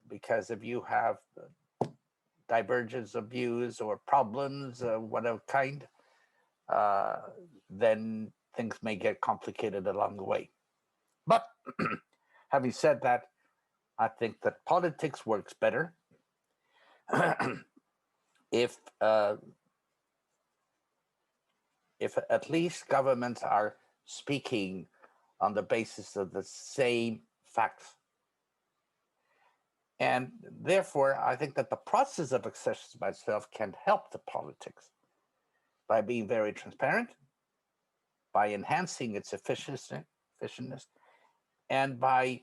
because if you have divergence of views or problems, whatever kind, then things may get complicated along the way. But having said that, I think that politics works better if at least governments are speaking on the basis of the same facts. And therefore, I think that the process of accessions by itself can help the politics by being very transparent, by enhancing its efficiency, and by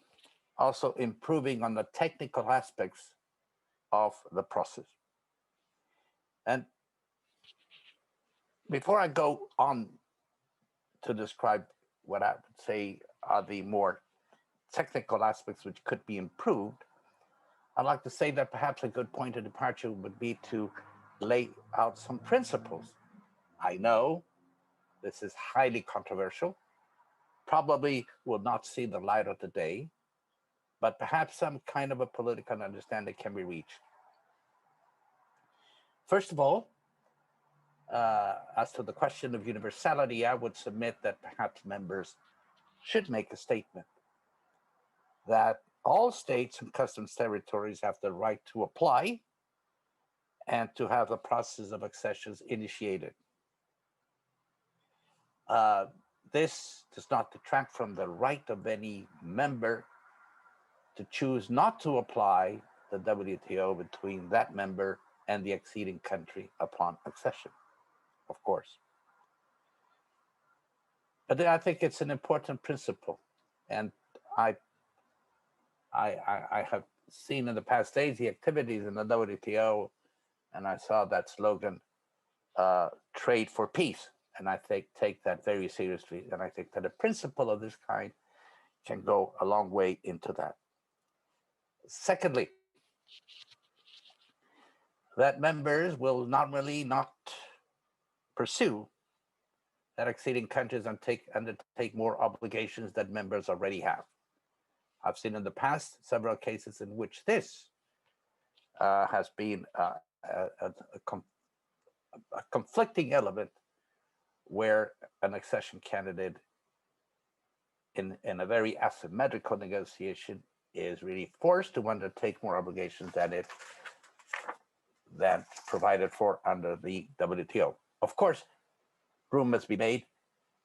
also improving on the technical aspects of the process. And before I go on to describe what I would say are the more technical aspects which could be improved, I'd like to say that perhaps a good point of departure would be to lay out some principles. I know this is highly controversial, probably will not see the light of the day, but perhaps some kind of a political understanding can be reached. First of all, as to the question of universality, I would submit that perhaps members should make a statement that all states and customs territories have the right to apply and to have the process of accessions initiated. This does not detract from the right of any member to choose not to apply the WTO between that member and the acceding country upon accession, of course. But I think it's an important principle, and I have seen in the past days the activities in the WTO, and I saw that slogan, trade for peace. And I take that very seriously. And I think that a principle of this kind can go a long way into that. Secondly, that members will normally not pursue that acceding countries undertake more obligations that members already have. I've seen in the past several cases in which this has been a conflicting element where an accession candidate in a very asymmetrical negotiation is really forced to undertake more obligations than provided for under the WTO. Of course, room must be made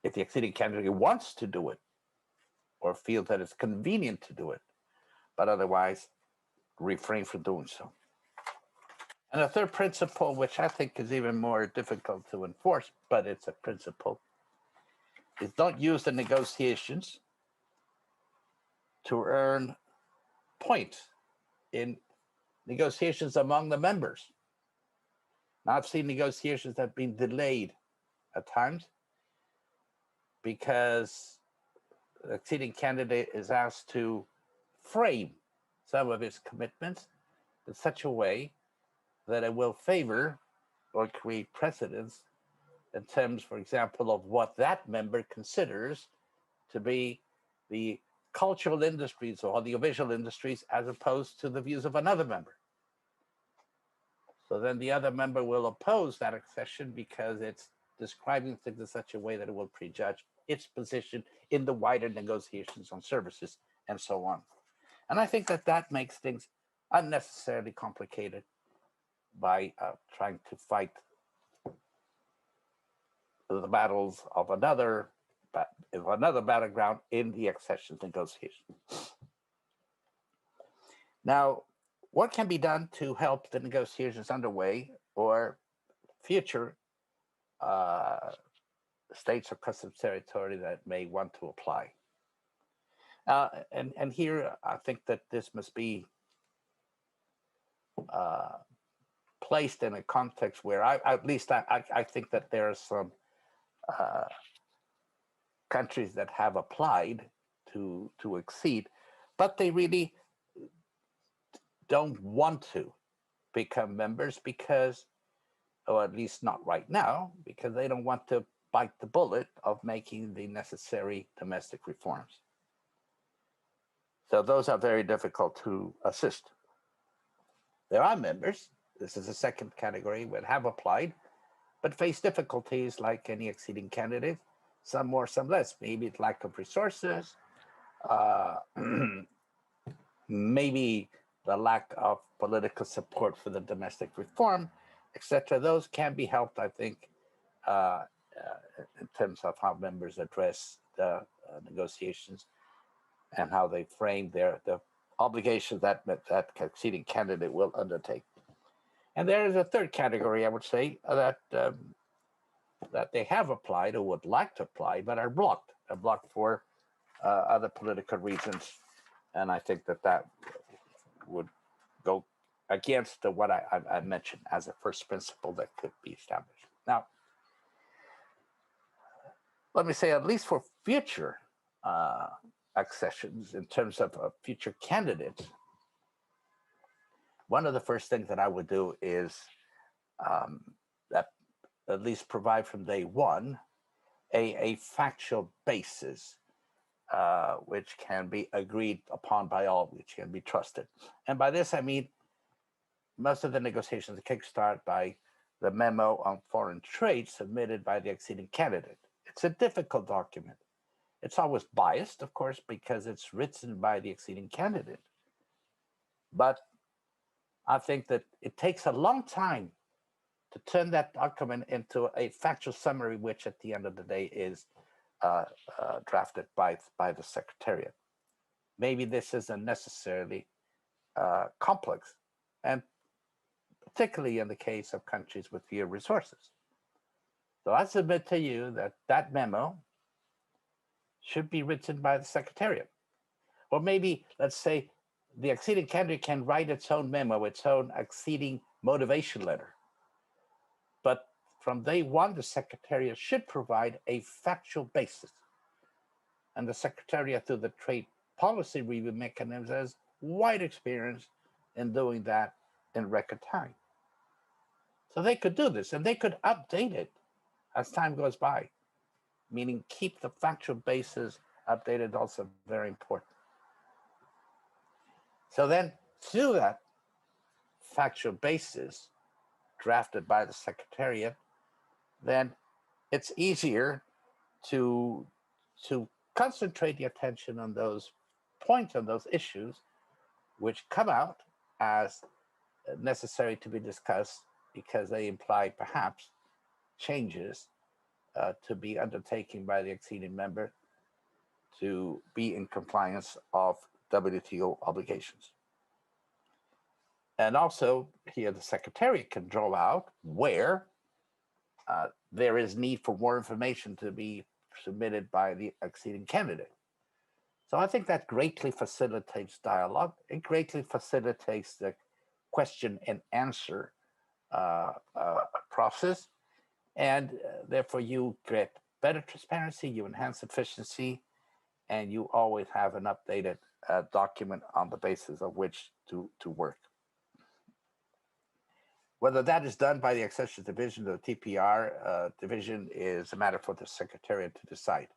if the acceding candidate wants to do it or feels that it's convenient to do it, but otherwise refrain from doing so. And a third principle, which I think is even more difficult to enforce, but it's a principle, is don't use the negotiations to earn points in negotiations among the members. Now, I've seen negotiations that have been delayed at times because the acceding candidate is asked to frame some of his commitments in such a way that it will favor or create precedents in terms, for example, of what that member considers to be the cultural industries or the audiovisual industries as opposed to the views of another member. So then the other member will oppose that accession because it's describing things in such a way that it will prejudge its position in the wider negotiations on services and so on. And I think that that makes things unnecessarily complicated by trying to fight the battles of another battleground in the accessions negotiation. Now, what can be done to help the negotiations underway or future states or customs territory that may want to apply? And here I think that this must be placed in a context where I think that there are some countries that have applied to accede, but they really don't want to become members because, or at least not right now, because they don't want to bite the bullet of making the necessary domestic reforms. So those are very difficult to assist. There are members, this is the second category, that have applied, but face difficulties like any acceding candidate, some more, some less. Maybe it's lack of resources, maybe the lack of political support for the domestic reform, etc. Those can be helped, I think, in terms of how members address the negotiations and how they frame the obligations that acceding candidate will undertake. And there is a third category, I would say, that they have applied or would like to apply, but are blocked. Are blocked for other political reasons. And I think that that would go against what I mentioned as a first principle that could be established. Now, let me say, at least for future accessions, in terms of future candidates, one of the first things that I would do is that at least provide from day one a factual basis which can be agreed upon by all, which can be trusted. And by this, I mean, most of the negotiations kickstart by the memo on foreign trade submitted by the acceding candidate. It's a difficult document. It's always biased, of course, because it's written by the acceding candidate. But I think that it takes a long time to turn that document into a factual summary, which at the end of the day is drafted by the Secretariat. Maybe this isn't necessarily complex, and particularly in the case of countries with fewer resources. So I submit to you that that memo should be written by the Secretariat. Or maybe, let's say, the acceding candidate can write its own memo, its own acceding motivation letter. But from day one, the Secretariat should provide a factual basis. And the Secretariat, through the trade policy review mechanism, has wide experience in doing that in record time. So they could do this, and they could update it as time goes by, meaning keep the factual basis updated, also very important. So then, through that factual basis drafted by the Secretariat, then it's easier to concentrate the attention on those points, on those issues, which come out as necessary to be discussed because they imply perhaps changes to be undertaken by the acceding member to be in compliance of WTO obligations. And also, here the Secretariat can draw out where there is need for more information to be submitted by the acceding candidate. So I think that greatly facilitates dialogue. It greatly facilitates the question and answer process. And therefore, you get better transparency, you enhance efficiency, and you always have an updated document on the basis of which to work. Whether that is done by the Accessions Division or the TPR division is a matter for the Secretariat to decide.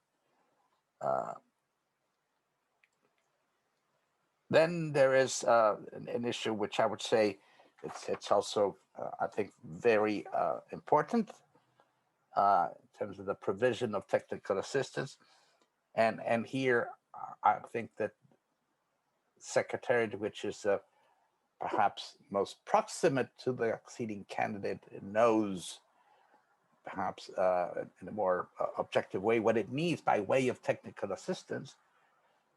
Then there is an issue which I would say it's also, I think, very important in terms of the provision of technical assistance. And here, I think that Secretariat, which is perhaps most proximate to the acceding candidate, knows perhaps in a more objective way what it needs by way of technical assistance,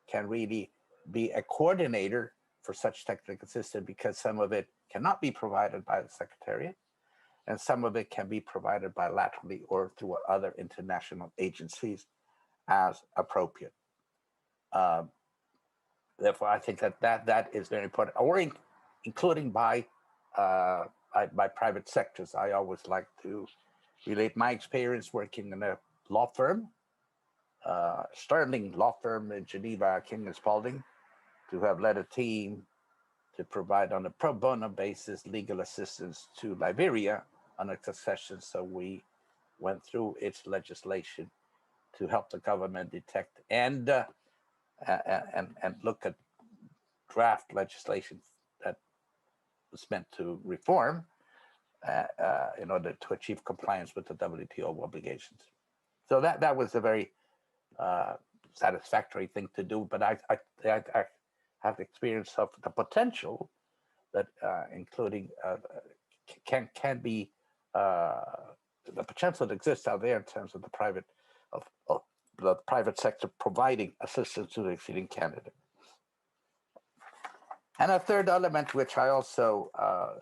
can really be a coordinator for such technical assistance, because some of it cannot be provided by the Secretariat, and some of it can be provided bilaterally or through other international agencies as appropriate. Therefore, I think that is very important, or including by private sectors. I always like to relate my experience working in a law firm, Sterling law firm in Geneva, King and Spalding, to have led a team to provide on a pro bono basis legal assistance to Liberia on its accession. So we went through its legislation to help the government detect and look at draft legislation that was meant to reform in order to achieve compliance with the WTO obligations. So that was a very satisfactory thing to do. But I have experience of the potential that including can be the potential that exists out there in terms of the private sector providing assistance to the acceding candidate. And a third element, which I also I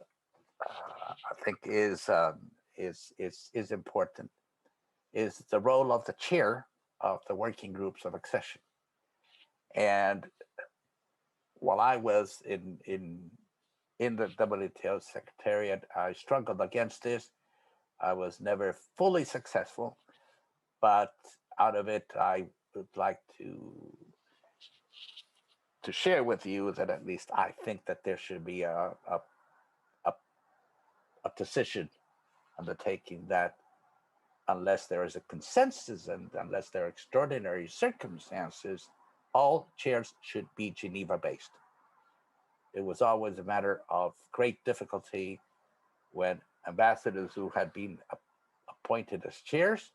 think is important, is the role of the chair of the working groups of accession. And while I was in the WTO Secretariat, I struggled against this. I was never fully successful, but out of it, I would like to share with you that at least I think that there should be a decision undertaking that unless there is a consensus and unless there are extraordinary circumstances, all chairs should be Geneva-based. It was always a matter of great difficulty when ambassadors who had been appointed as chairs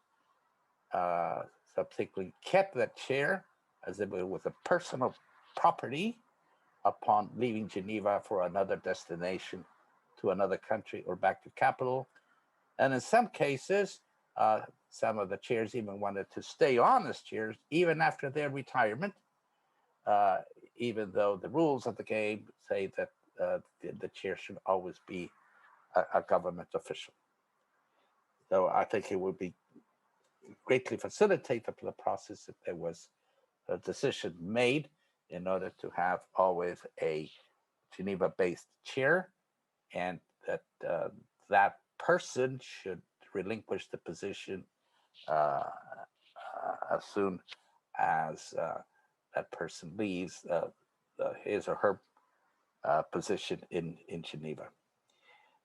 subsequently kept that chair as if it was a personal property upon leaving Geneva for another destination, to another country or back to capital. And in some cases, some of the chairs even wanted to stay on as chairs even after their retirement, even though the rules of the game say that the chair should always be a government official. So I think it would be greatly facilitate the process if there was a decision made in order to have always a Geneva-based chair, and that that person should relinquish the position as soon as that person leaves his or her position in Geneva.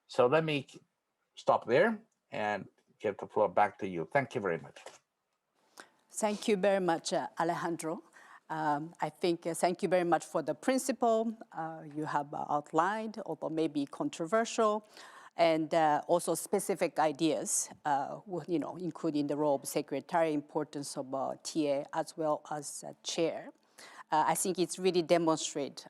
So let me stop there and give the floor back to you. Thank you very much. Thank you very much, Alejandro. I think thank you very much for the principle you have outlined, although maybe controversial, and also specific ideas, including the role of secretary, importance of TA, as well as chair. I think it's really demonstrate,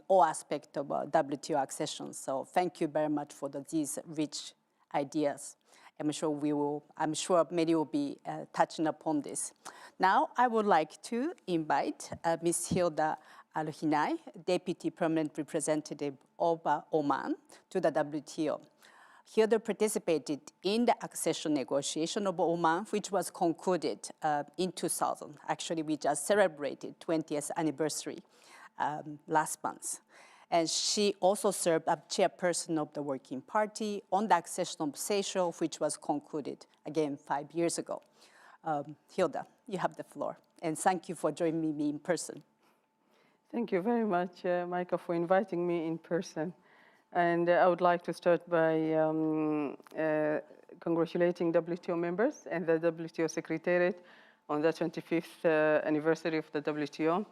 all aspects of WTO accession. So thank you very much for these rich ideas. I'm sure many will be touching upon this. Now, I would like to invite Ms. Hilda Al-Hinai, Deputy Permanent Representative of Oman to the WTO. Hilda participated in the accession negotiation of Oman, which was concluded in 2000. Actually, we just celebrated 20th anniversary last month. And she also served as chairperson of the Working Party on the accession of Seychelles, which was concluded, again, 5 years ago. Hilda, you have the floor. And thank you for joining me in person. Thank you very much, Micah, for inviting me in person. And I would like to start by congratulating WTO members and the WTO Secretariat on the 25th anniversary of the WTO.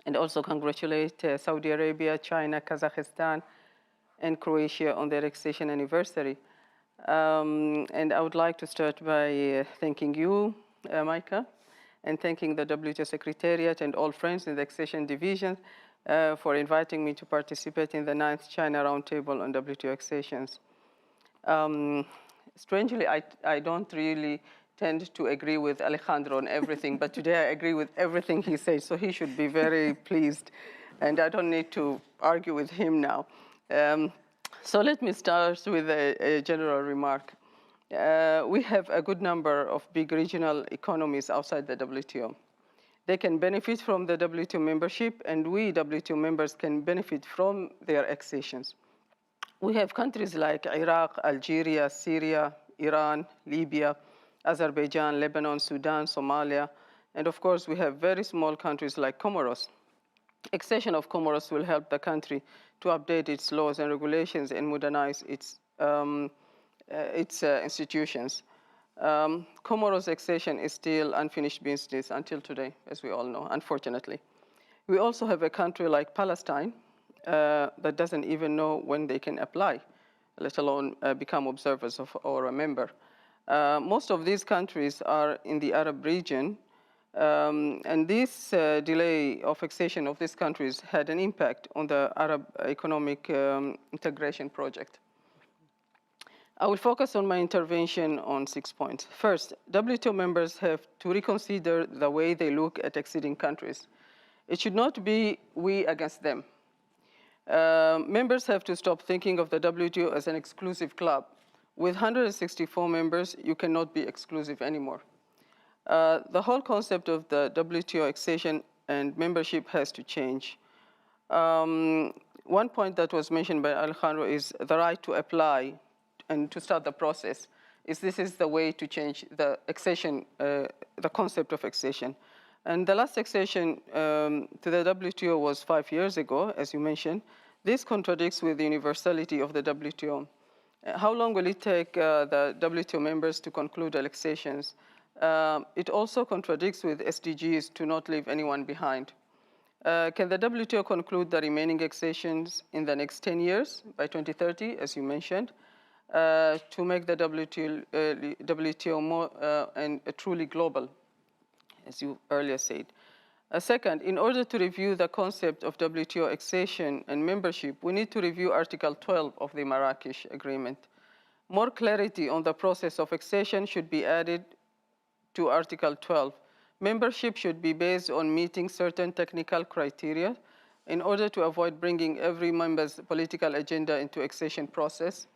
And also congratulate Saudi Arabia, China, Kazakhstan, and Croatia on their accession anniversary. And I would like to start by thanking you, Micah, and thanking the WTO Secretariat and all friends in the accession division for inviting me to participate in the 9th China Roundtable on WTO accessions. Strangely, I don't really tend to agree with Alejandro on everything, but today I agree with everything he says, so he should be very pleased, and I don't need to argue with him now. So let me start with a general remark. We have a good number of big regional economies outside the WTO. They can benefit from the WTO membership, and we WTO members can benefit from their accessions. We have countries like Iraq, Algeria, Syria, Iran, Libya, Azerbaijan, Lebanon, Sudan, Somalia, and of course we have very small countries like Comoros. Accession of Comoros will help the country to update its laws and regulations and modernize its institutions. Comoros accession is still unfinished business until today, as we all know, unfortunately. We also have a country like Palestine that doesn't even know when they can apply, let alone become observers of or a member. Most of these countries are in the Arab region, and this delay of accession of these countries had an impact on the Arab economic integration project. I will focus on my intervention on 6 points. First, WTO members have to reconsider the way they look at acceding countries. It should not be we against them. Members have to stop thinking of the WTO as an exclusive club. With 164 members, you cannot be exclusive anymore. The whole concept of the WTO accession and membership has to change. One point that was mentioned by Alejandro is the right to apply and to start the process. This is the way to change the accession, the concept of accession. And the last accession to the WTO was 5 years ago, as you mentioned. This contradicts with the universality of the WTO. How long will it take the WTO members to conclude accessions? It also contradicts with SDGs to not leave anyone behind. Can the WTO conclude the remaining accessions in the next 10 years, by 2030, as you mentioned, to make the WTO more and truly global, as you earlier said? Second, in order to review the concept of WTO accession and membership, we need to review Article 12 of the Marrakesh Agreement. More clarity on the process of accession should be added to Article 12. Membership should be based on meeting certain technical criteria in order to avoid bringing every member's political agenda into accession process.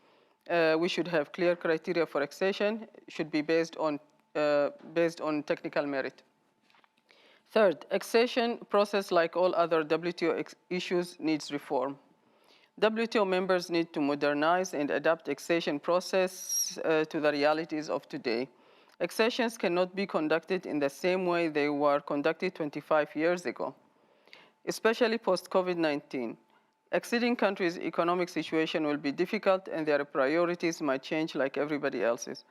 We should have clear criteria for accession, should be based on technical merit. Third, accession process, like all other WTO issues, needs reform. WTO members need to modernize and adapt accession process to the realities of today. Accessions cannot be conducted in the same way they were conducted 25 years ago, especially post-COVID-19. Acceding countries' economic situation will be difficult and their priorities might change like everybody else's.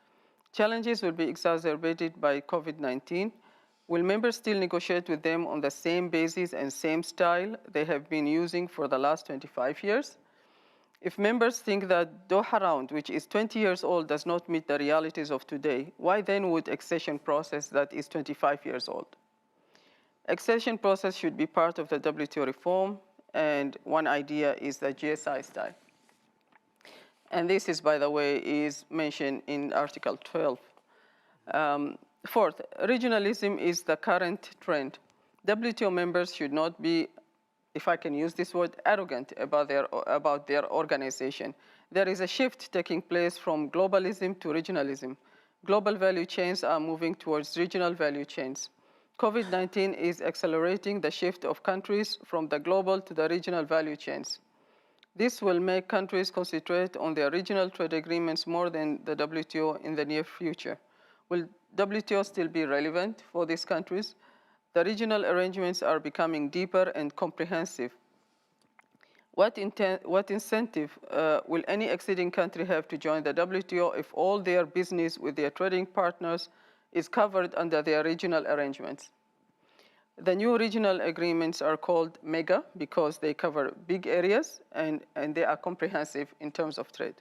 Challenges will be exacerbated by COVID-19. Will members still negotiate with them on the same basis and same style they have been using for the last 25 years? If members think that Doha round, which is 20 years old, does not meet the realities of today, why then would accession process that is 25 years old? Accession process should be part of the WTO reform, and one idea is the GSI style. And this is, by the way, is mentioned in Article 12. Fourth, regionalism is the current trend. WTO members should not be, if I can use this word, arrogant about their organization. There is a shift taking place from globalism to regionalism. Global value chains are moving towards regional value chains. COVID-19 is accelerating the shift of countries from the global to the regional value chains. This will make countries concentrate on their regional trade agreements more than the WTO in the near future. Will WTO still be relevant for these countries? The regional arrangements are becoming deeper and comprehensive. What incentive will any acceding country have to join the WTO if all their business with their trading partners is covered under their regional arrangements? The new regional agreements are called MEGA because they cover big areas and they are comprehensive in terms of trade.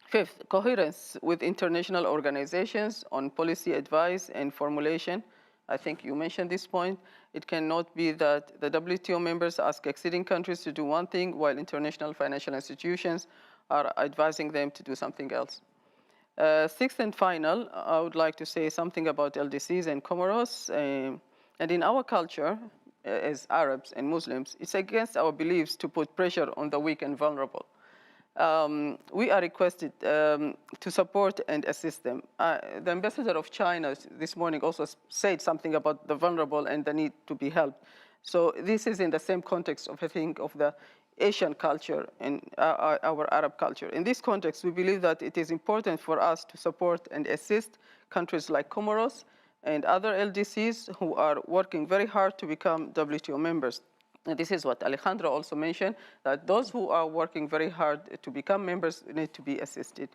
Fifth, coherence with international organizations on policy advice and formulation. I think you mentioned this point. It cannot be that the WTO members ask acceding countries to do one thing while international financial institutions are advising them to do something else. Sixth and final, I would like to say something about LDCs and Comoros. And in our culture, as Arabs and Muslims, it's against our beliefs to put pressure on the weak and vulnerable. We are requested to support and assist them. The ambassador of China this morning also said something about the vulnerable and the need to be helped. So this is in the same context of, I think, of the Asian culture and our Arab culture. In this context, we believe that it is important for us to support and assist countries like Comoros and other LDCs who are working very hard to become WTO members. And this is what Alejandro also mentioned, that those who are working very hard to become members need to be assisted.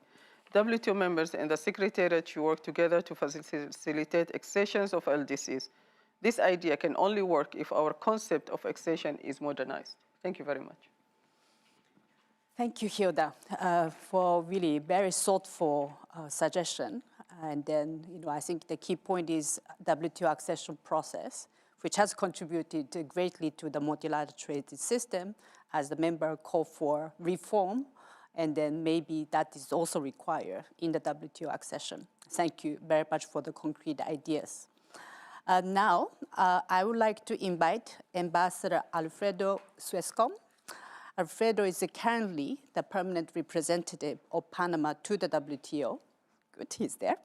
WTO members and the Secretariat should work together to facilitate accessions of LDCs. This idea can only work if our concept of accession is modernized. Thank you very much. Thank you, Hilda, for really very thoughtful suggestion. And then, I think the key point is WTO accession process, which has contributed greatly to the multilateral trade system as the member call for reform, and then maybe that is also required in the WTO accession. Thank you very much for the concrete ideas. Now, I would like to invite Ambassador Alfredo Suescom. Alfredo is currently the permanent representative of Panama to the WTO. Good, he's there.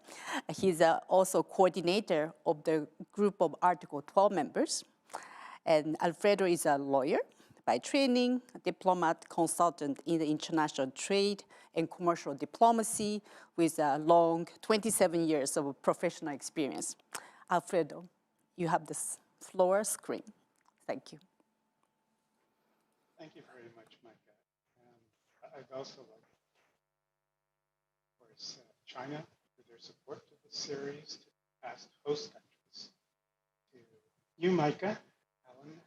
He's also coordinator of the group of Article 12 members. And Alfredo is a lawyer by training, a diplomat, consultant in the international trade and commercial diplomacy with a long 27 years of professional experience. Alfredo, you have this floor screen. Thank you. Thank you very much, Micah. I'd also like to of course, China for their support of the series, to past host countries, to you, Micah, Alan, and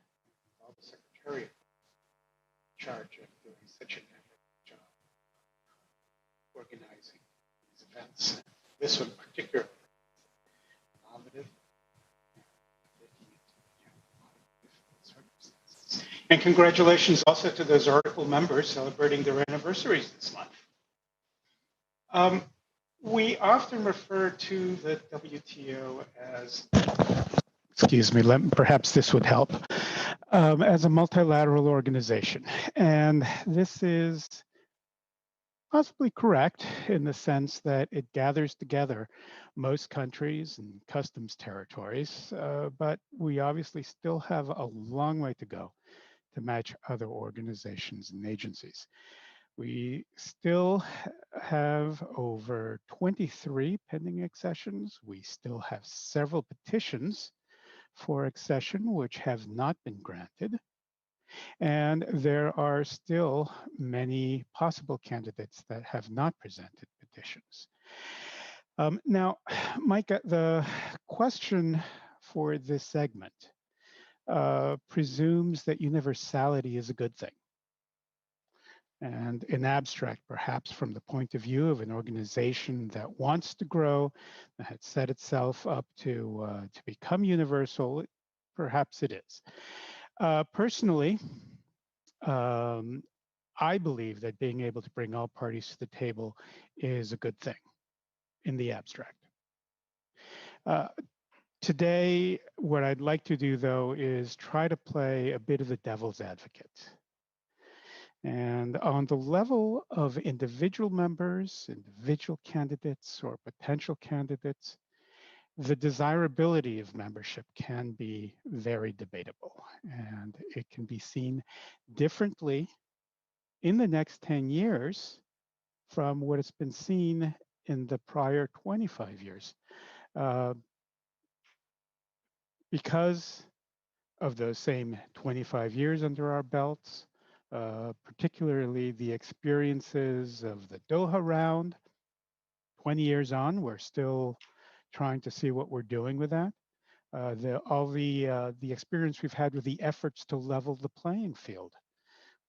all the Secretariat in charge of doing such an effective job organizing these events. This one particularly innovative. And congratulations also to those Article members celebrating their anniversaries this month. We often refer to the WTO as, excuse me, perhaps this would help, as a multilateral organization. And this is possibly correct in the sense that it gathers together most countries and customs territories, but we obviously still have a long way to go to match other organizations and agencies. We still have over 23 pending accessions. We still have several petitions for accession which have not been granted. And there are still many possible candidates that have not presented petitions. Now, Micah, the question for this segment presumes that universality is a good thing. And in abstract, perhaps from the point of view of an organization that wants to grow, that had set itself up to become universal, perhaps it is. Personally, I believe that being able to bring all parties to the table is a good thing in the abstract. Today, what I'd like to do, though, is try to play a bit of the devil's advocate. And on the level of individual members, individual candidates, or potential candidates, the desirability of membership can be very debatable, and it can be seen differently in the next 10 years from what has been seen in the prior 25 years. Because of those same 25 years under our belts, particularly the experiences of the Doha round. 20 years on, we're still trying to see what we're doing with that. All the experience we've had with the efforts to level the playing field.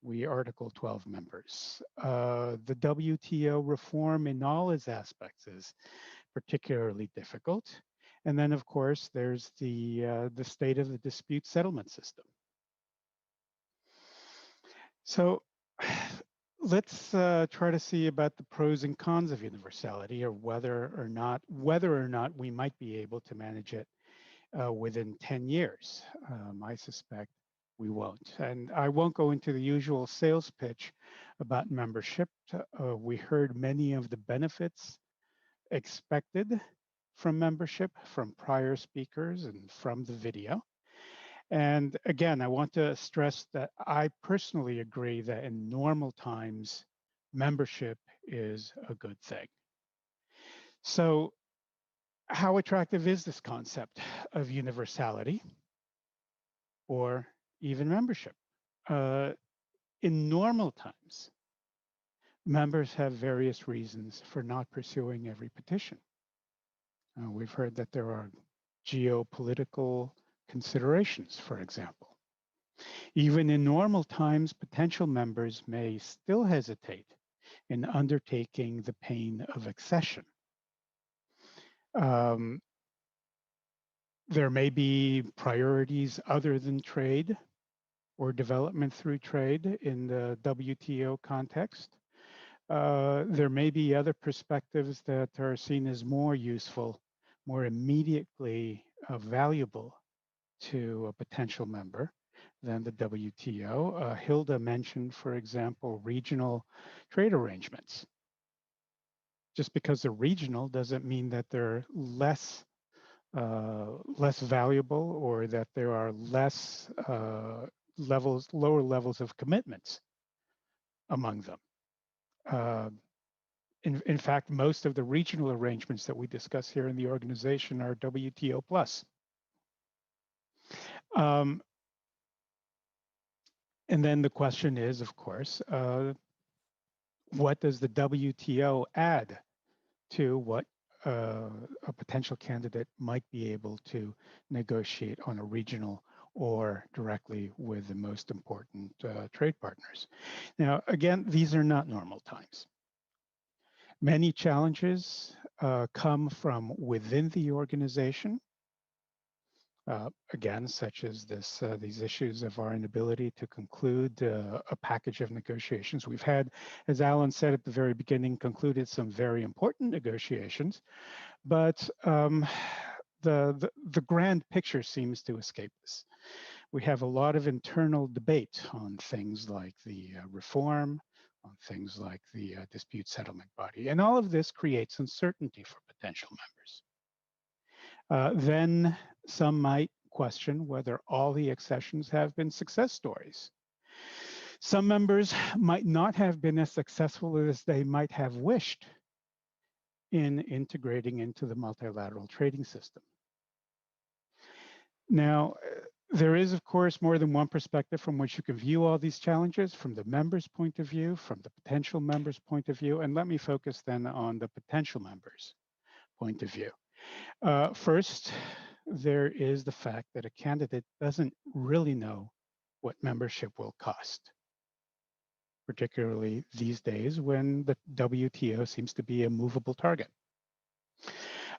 We Article 12 members. The WTO reform in all its aspects is particularly difficult. And then, of course, there's the state of the dispute settlement system. So let's try to see about the pros and cons of universality, or whether or not we might be able to manage it within 10 years. I suspect we won't. And I won't go into the usual sales pitch about membership. We heard many of the benefits expected from membership from prior speakers and from the video. And again, I want to stress that I personally agree that in normal times, membership is a good thing. So how attractive is this concept of universality or even membership? In normal times, members have various reasons for not pursuing every petition. We've heard that there are geopolitical considerations, for example. Even in normal times, potential members may still hesitate in undertaking the pain of accession. There may be priorities other than trade or development through trade in the WTO context. There may be other perspectives that are seen as more useful, more immediately valuable to a potential member than the WTO. Hilda mentioned, for example, regional trade arrangements. Just because they're regional doesn't mean that they're less valuable, or that there are less lower levels of commitments among them. In fact, most of the regional arrangements that we discuss here in the organization are WTO plus. And then the question is, of course, what does the WTO add to what a potential candidate might be able to negotiate on a regional or directly with the most important trade partners? Now, again, these are not normal times. Many challenges come from within the organization. Again, such as these issues of our inability to conclude a package of negotiations. We've had, as Alan said at the very beginning, concluded some very important negotiations, but the grand picture seems to escape us. We have a lot of internal debate on things like the reform, on things like the dispute settlement body. And all of this creates uncertainty for potential members. Then some might question whether all the accessions have been success stories. Some members might not have been as successful as they might have wished in integrating into the multilateral trading system. Now, there is, of course, more than one perspective from which you can view all these challenges, from the members' point of view, from the potential members' point of view, and let me focus then on the potential members' point of view. First, there is the fact that a candidate doesn't really know what membership will cost, particularly these days when the WTO seems to be a movable target.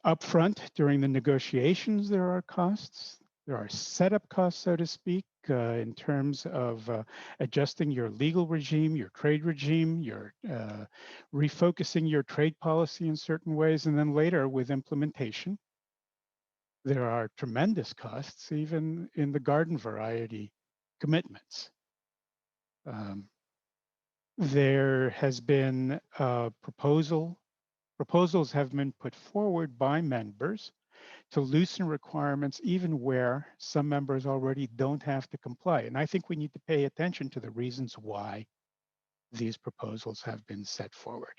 Upfront, during the negotiations, there are costs. There are setup costs, so to speak, in terms of adjusting your legal regime, your trade regime, your refocusing your trade policy in certain ways, and then later with implementation. There are tremendous costs, even in the garden variety commitments. There has been proposals have been put forward by members to loosen requirements even where some members already don't have to comply. And I think we need to pay attention to the reasons why these proposals have been set forward.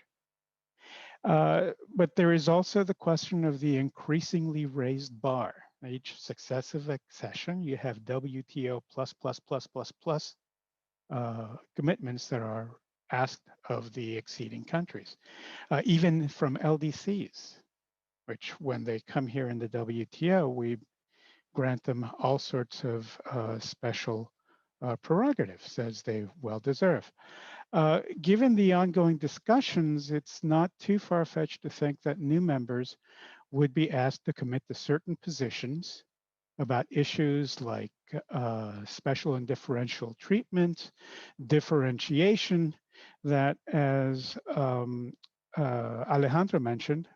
But there is also the question of the increasingly raised bar. Each successive accession, you have WTO plus commitments that are asked of the acceding countries, even from LDCs, which when they come here in the WTO, we grant them all sorts of special prerogatives as they well deserve. Given the ongoing discussions, it's not too far-fetched to think that new members would be asked to commit to certain positions about issues like special and differential treatment, differentiation, that, as Alejandro mentioned,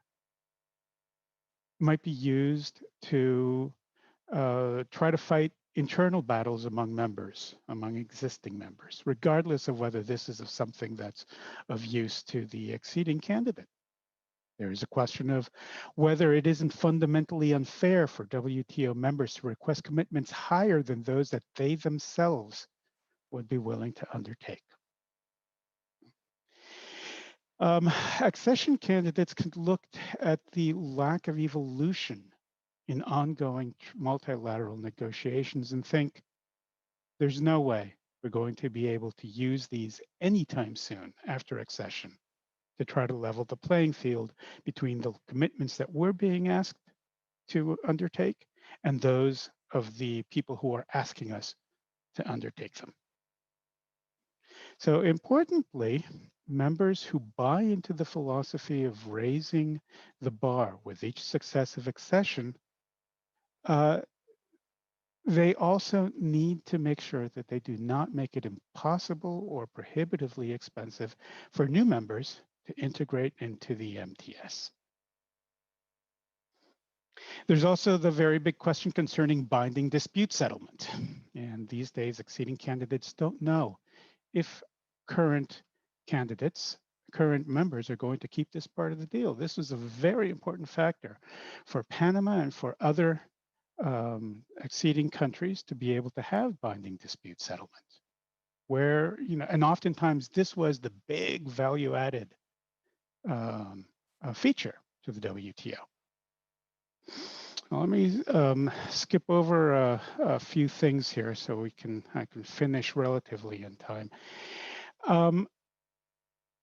might be used to try to fight internal battles among members, among existing members, regardless of whether this is something that's of use to the acceding candidate. There is a question of whether it isn't fundamentally unfair for WTO members to request commitments higher than those that they themselves would be willing to undertake. Accession candidates can look at the lack of evolution in ongoing multilateral negotiations and think there's no way we're going to be able to use these anytime soon after accession to try to level the playing field between the commitments that we're being asked to undertake and those of the people who are asking us to undertake them. So importantly, members who buy into the philosophy of raising the bar with each successive accession, they also need to make sure that they do not make it impossible or prohibitively expensive for new members to integrate into the MTS. There's also the very big question concerning binding dispute settlement. And these days, acceding candidates don't know if current members are going to keep this part of the deal. This is a very important factor for Panama and for other acceding countries to be able to have binding dispute settlement, where, and oftentimes this was the big value-added feature to the WTO. Now, let me skip over a few things here so I can finish relatively in time.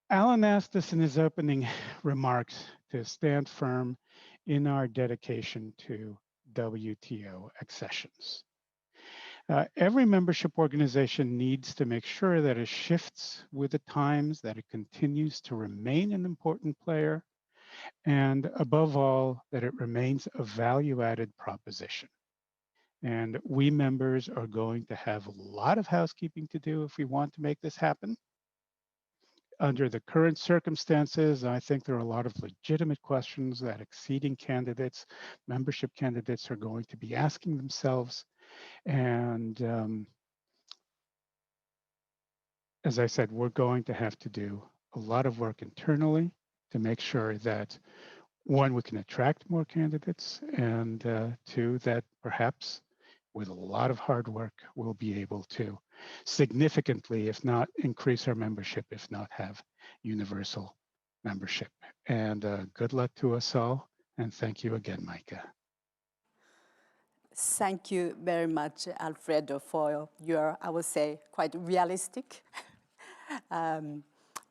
Alan asked us in his opening remarks to stand firm in our dedication to WTO accessions. Every membership organization needs to make sure that it shifts with the times, that it continues to remain an important player, and above all, that it remains a value-added proposition. And we members are going to have a lot of housekeeping to do if we want to make this happen. Under the current circumstances, I think there are a lot of legitimate questions that acceding candidates, membership candidates are going to be asking themselves. And as I said, we're going to have to do a lot of work internally to make sure that, one, we can attract more candidates, and two, that perhaps with a lot of hard work, we'll be able to significantly, if not increase our membership, if not have universal membership. And good luck to us all. And thank you again, Micah. Thank you very much, Alfredo, for your, I would say, quite realistic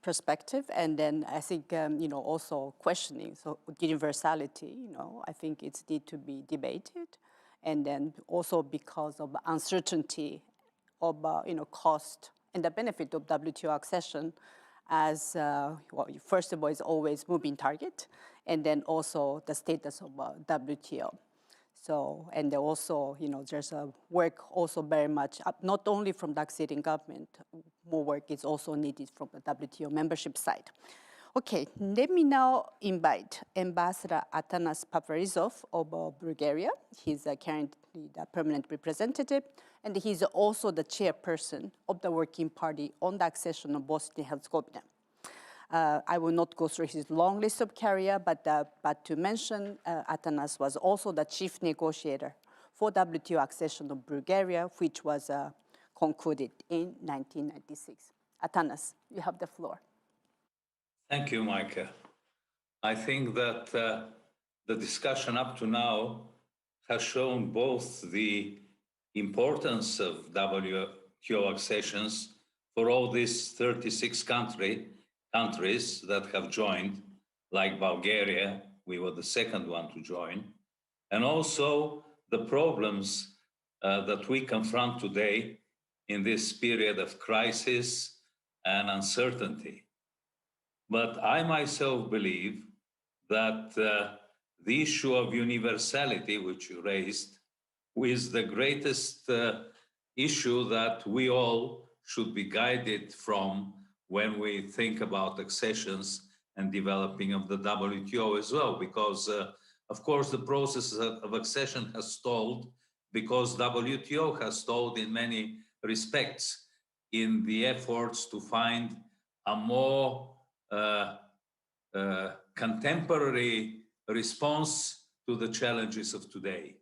perspective. And then I think, also questioning, so universality, I think it's need to be debated. And then also because of uncertainty of, cost and the benefit of WTO accession as, first of all, is always moving target, and then also the status of WTO. So, and also, there's a work also very much, not only from the acceding government, more work is also needed from the WTO membership side. Okay, let me now invite Ambassador Atanas Paparizov of Bulgaria. He's currently the permanent representative, and he's also the chairperson of the Working Party on the accession of Bosnia and Herzegovina. I will not go through his long list of career, but to mention, Atanas was also the chief negotiator for WTO accession of Bulgaria, which was concluded in 1996. Atanas, you have the floor. Thank you, Micah. I think that the discussion up to now has shown both the importance of WTO accessions for all these 36 countries that have joined, like Bulgaria, we were the second one to join, and also the problems that we confront today in this period of crisis and uncertainty. But I myself believe that the issue of universality, which you raised, is the greatest issue that we all should be guided from when we think about accessions and developing of the WTO as well, because of course the process of accession has stalled because WTO has stalled in many respects in the efforts to find a more contemporary response to the challenges of today.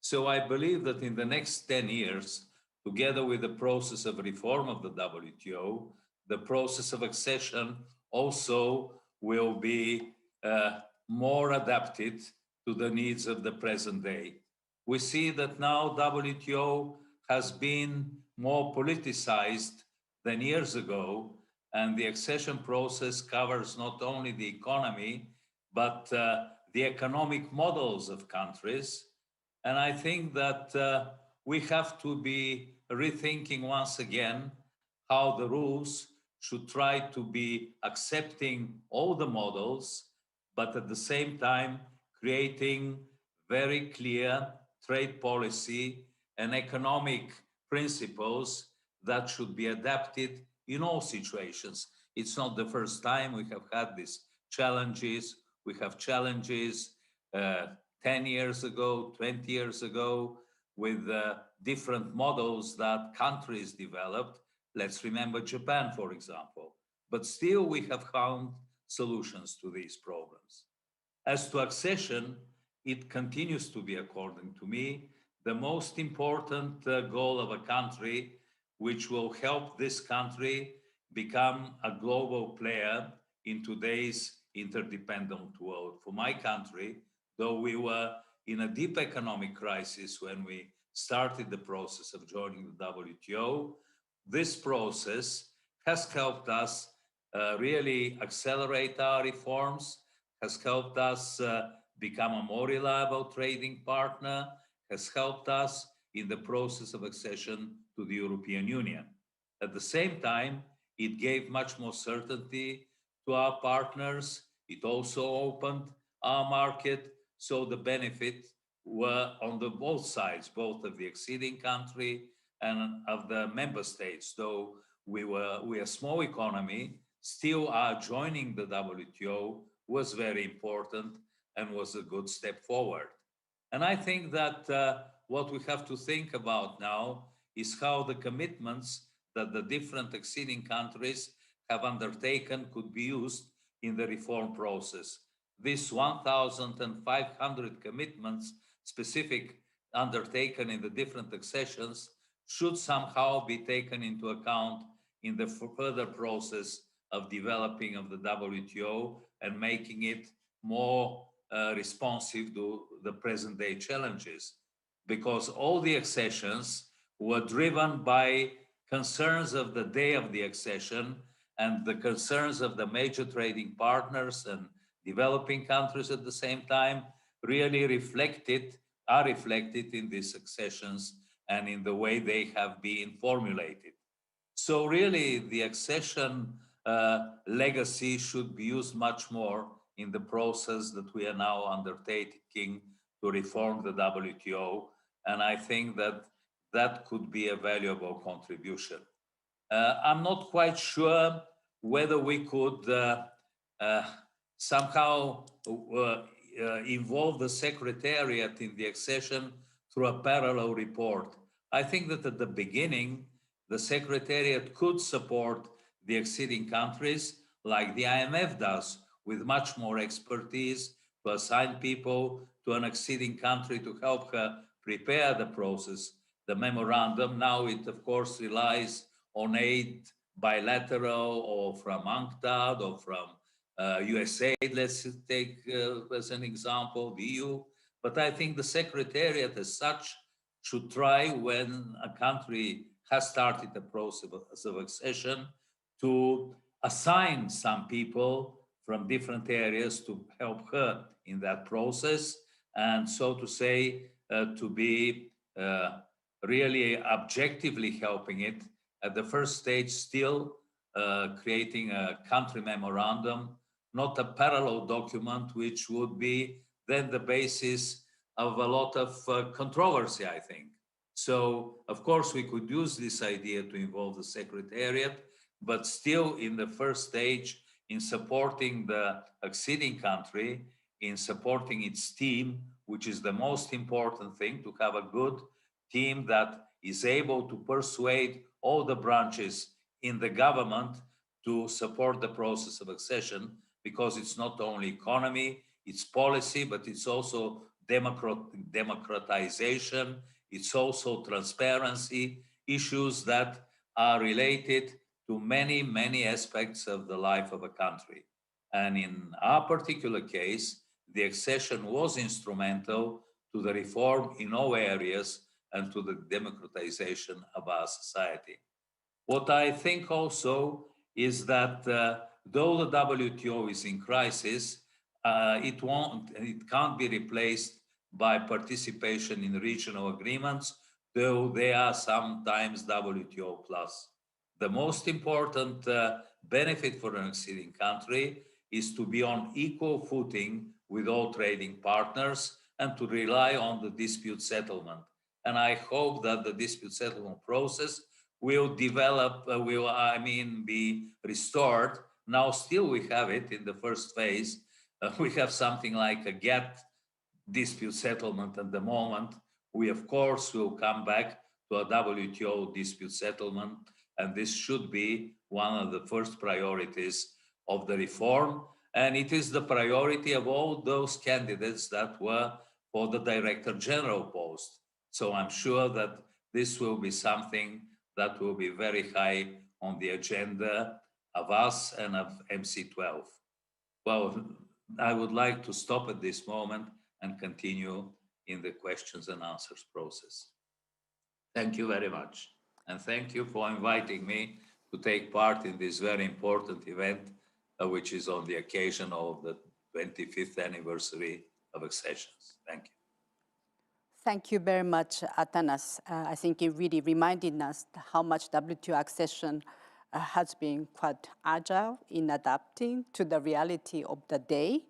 So I believe that in the next 10 years, together with the process of reform of the WTO, the process of accession also will be more adapted to the needs of the present day. We see that now WTO has been more politicized than years ago, and the accession process covers not only the economy, but the economic models of countries. And I think that we have to be rethinking once again how the rules should try to be accepting all the models, but at the same time creating very clear trade policy and economic principles that should be adapted in all situations. It's not the first time we have had these challenges. We have challenges 10 years ago, 20 years ago, with different models that countries developed. Let's remember Japan, for example. But still, we have found solutions to these problems. As to accession, it continues to be, according to me, the most important goal of a country, which will help this country become a global player in today's interdependent world. For my country, though we were in a deep economic crisis when we started the process of joining the WTO, this process has helped us really accelerate our reforms, has helped us become a more reliable trading partner, has helped us in the process of accession to the European Union. At the same time, it gave much more certainty to our partners. It also opened our market, so the benefit were on the both sides, both of the acceding country and of the member states. Though we're a small economy, still our joining the WTO was very important and was a good step forward. And I think that what we have to think about now is how the commitments that the different acceding countries have undertaken could be used in the reform process. These 1,500 commitments specific undertaken in the different accessions should somehow be taken into account in the further process of developing of the WTO and making it more responsive to the present day challenges. Because all the accessions were driven by concerns of the day of the accession and the concerns of the major trading partners and developing countries at the same time really are reflected in these accessions and in the way they have been formulated. So really the accession legacy should be used much more in the process that we are now undertaking to reform the WTO. And I think that that could be a valuable contribution. I'm not quite sure whether we could somehow involve the Secretariat in the accession through a parallel report. I think that at the beginning, the Secretariat could support the acceding countries like the IMF does, with much more expertise to assign people to an acceding country to help her prepare the process. The memorandum, now it of course relies on aid bilateral or from UNCTAD or from USAID, let's take as an example, the EU. But I think the Secretariat as such should try, when a country has started the process of accession, to assign some people from different areas to help her in that process, and so to say, to be really objectively helping it at the first stage, still creating a country memorandum, not a parallel document, which would be then the basis of a lot of controversy, I think. So, of course, we could use this idea to involve the Secretariat, but still in the first stage, in supporting the acceding country, in supporting its team, which is the most important thing, to have a good team that is able to persuade all the branches in the government to support the process of accession, because it's not only economy, it's policy, but it's also democratization, it's also transparency, issues that are related to many, many aspects of the life of a country. And in our particular case, the accession was instrumental to the reform in all areas and to the democratization of our society. What I think also is that though the WTO is in crisis, it can't be replaced by participation in regional agreements, though they are sometimes WTO plus. The most important benefit for an acceding country is to be on equal footing with all trading partners and to rely on the dispute settlement. And I hope that the dispute settlement process will develop, be restored. Now still we have it in the first phase. We have something like a GATT dispute settlement at the moment. We, of course, will come back to a WTO dispute settlement, and this should be one of the first priorities of the reform. And it is the priority of all those candidates that were for the Director General post. So I'm sure that this will be something that will be very high on the agenda of us and of MC12. Well, I would like to stop at this moment and continue in the questions and answers process. Thank you very much. And thank you for inviting me to take part in this very important event, which is on the occasion of the 25th anniversary of Accessions. Thank you. Thank you very much, Atanas. I think it really reminded us how much WTO accession has been quite agile in adapting to the reality of the day,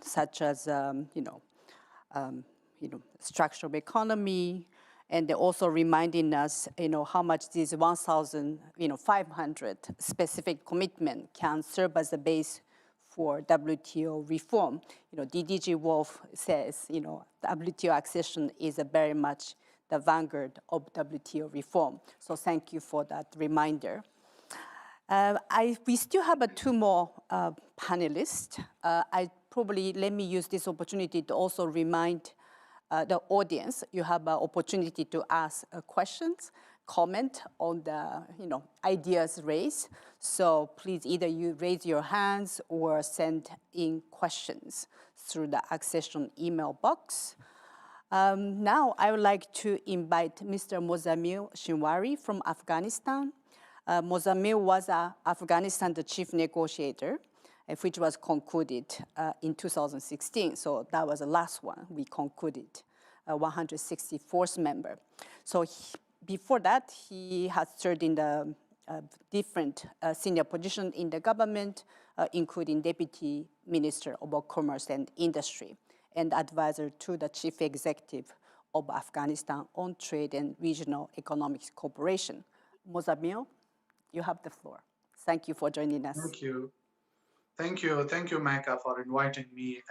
such as structural economy, and also reminding us, how much these 1,500 specific commitment can serve as a base for WTO reform. DDG Wolf says, WTO accession is a very much the vanguard of WTO reform. So thank you for that reminder. We still have two more panelists. Let me use this opportunity to also remind the audience, you have an opportunity to ask questions, comment on the ideas raised. So please either you raise your hands or send in questions through the Accession email box. Now I would like to invite Mr. Mozammil Shinwari from Afghanistan. Mozammil was Afghanistan's chief negotiator, which was concluded in 2016. So that was the last one we concluded, 164th member. So before that, he had served in the different senior positions in the government, including Deputy Minister of Commerce and Industry and advisor to the Chief Executive of Afghanistan on Trade and Regional Economic Cooperation. Mozammil, you have the floor. Thank you for joining us. Thank you. Thank you, Mecca, for inviting me.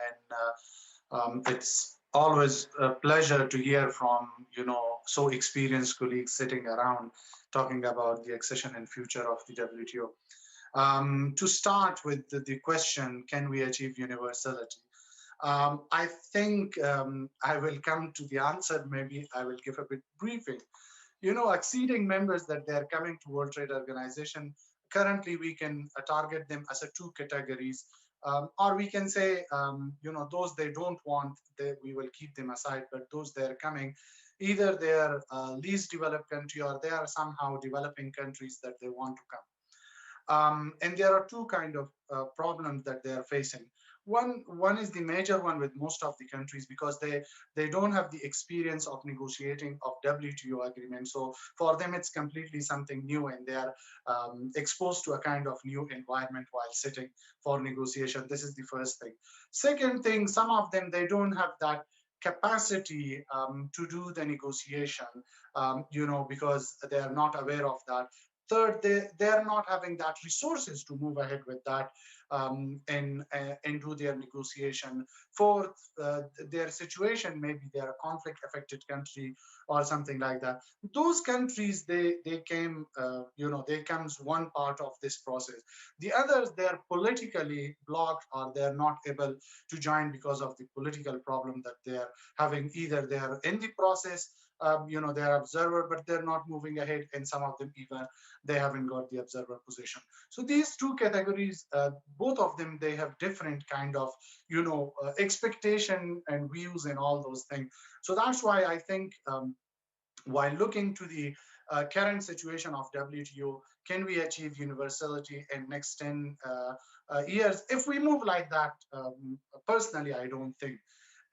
And it's always a pleasure to hear from, so experienced colleagues sitting around talking about the accession and future of the WTO. To start with the question, can we achieve universality? I think I will come to the answer. Maybe I will give a bit briefing. Acceding members that they're coming to World Trade Organization, currently we can target them as two categories. Or we can say, those they don't want, we will keep them aside, but those they're coming, either they're least developed country or they are somehow developing countries that they want to come. And there are two kind of problems that they are facing. One is the major one with most of the countries because they don't have the experience of negotiating of WTO agreements. So for them, it's completely something new and they are exposed to a kind of new environment while sitting for negotiation. This is the first thing. Second thing, some of them, they don't have that capacity to do the negotiation, because they are not aware of that. Third, they're not having that resources to move ahead with that and do their negotiation. Fourth, their situation, maybe they're a conflict-affected country or something like that. Those countries, they came, they comes one part of this process. The others, they're politically blocked or they're not able to join because of the political problem that they're having. Either they're in the process, they're observer, but they're not moving ahead, and some of them even they haven't got the observer position. So these two categories, both of them, they have different kind of, expectation and views and all those things. So that's why I think while looking to the current situation of WTO, can we achieve universality in next 10 years? If we move like that, personally, I don't think.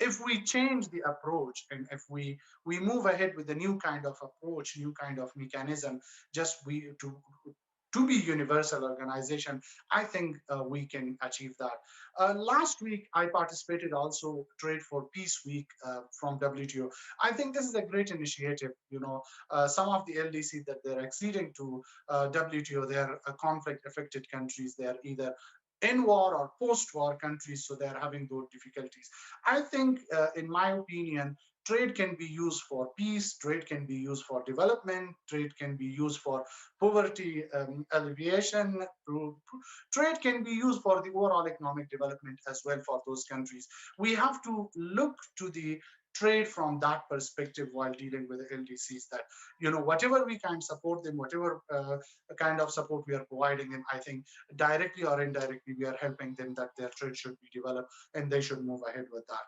If we change the approach and if we move ahead with a new kind of approach, new kind of mechanism, just to be universal organization, I think we can achieve that. Last week, I participated also Trade for Peace Week from WTO. I think this is a great initiative. Some of the LDCs that they're acceding to WTO, they're conflict-affected countries. They're either in war or post-war countries, so they're having those difficulties. I think, in my opinion, trade can be used for peace, trade can be used for development, trade can be used for poverty alleviation, trade can be used for the overall economic development as well for those countries. We have to look to the trade from that perspective while dealing with the LDCs, that, whatever we can support them, whatever kind of support we are providing them, I think directly or indirectly, we are helping them that their trade should be developed and they should move ahead with that.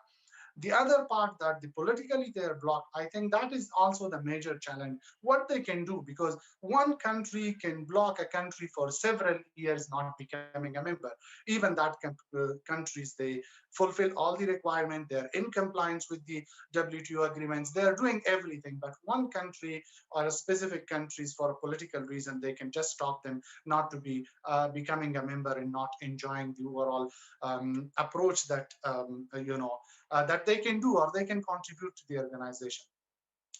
The other part that the politically they're blocked, I think that is also the major challenge, what they can do, because one country can block a country for several years not becoming a member. Even that countries, they fulfill all the requirements, they're in compliance with the WTO agreements, they're doing everything, but one country or a specific countries for a political reason, they can just stop them not to be becoming a member and not enjoying the overall approach that, that they can do or they can contribute to the organization.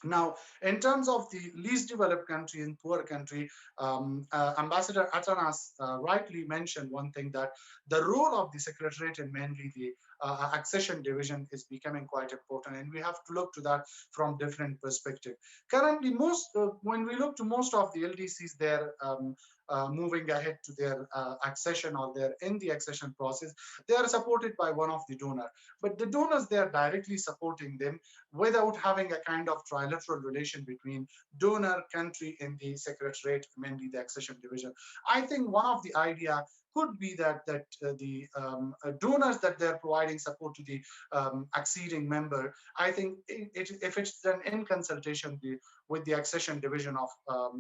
Now, in terms of the least developed country and poor country, Ambassador Atanas rightly mentioned one thing, that the role of the Secretariat and mainly the accession division is becoming quite important, and we have to look to that from different perspectives. Currently, when we look to most of the LDCs, they're moving ahead to their accession, or they're in the accession process. They are supported by one of the donors, but the donors, they are directly supporting them without having a kind of trilateral relation between donor, country, and the secretariat, mainly the accession division. I think one of the idea could be that the donors that they're providing support to the acceding member, I think if it's done in consultation with the accession division of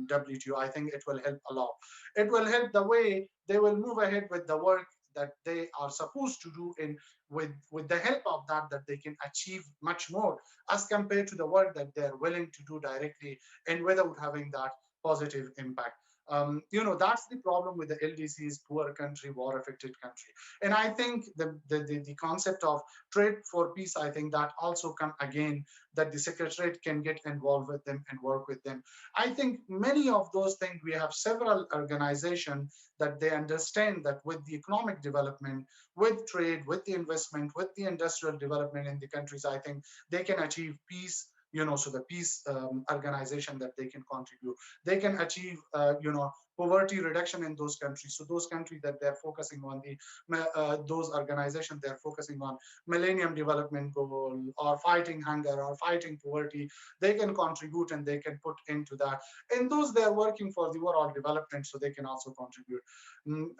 WTO, I think it will help a lot. It will help the way they will move ahead with the work that they are supposed to do, in with the help of that they can achieve much more as compared to the work that they're willing to do directly and without having that positive impact. That's the problem with the LDCs, poor country, war-affected country. And I think the concept of trade for peace, I think that also come again, that the Secretariat can get involved with them and work with them. I think many of those things, we have several organizations that they understand that with the economic development, with trade, with the investment, with the industrial development in the countries, I think they can achieve peace. So the peace organization that they can contribute, they can achieve, poverty reduction in those countries. So those countries that they're focusing on, those organizations, they're focusing on Millennium Development Goal or fighting hunger or fighting poverty, they can contribute and they can put into that. And those they're working for the overall development, so they can also contribute.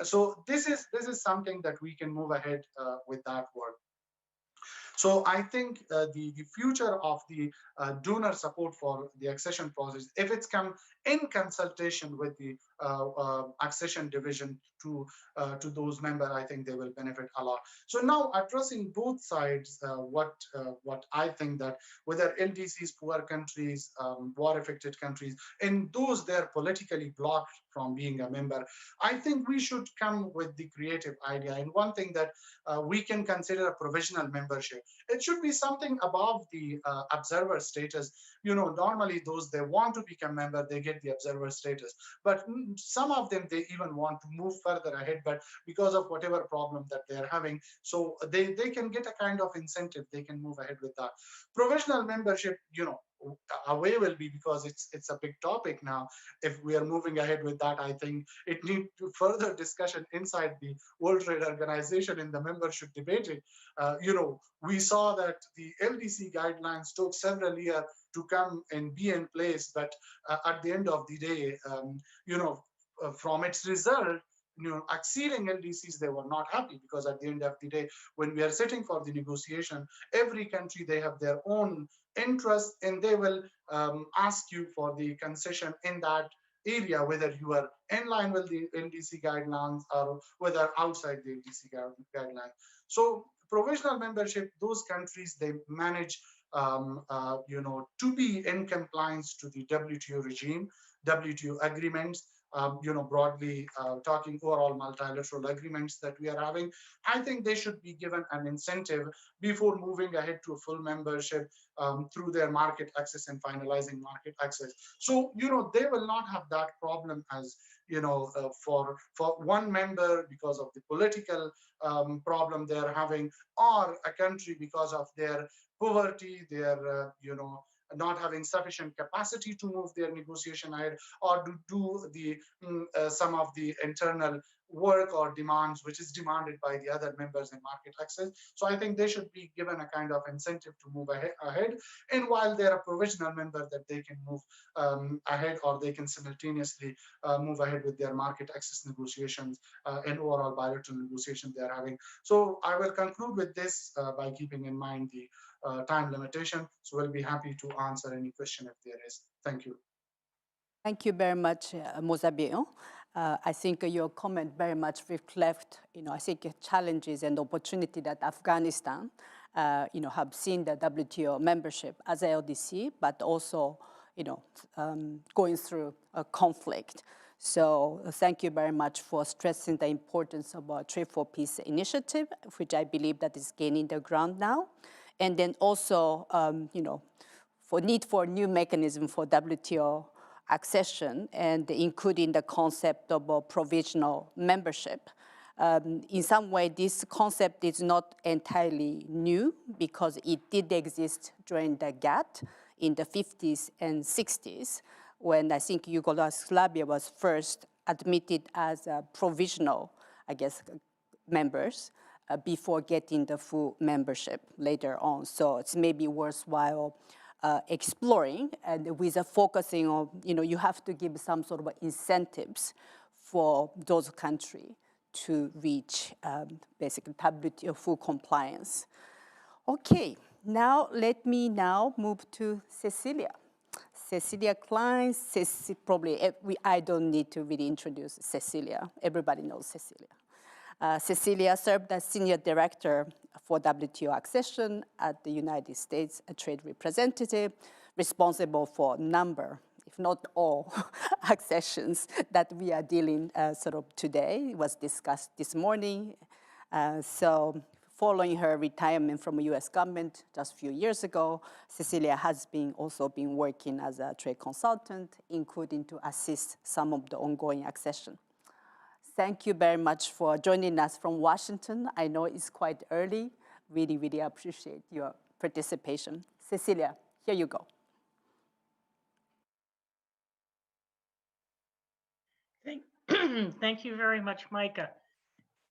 So this is something that we can move ahead with that work. So I think the future of the donor support for the accession process, if it's come in consultation with the accession division to those members, I think they will benefit a lot. So now addressing both sides, what I think that whether LDCs, poor countries, war-affected countries, and those they're politically blocked from being a member, I think we should come with the creative idea. And one thing that we can consider a provisional membership. It should be something above the observer status. Normally those they want to become member, they get the observer status. But some of them, they even want to move further ahead, but because of whatever problem that they're having, so they can get a kind of incentive, they can move ahead with that. Provisional membership, a way will be, because it's a big topic now. If we are moving ahead with that, I think it needs further discussion inside the World Trade Organization in the membership debating. We saw that the LDC guidelines took several years to come and be in place, but at the end of the day, from its result, acceding LDCs, they were not happy, because at the end of the day, when we are sitting for the negotiation, every country, they have their own interest, and they will ask you for the concession in that area, whether you are in line with the LDC guidelines or whether outside the LDC guidelines. So provisional membership, those countries, they manage to be in compliance to the WTO regime, WTO agreements, broadly talking overall multilateral agreements that we are having. I think they should be given an incentive before moving ahead to a full membership through their market access and finalizing market access. So, they will not have that problem as, for one member because of the political problem they're having, or a country because of their poverty, their, not having sufficient capacity to move their negotiation ahead, or to do the some of the internal work or demands which is demanded by the other members in market access. So I think they should be given a kind of incentive to move ahead. And while they're a provisional member, that they can move ahead, or they can simultaneously move ahead with their market access negotiations and overall bilateral negotiations they're having. So I will conclude with this by keeping in mind the time limitation. So we'll be happy to answer any question if there is. Thank you. Thank you very much, Mozambique. I think your comment very much reflect, I think challenges and opportunity that Afghanistan, have seen the WTO membership as a LDC, but also, going through a conflict. So thank you very much for stressing the importance of our Trade for Peace initiative, which I believe that is gaining the ground now. And then also, for need for a new mechanism for WTO accession, and including the concept of a provisional membership. In some way, this concept is not entirely new because it did exist during the GATT in the 50s and 60s, when I think Yugoslavia was first admitted as a provisional, I guess, members before getting the full membership later on. So it's maybe worthwhile exploring, and with a focusing on, you have to give some sort of incentives for those countries to reach basically WTO full compliance. Okay, now let me move to Cecilia. Cecilia Klein, I don't need to really introduce Cecilia. Everybody knows Cecilia. Cecilia served as Senior Director for WTO Accession at the United States, a trade representative responsible for a number, if not all, accessions that we are dealing sort of today. It was discussed this morning. So following her retirement from the US government just a few years ago, Cecilia has also been working as a trade consultant, including to assist some of the ongoing accession. Thank you very much for joining us from Washington. I know it's quite early. Really, really appreciate your participation. Cecilia, here you go. Thank you very much, Micah.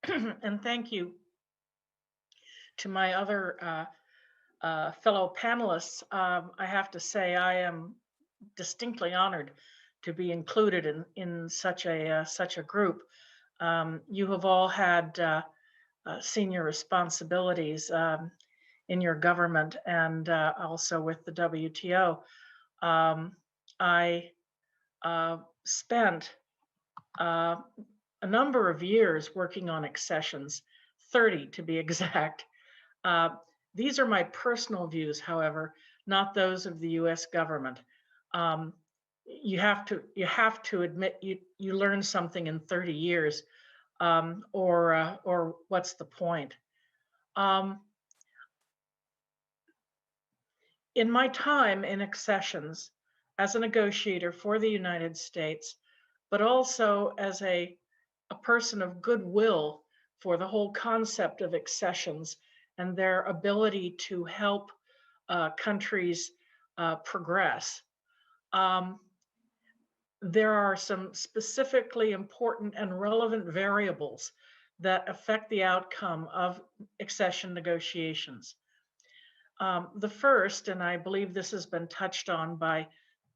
And thank you to my other fellow panelists. I have to say I am distinctly honored to be included in such a group. You have all had senior responsibilities in your government and also with the WTO. I spent a number of years working on accessions, 30 to be exact. These are my personal views, however, not those of the US government. You have to admit you learn something in 30 years, or what's the point? In my time in accessions as a negotiator for the United States, but also as a person of goodwill for the whole concept of accessions and their ability to help countries progress. There are some specifically important and relevant variables that affect the outcome of accession negotiations. The first, and I believe this has been touched on by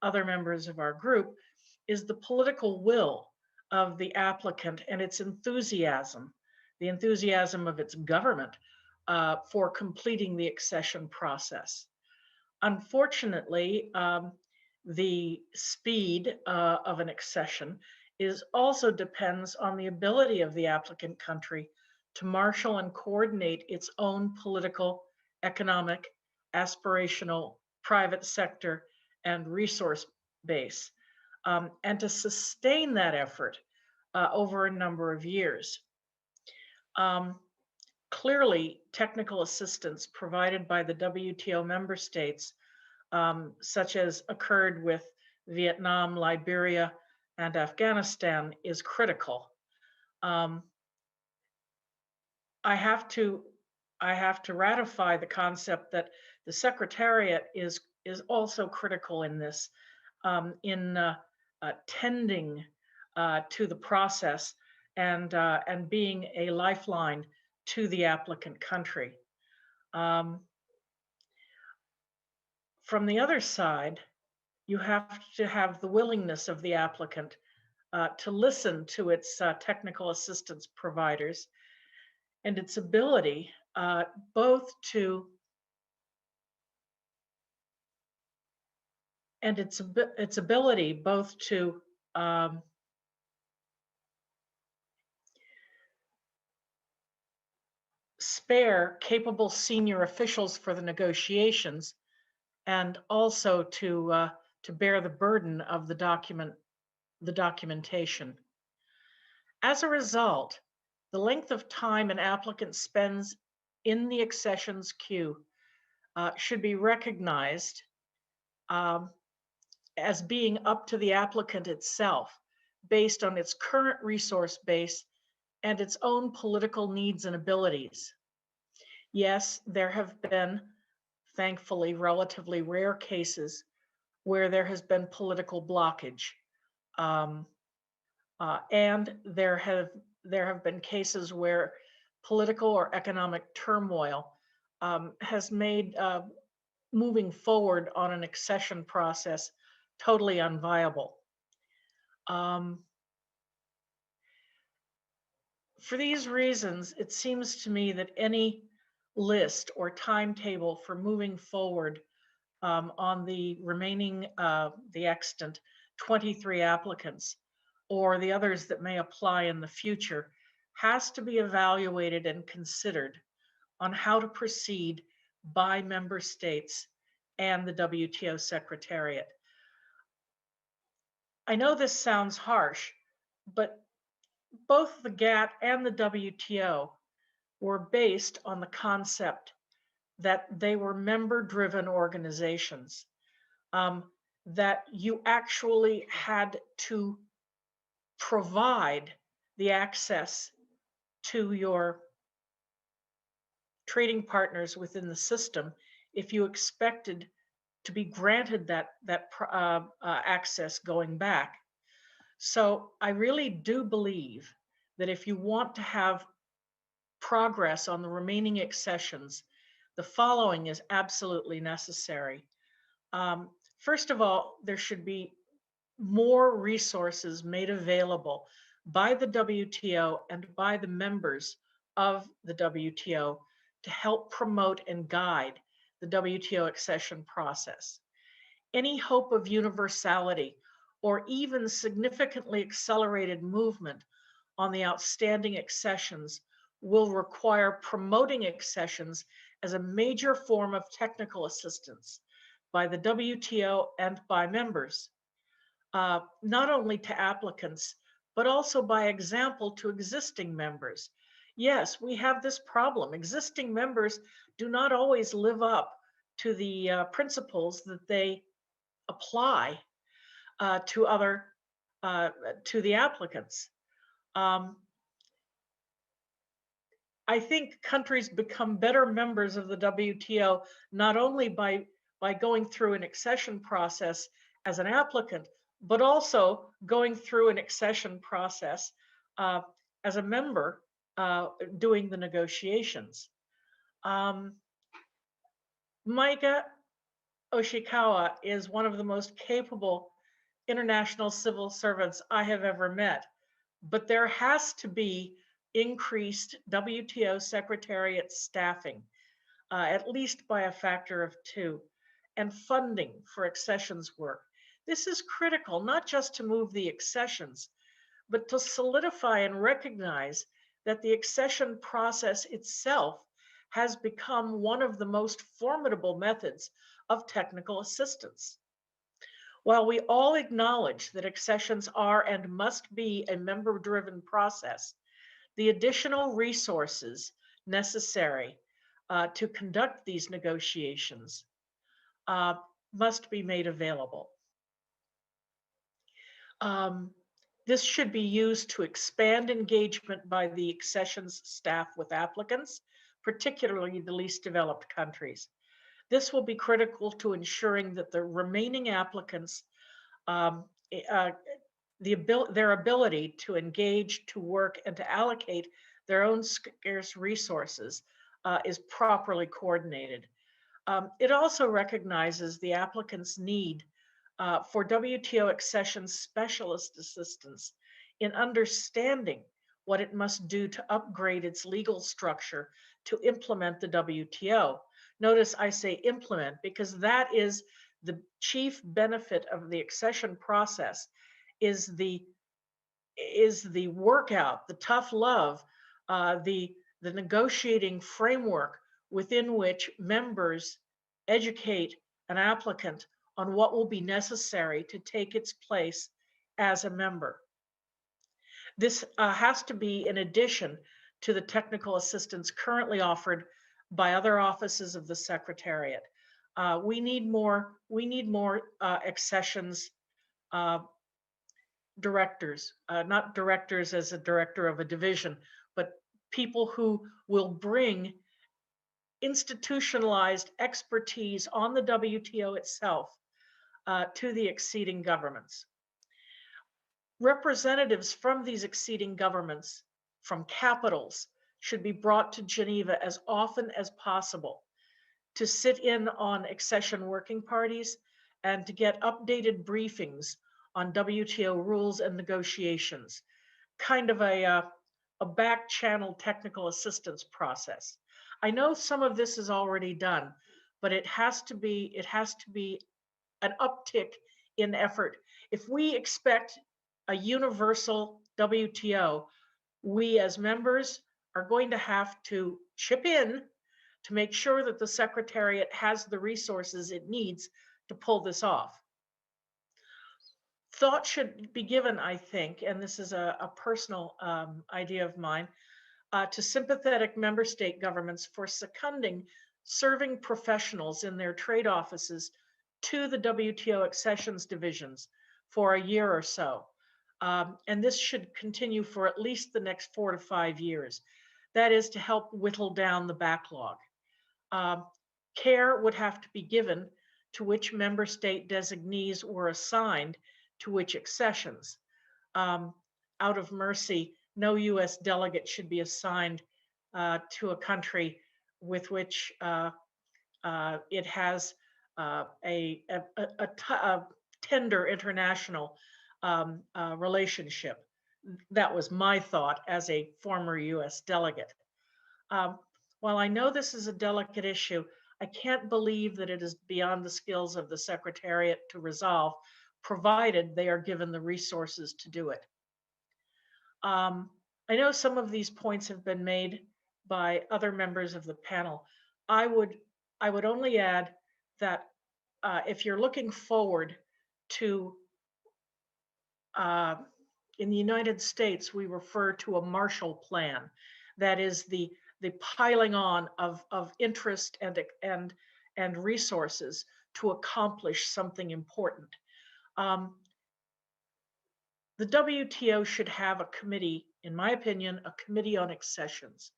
other members of our group, is the political will of the applicant and its enthusiasm, the enthusiasm of its government for completing the accession process. Unfortunately, the speed of an accession also depends on the ability of the applicant country to marshal and coordinate its own political, economic, aspirational, private sector, and resource base, and to sustain that effort over a number of years. Clearly, technical assistance provided by the WTO member states, such as occurred with Vietnam, Liberia, and Afghanistan, is critical. I have to ratify the concept that the Secretariat is also critical in this, in tending to the process and being a lifeline to the applicant country. From the other side, you have to have the willingness of the applicant to listen to its technical assistance providers and its ability both to spare capable senior officials for the negotiations, and also to bear the burden of the documentation. As a result, the length of time an applicant spends in the accessions queue should be recognized as being up to the applicant itself, based on its current resource base and its own political needs and abilities. Yes, there have been, thankfully, relatively rare cases where there has been political blockage. And there have been cases where political or economic turmoil has made moving forward on an accession process totally unviable. For these reasons, it seems to me that any list or timetable for moving forward on the remaining, the extant 23 applicants, or the others that may apply in the future, has to be evaluated and considered on how to proceed by member states and the WTO Secretariat. I know this sounds harsh, but both the GATT and the WTO were based on the concept that they were member-driven organizations, that you actually had to provide the access to your trading partners within the system if you expected to be granted that access going back. So I really do believe that if you want to have progress on the remaining accessions, the following is absolutely necessary. First of all, there should be more resources made available by the WTO and by the members of the WTO to help promote and guide the WTO accession process. Any hope of universality or even significantly accelerated movement on the outstanding accessions will require promoting accessions as a major form of technical assistance by the WTO and by members, not only to applicants, but also by example to existing members. Yes, we have this problem. Existing members do not always live up to the principles that they apply to the applicants. I think countries become better members of the WTO not only by going through an accession process as an applicant, but also going through an accession process as a member doing the negotiations. Maika Oshikawa is one of the most capable international civil servants I have ever met, but there has to be increased WTO Secretariat staffing, at least by a factor of 2, and funding for accessions work. This is critical, not just to move the accessions, but to solidify and recognize that the accession process itself has become one of the most formidable methods of technical assistance. While we all acknowledge that accessions are and must be a member-driven process, the additional resources necessary to conduct these negotiations must be made available. This should be used to expand engagement by the accessions staff with applicants, particularly the least developed countries. This will be critical to ensuring that the remaining applicants, their ability to engage, to work, and to allocate their own scarce resources is properly coordinated. It also recognizes the applicant's need for WTO accession specialist assistance in understanding what it must do to upgrade its legal structure to implement the WTO. Notice I say implement because that is the chief benefit of the accession process, is the workout, the tough love, the negotiating framework within which members educate an applicant on what will be necessary to take its place as a member. This has to be in addition to the technical assistance currently offered by other offices of the Secretariat. We need more accessions directors, not directors as a director of a division, but people who will bring institutionalized expertise on the WTO itself to the acceding governments. Representatives from these acceding governments, from capitals, should be brought to Geneva as often as possible to sit in on accession working parties and to get updated briefings on WTO rules and negotiations, kind of a back channel technical assistance process. I know some of this is already done, but it has to be an uptick in effort. If we expect a universal WTO, we as members are going to have to chip in to make sure that the Secretariat has the resources it needs to pull this off. Thought should be given, I think, and this is a personal idea of mine, to sympathetic member state governments for seconding serving professionals in their trade offices to the WTO accessions divisions for a year or so. And this should continue for at least the next 4 to 5 years. That is to help whittle down the backlog. Care would have to be given to which member state designees were assigned to which accessions. Out of mercy, no US delegate should be assigned to a country with which it has a tender international relationship. That was my thought as a former US delegate. While I know this is a delicate issue, I can't believe that it is beyond the skills of the Secretariat to resolve, provided they are given the resources to do it. I know some of these points have been made by other members of the panel. I would only add that if you're looking forward to, in the United States, we refer to a Marshall Plan. That is the piling on of interest and resources to accomplish something important. The WTO should have a committee, in my opinion, a committee on accessions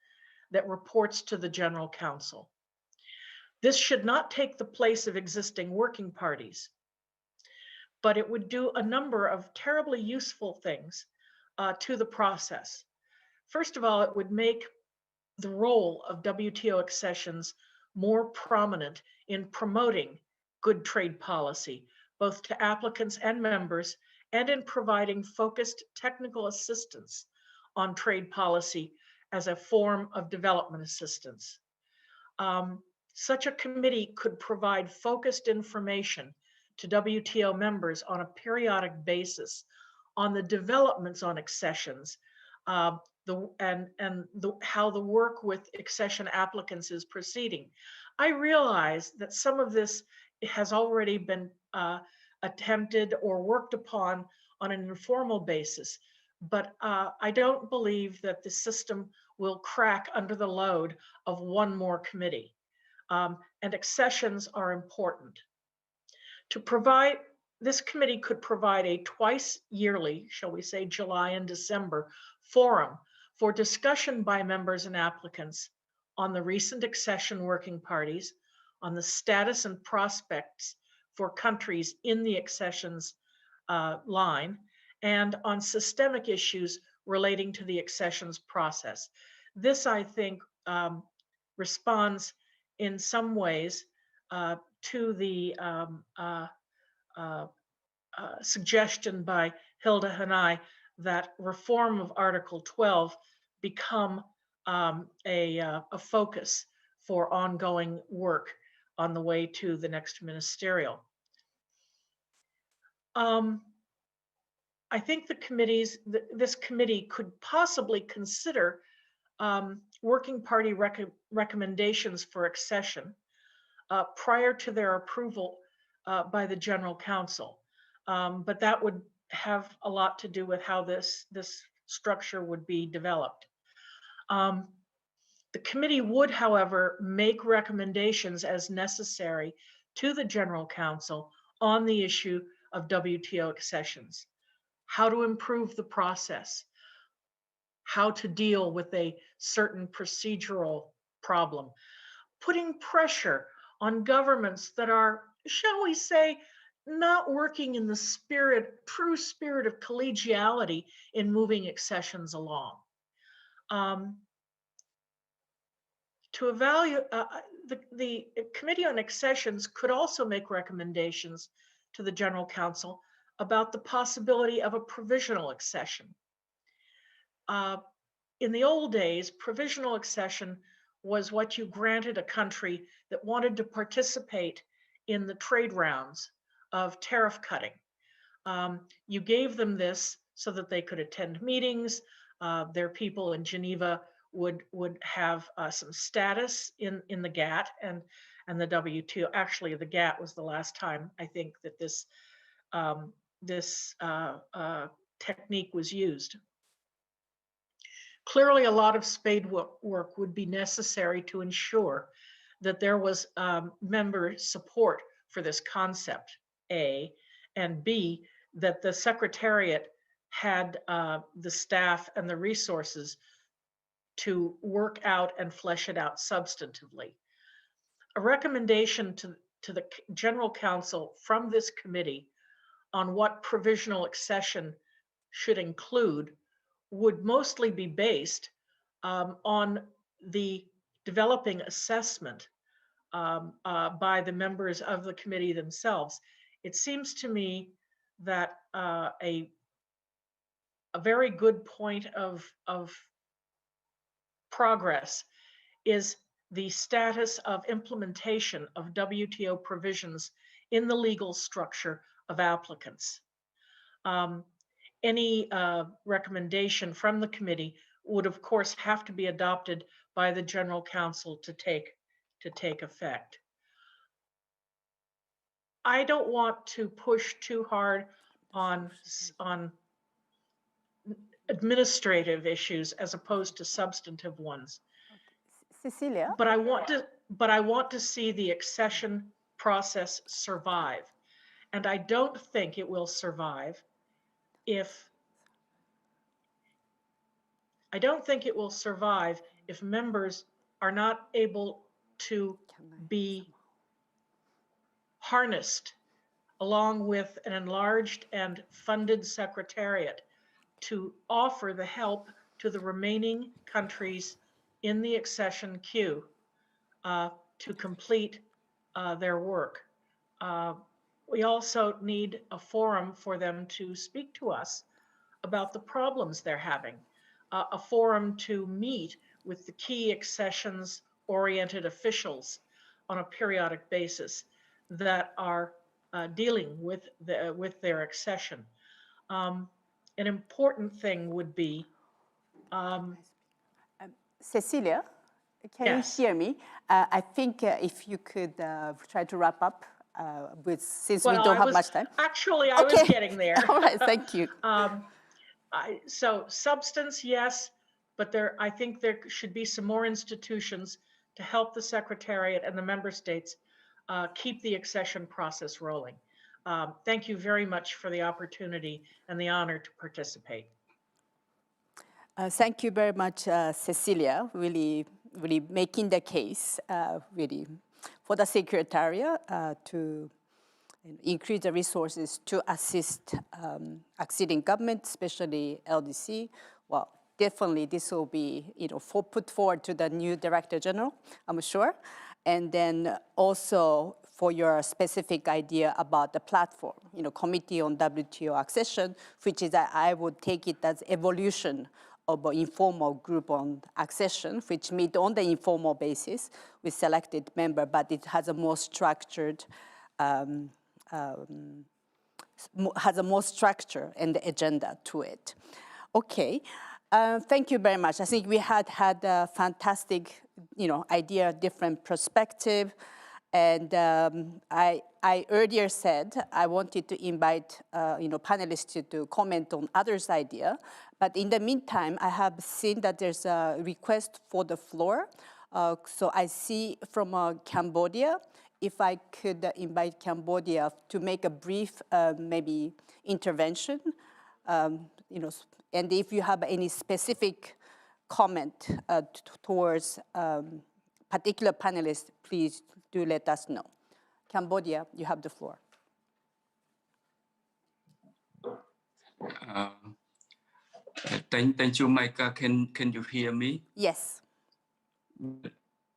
that reports to the General Counsel. This should not take the place of existing working parties, but it would do a number of terribly useful things to the process. First of all, it would make the role of WTO accessions more prominent in promoting good trade policy, both to applicants and members, and in providing focused technical assistance on trade policy as a form of development assistance. Such a committee could provide focused information to WTO members on a periodic basis on the developments on accessions, how the work with accession applicants is proceeding. I realize that some of this has already been attempted or worked upon on an informal basis, but I don't believe that the system will crack under the load of one more committee. And accessions are important. This committee could provide a twice yearly, shall we say, July and December, forum for discussion by members and applicants on the recent accession working parties, on the status and prospects for countries in the accessions line, and on systemic issues relating to the accessions process. This, I think, responds in some ways to the suggestion by Hilda Hanai that reform of Article 12 become a focus for ongoing work on the way to the next ministerial. I think this committee could possibly consider working party recommendations for accession prior to their approval by the General Counsel. But that would have a lot to do with how this structure would be developed. The committee would, however, make recommendations as necessary to the General Counsel on the issue of WTO accessions. how to improve the process, how to deal with a certain procedural problem, putting pressure on governments that are, shall we say, not working in the true spirit of collegiality in moving accessions along. To evaluate, the Committee on Accessions could also make recommendations to the General Council about the possibility of a provisional accession. In the old days, provisional accession was what you granted a country that wanted to participate in the trade rounds of tariff cutting. You gave them this so that they could attend meetings. Their people in Geneva would have some status in the GATT and the WTO. Actually, the GATT was the last time I think that this technique was used. Clearly, a lot of spade work would be necessary to ensure that there was member support for this concept, A, and B, that the Secretariat had the staff and the resources to work out and flesh it out substantively. A recommendation to the General Council from this committee on what provisional accession should include would mostly be based on the developing assessment by the members of the committee themselves. It seems to me that a very good point of progress is the status of implementation of WTO provisions in the legal structure of applicants. Any recommendation from the committee would, of course, have to be adopted by the General Council to take effect. I don't want to push too hard on administrative issues as opposed to substantive ones. Cecilia? But I want to see the accession process survive. And I don't think it will survive if members are not able to be harnessed along with an enlarged and funded secretariat to offer the help to the remaining countries in the accession queue to complete their work. We also need a forum for them to speak to us about the problems they're having, a forum to meet with the key accessions-oriented officials on a periodic basis that are dealing with their accession. An important thing would be Cecilia, can yes. you hear me? I think if you could try to wrap up since we don't have much time. Actually, I was getting there. All right, thank you. So substance, yes, but I think there should be some more institutions to help the Secretariat and the member states keep the accession process rolling. Thank you very much for the opportunity and the honor to participate. Thank you very much, Cecilia, really making the case really for the Secretariat to increase the resources to assist acceding government, especially LDC. Well, definitely this will be put forward to the new Director General, I'm sure. And then also for your specific idea about the platform, Committee on WTO Accession, which is I would take it as evolution of an informal group on accession, which meet on the informal basis with selected member, but it has a more structured and the agenda to it. Okay, thank you very much. I think we had a fantastic, idea, different perspective, and I earlier said I wanted to invite, panelists to comment on others' idea, but in the meantime, I have seen that there's a request for the floor. So I see from Cambodia, if I could invite Cambodia to make a brief, maybe intervention And if you have any specific comment towards particular panelists, please do let us know. Cambodia, you have the floor. Thank you, Micah. Can you hear me? Yes.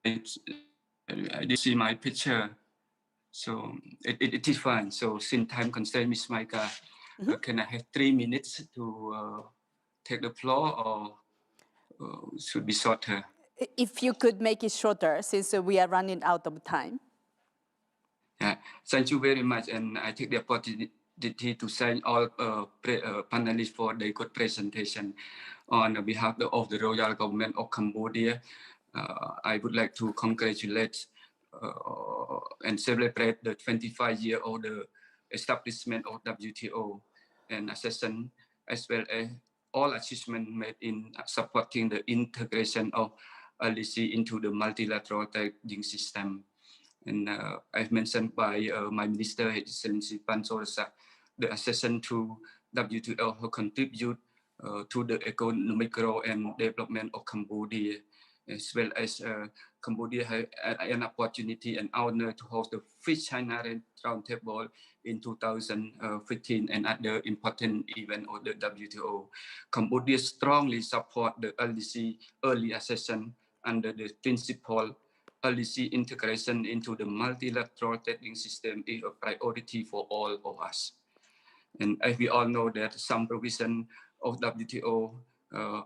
I did see my picture, so it is fine. So since time constraint, Ms. Micah, can I have 3 minutes to take the floor, or should be shorter? If you could make it shorter, since we are running out of time. Yeah, thank you very much, and I take the opportunity to thank all panelists for their good presentation. On behalf of the Royal Government of Cambodia, I would like to congratulate and celebrate the 25-year of the establishment of WTO and Accessions, as well as all achievements made in supporting the integration of LDC into the multilateral trading system. And as mentioned by my Minister, His Excellency Pan Sorasa, the accession to WTO will contribute to the economic growth and development of Cambodia, as well as Cambodia has an opportunity and honor to host the Fifth China Roundtable in 2015 and other important events of the WTO. Cambodia strongly support the LDC early accession under the principle policy integration into the multilateral trading system is a priority for all of us. And as we all know that some provision of WTO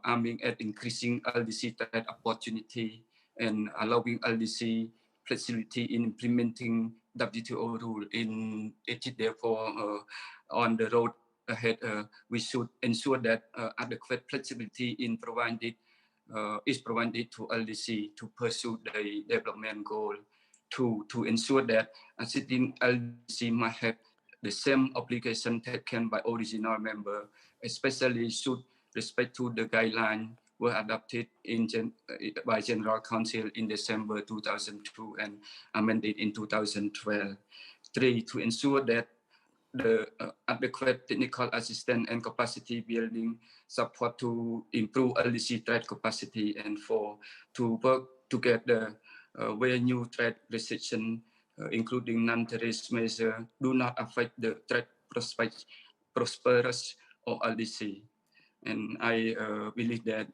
aiming at increasing LDC trade opportunity and allowing LDC flexibility in implementing WTO rule in it. Therefore, on the road ahead, we should ensure that adequate flexibility in provided is provided to LDC to pursue the development goal, to ensure that assisting LDC might have the same obligation taken by original member, especially should respect to the guideline were adopted by General Council in December 2002 and amended in 2012. 3, to ensure that the adequate technical assistance and capacity building support to improve LDC trade capacity, and 4, to work together where new trade restriction, including non-tariff measures, do not affect the trade prosperous of LDC. And I believe that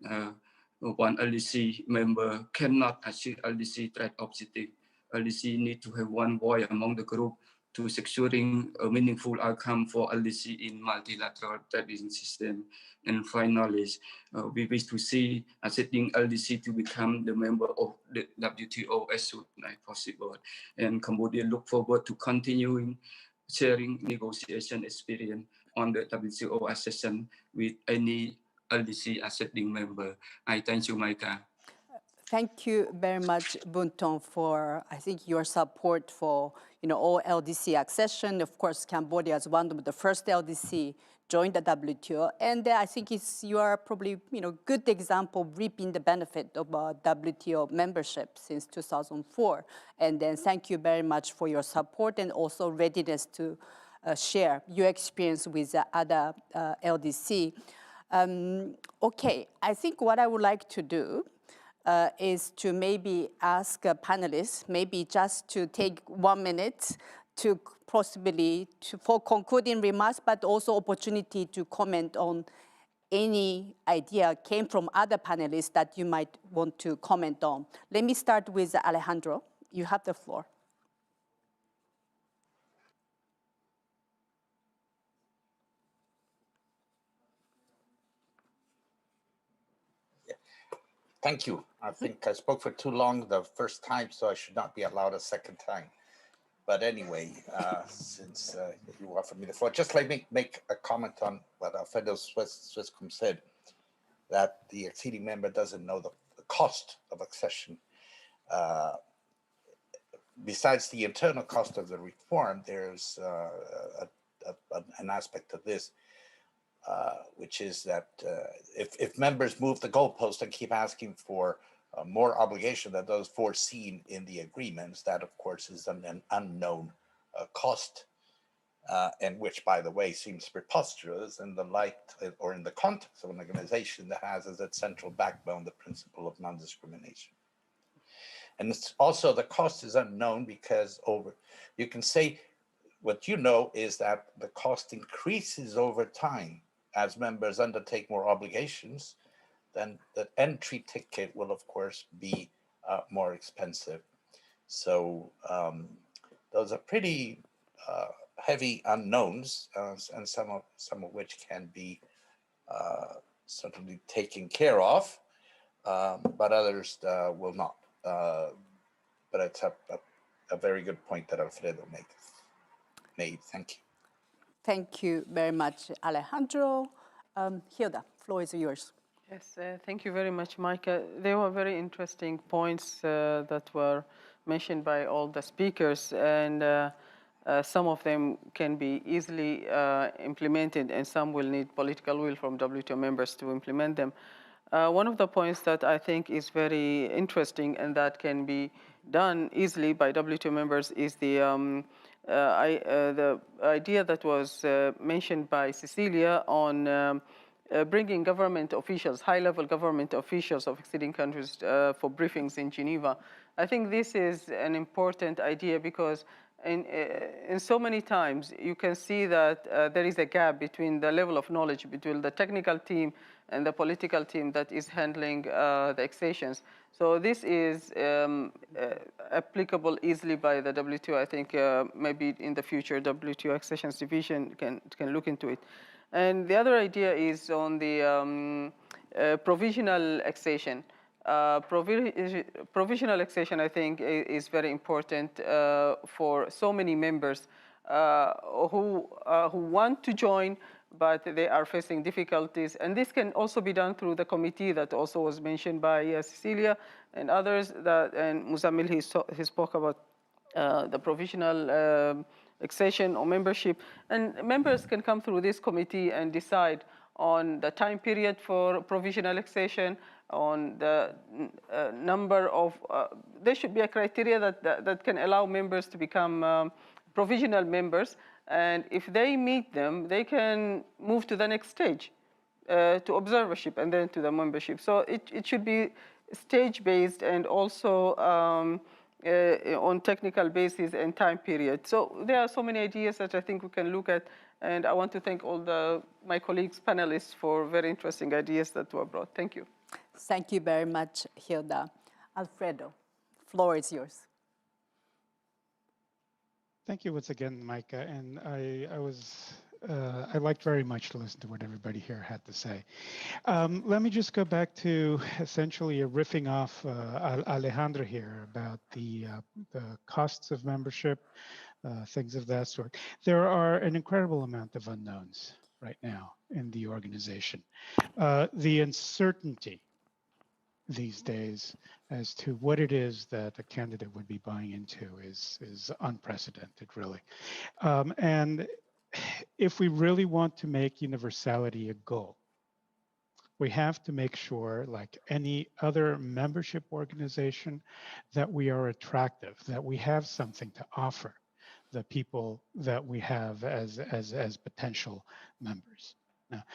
one LDC member cannot achieve LDC trade objective. LDC need to have one voice among the group to securing a meaningful outcome for LDC in multilateral trading system. And finally, we wish to see accepting LDC to become the member of the WTO as soon as possible. And Cambodia look forward to continuing sharing negotiation experience on the WTO accession with any LDC accepting member. I thank you, Micah. Thank you very much, Bunton, for I think your support for all LDC accession. Of course, Cambodia is one of the first LDC joined the WTO, and I think you are probably good example of reaping the benefit of WTO membership since 2004. And then thank you very much for your support and also readiness to share your experience with other LDC. Okay, I think what I would like to do is to maybe ask panelists, maybe just to take 1 minute to possibly for concluding remarks, but also opportunity to comment on any idea came from other panelists that you might want to comment on. Let me start with Alejandro. You have the floor. Thank you. I think I spoke for too long the first time, so I should not be allowed a second time. But anyway, since you offered me the floor, just let me make a comment on what Alfredo Swisscom said, that the acceding member doesn't know the cost of accession. Besides the internal cost of the reform, there's an aspect of this, which is that if members move the goalpost and keep asking for more obligation than those foreseen in the agreements, that of course is an unknown cost. and which, by the way, seems preposterous in the light or in the context of an organization that has as its central backbone the principle of non-discrimination. And it's also the cost is unknown because you can say what you know is that the cost increases over time as members undertake more obligations. Then the entry ticket will, of course, be more expensive. So those are pretty heavy unknowns, and some of which can be certainly taken care of, but others will not. But it's a very good point that Alfredo made. Thank you. Thank you very much, Alejandro. Hilda, floor is yours. Yes, thank you very much, Micah. They were very interesting points that were mentioned by all the speakers, and some of them can be easily implemented, and some will need political will from WTO members to implement them. One of the points that I think is very interesting and that can be done easily by WTO members is the idea that was mentioned by Cecilia on bringing government officials, high-level government officials of acceding countries for briefings in Geneva. I think this is an important idea because in so many times you can see that there is a gap between the level of knowledge between the technical team and the political team that is handling the accessions. So this is applicable easily by the WTO. I think maybe in the future WTO Accessions Division can look into it. And the other idea is on the provisional accession. Provisional accession, I think, is very important for so many members who want to join, but they are facing difficulties. And this can also be done through the committee that also was mentioned by Cecilia and others, and Muzammil, he spoke about the provisional accession or membership. And members can come through this committee and decide on the time period for provisional accession, on the number of, there should be a criteria that can allow members to become provisional members. And if they meet them, they can move to the next stage, to observership and then to the membership. So it should be stage-based and also on technical basis and time period. So there are so many ideas that I think we can look at. And I want to thank all my colleagues, panelists, for very interesting ideas that were brought. Thank you. Thank you very much, Hilda. Alfredo, floor is yours. Thank you once again, Micah. And I liked very much to listen to what everybody here had to say. Let me just go back to essentially a riffing off Alejandro here about the costs of membership, things of that sort. There are an incredible amount of unknowns right now in the organization. The uncertainty these days as to what it is that a candidate would be buying into is unprecedented, really. And if we really want to make universality a goal, we have to make sure, like any other membership organization, that we are attractive, that we have something to offer the people that we have as potential members. Now,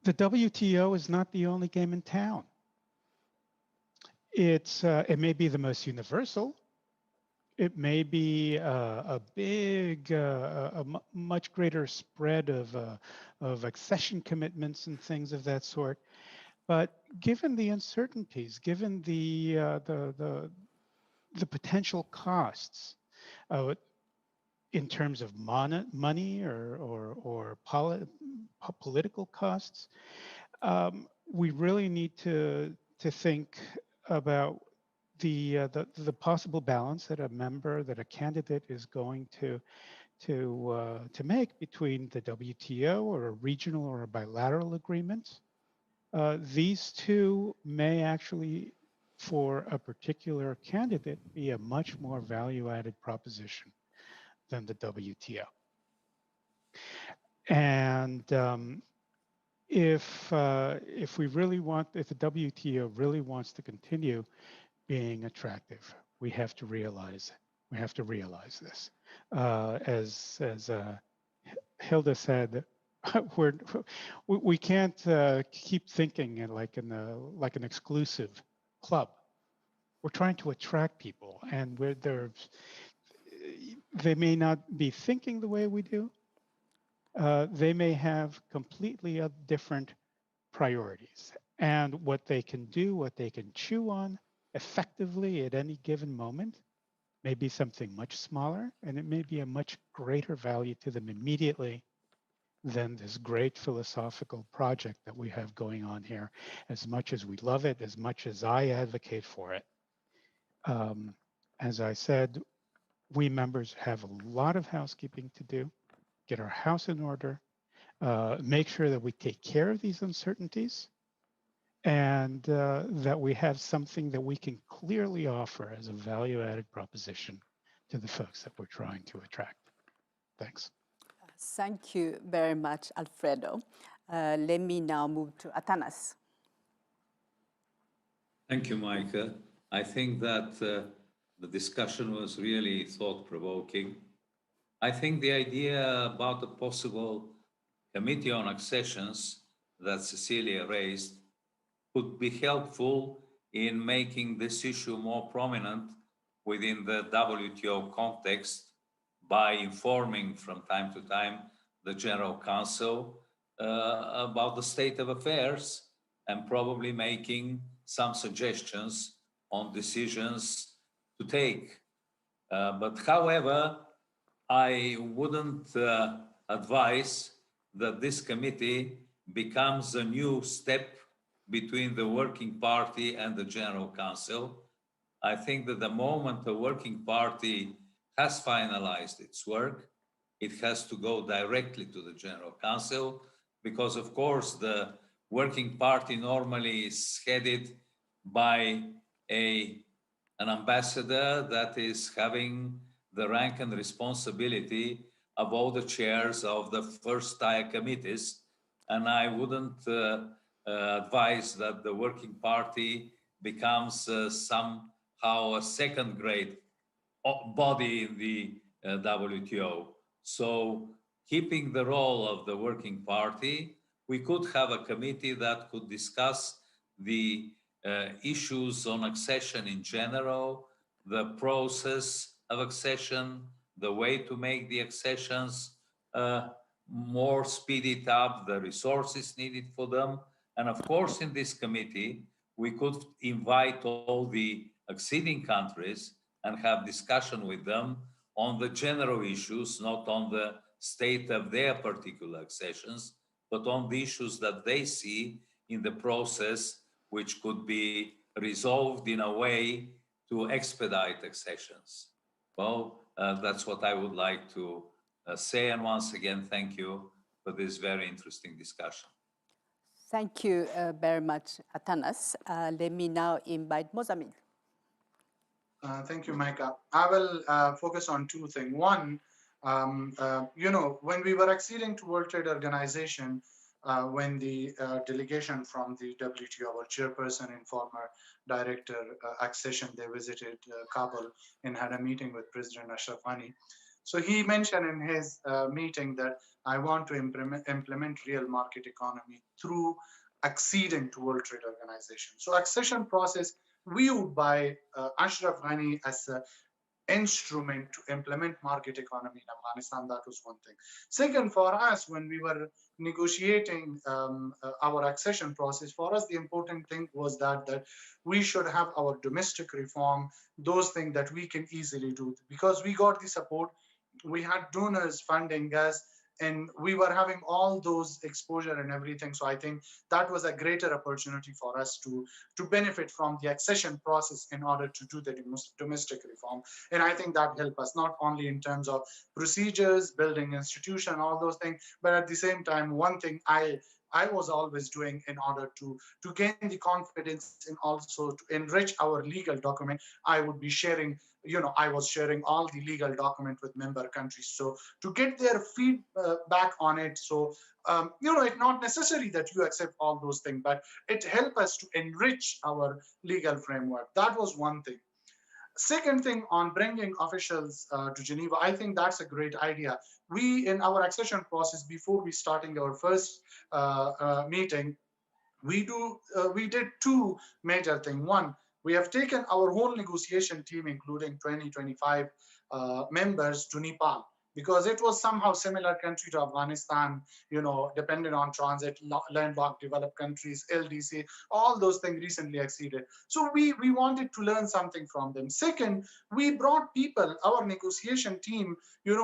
the WTO is not the only game in town. It may be the most universal. It may be a much greater spread of accession commitments and things of that sort. But given the uncertainties, given the potential costs in terms of money or political costs, we really need to think about the possible balance that a candidate is going to make between the WTO or a regional or a bilateral agreement. These two may actually, for a particular candidate, be a much more value-added proposition than the WTO. And if the WTO really wants to continue being attractive, we have to realize We have to realize this. As Hilda said, we can't keep thinking like an exclusive club. We're trying to attract people, and they may not be thinking the way we do. They may have completely different priorities, and what they can do, what they can chew on effectively at any given moment may be something much smaller, and it may be a much greater value to them immediately than this great philosophical project that we have going on here. As much as we love it, as much as I advocate for it, as I said, we members have a lot of housekeeping to do, get our house in order, make sure that we take care of these uncertainties, and that we have something that we can clearly offer as a value-added proposition to the folks that we're trying to attract. Thanks. Thank you very much, Alfredo. Let me now move to Atanas. Thank you, Micah. I think that the discussion was really thought-provoking. I think the idea about the possible committee on accessions that Cecilia raised could be helpful in making this issue more prominent within the WTO context by informing from time to time the General Council about the state of affairs and probably making some suggestions on decisions to take. But however, I wouldn't advise that this committee becomes a new step between the Working Party and the General Council. I think that the moment the Working Party has finalized its work, it has to go directly to the General Council because, of course, the Working Party normally is headed by an ambassador that is having the rank and responsibility of all the chairs of the first tier committees. And I wouldn't advise that the Working Party becomes somehow a second-grade body in the WTO. So keeping the role of the Working Party, we could have a committee that could discuss the issues on accession in general, the process of accession, the way to make the accessions more speeded up, the resources needed for them. And of course, in this committee, we could invite all the acceding countries and have discussion with them on the general issues, not on the state of their particular accessions, but on the issues that they see in the process, which could be resolved in a way to expedite accessions. Well, that's what I would like to say. And once again, thank you for this very interesting discussion. Thank you very much, Atanas. Let me now invite Mozamil. Thank you, Micah. I will focus on two things. One, when we were acceding to World Trade Organization, when the delegation from the WTO, our chairperson and former director, Accession, they visited Kabul and had a meeting with President Ashraf Ghani. So he mentioned in his meeting that I want to implement real market economy through acceding to World Trade Organization. So accession process viewed by Ashraf Ghani as an instrument to implement market economy in Afghanistan. That was one thing. Second, for us, when we were negotiating our accession process, for us, the important thing was that we should have our domestic reform, those things that we can easily do. Because we got the support, we had donors funding us, and we were having all those exposure and everything. So I think that was a greater opportunity for us to benefit from the accession process in order to do the domestic reform. And I think that helped us not only in terms of procedures, building institution, all those things, but at the same time, one thing I was always doing in order to gain the confidence and also to enrich our legal document, I would be sharing, I was sharing all the legal document with member countries. So to get their feedback on it. So, it's not necessary that you accept all those things, but it helped us to enrich our legal framework. That was one thing. Second thing on bringing officials to Geneva, I think that's a great idea. We, in our accession process, before we starting our first meeting, we did two major things. One, we have taken our whole negotiation team, including 20-25 members, to Nepal, because it was somehow similar country to Afghanistan, dependent on transit, landlocked developed countries, LDC, all those things recently exceeded. So we wanted to learn something from them. Second, we brought people, our negotiation team,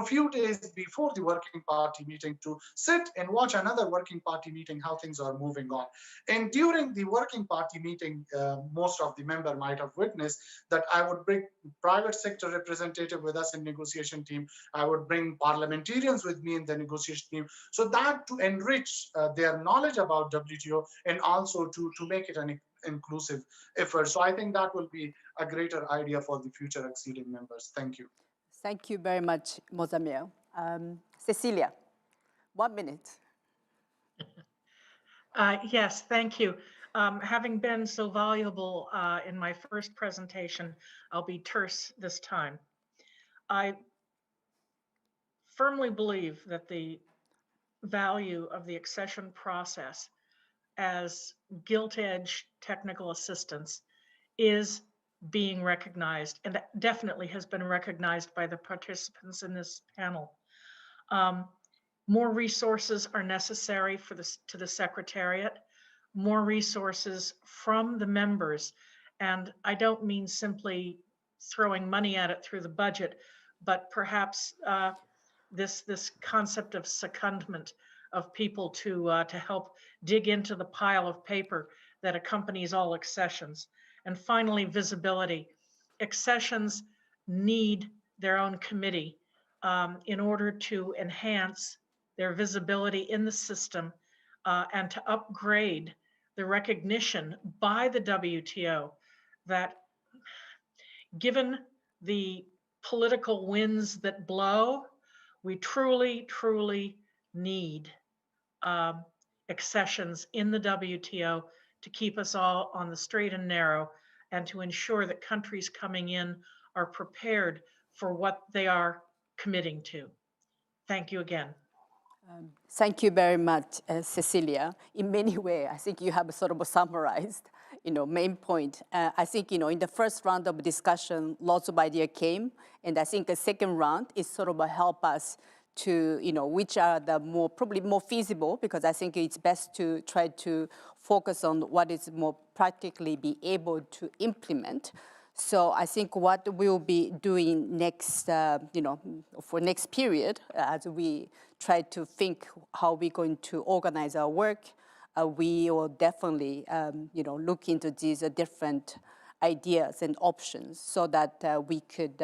few days before the working party meeting to sit and watch another working party meeting, how things are moving on. And during the working party meeting, most of the member might have witnessed that I would bring private sector representative with us in negotiation team. I would bring parliamentarians with me in the negotiation team, so that to enrich their knowledge about WTO and also to make it an inclusive effort. So I think that will be a greater idea for the future acceding members. Thank you. Thank you very much, Mozamil. Cecilia, 1 minute. Yes, thank you. Having been so valuable in my first presentation, I'll be terse this time. I firmly believe that the value of the accession process as gilt-edge technical assistance is being recognized, and that definitely has been recognized by the participants in this panel. More resources are necessary to the Secretariat, more resources from the members. And I don't mean simply throwing money at it through the budget, but perhaps this concept of secondment of people to help dig into the pile of paper that accompanies all accessions. And finally, visibility. Accessions need their own committee in order to enhance their visibility in the system and to upgrade the recognition by the WTO that, given the political winds that blow, we truly, truly need accessions in the WTO to keep us all on the straight and narrow and to ensure that countries coming in are prepared for what they are committing to. Thank you again. Thank you very much, Cecilia. In many ways, I think you have sort of summarized, main point. I think, in the first round of discussion, lots of ideas came, and I think the second round is sort of help us to, which are the probably more feasible, because I think it's best to try to focus on what is more practically be able to implement. So I think what we'll be doing next, for next period, as we try to think how we're going to organize our work, we will definitely, look into these different ideas and options so that we could,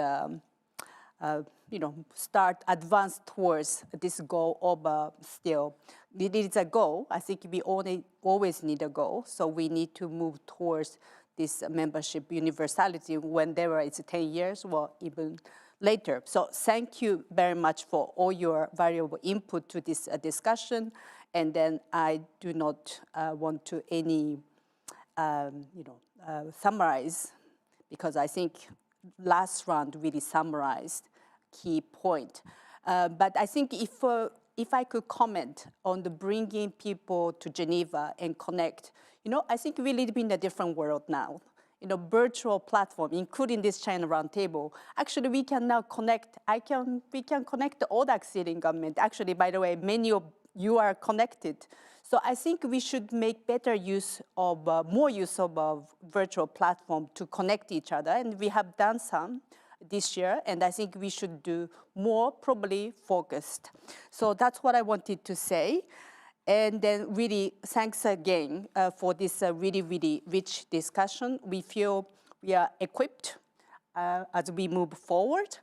start advance towards this goal of still. It is a goal. I think we always need a goal, so we need to move towards this membership universality, whenever it's 10 years or even later. So thank you very much for all your valuable input to this discussion. And then I do not want to summarize, because I think last round really summarized key point. But I think if I could comment on the bringing people to Geneva and connect, I think we live in a different world now. Virtual platform, including this China Roundtable. Actually, we can now connect. We can connect all the acceding government. Actually, by the way, many of you are connected. So I think we should make better use of, more use of a virtual platform to connect each other. And we have done some this year, and I think we should do more, probably focused. So that's what I wanted to say. And then really, thanks again for this really, really rich discussion. We feel we are equipped as we move forward.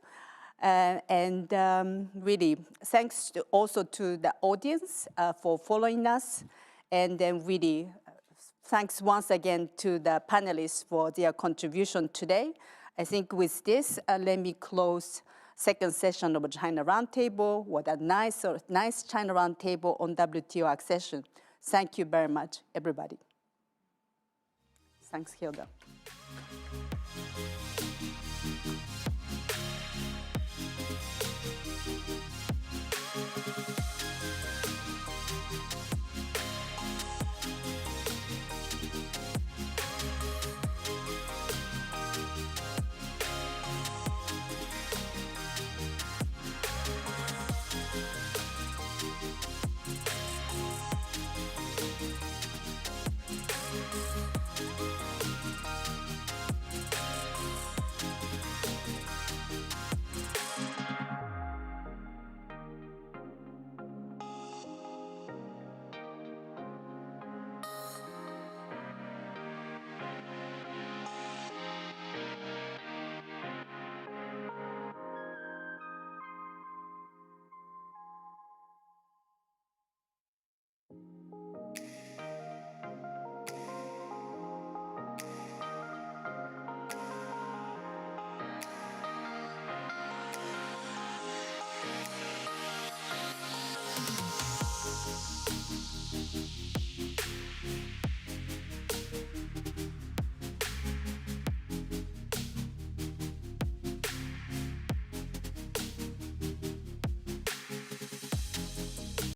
Really, thanks also to the audience for following us. And then really, thanks once again to the panelists for their contribution today. I think with this, let me close second session of China Roundtable. What a nice China Roundtable on WTO accession. Thank you very much, everybody. Thanks, Hilda.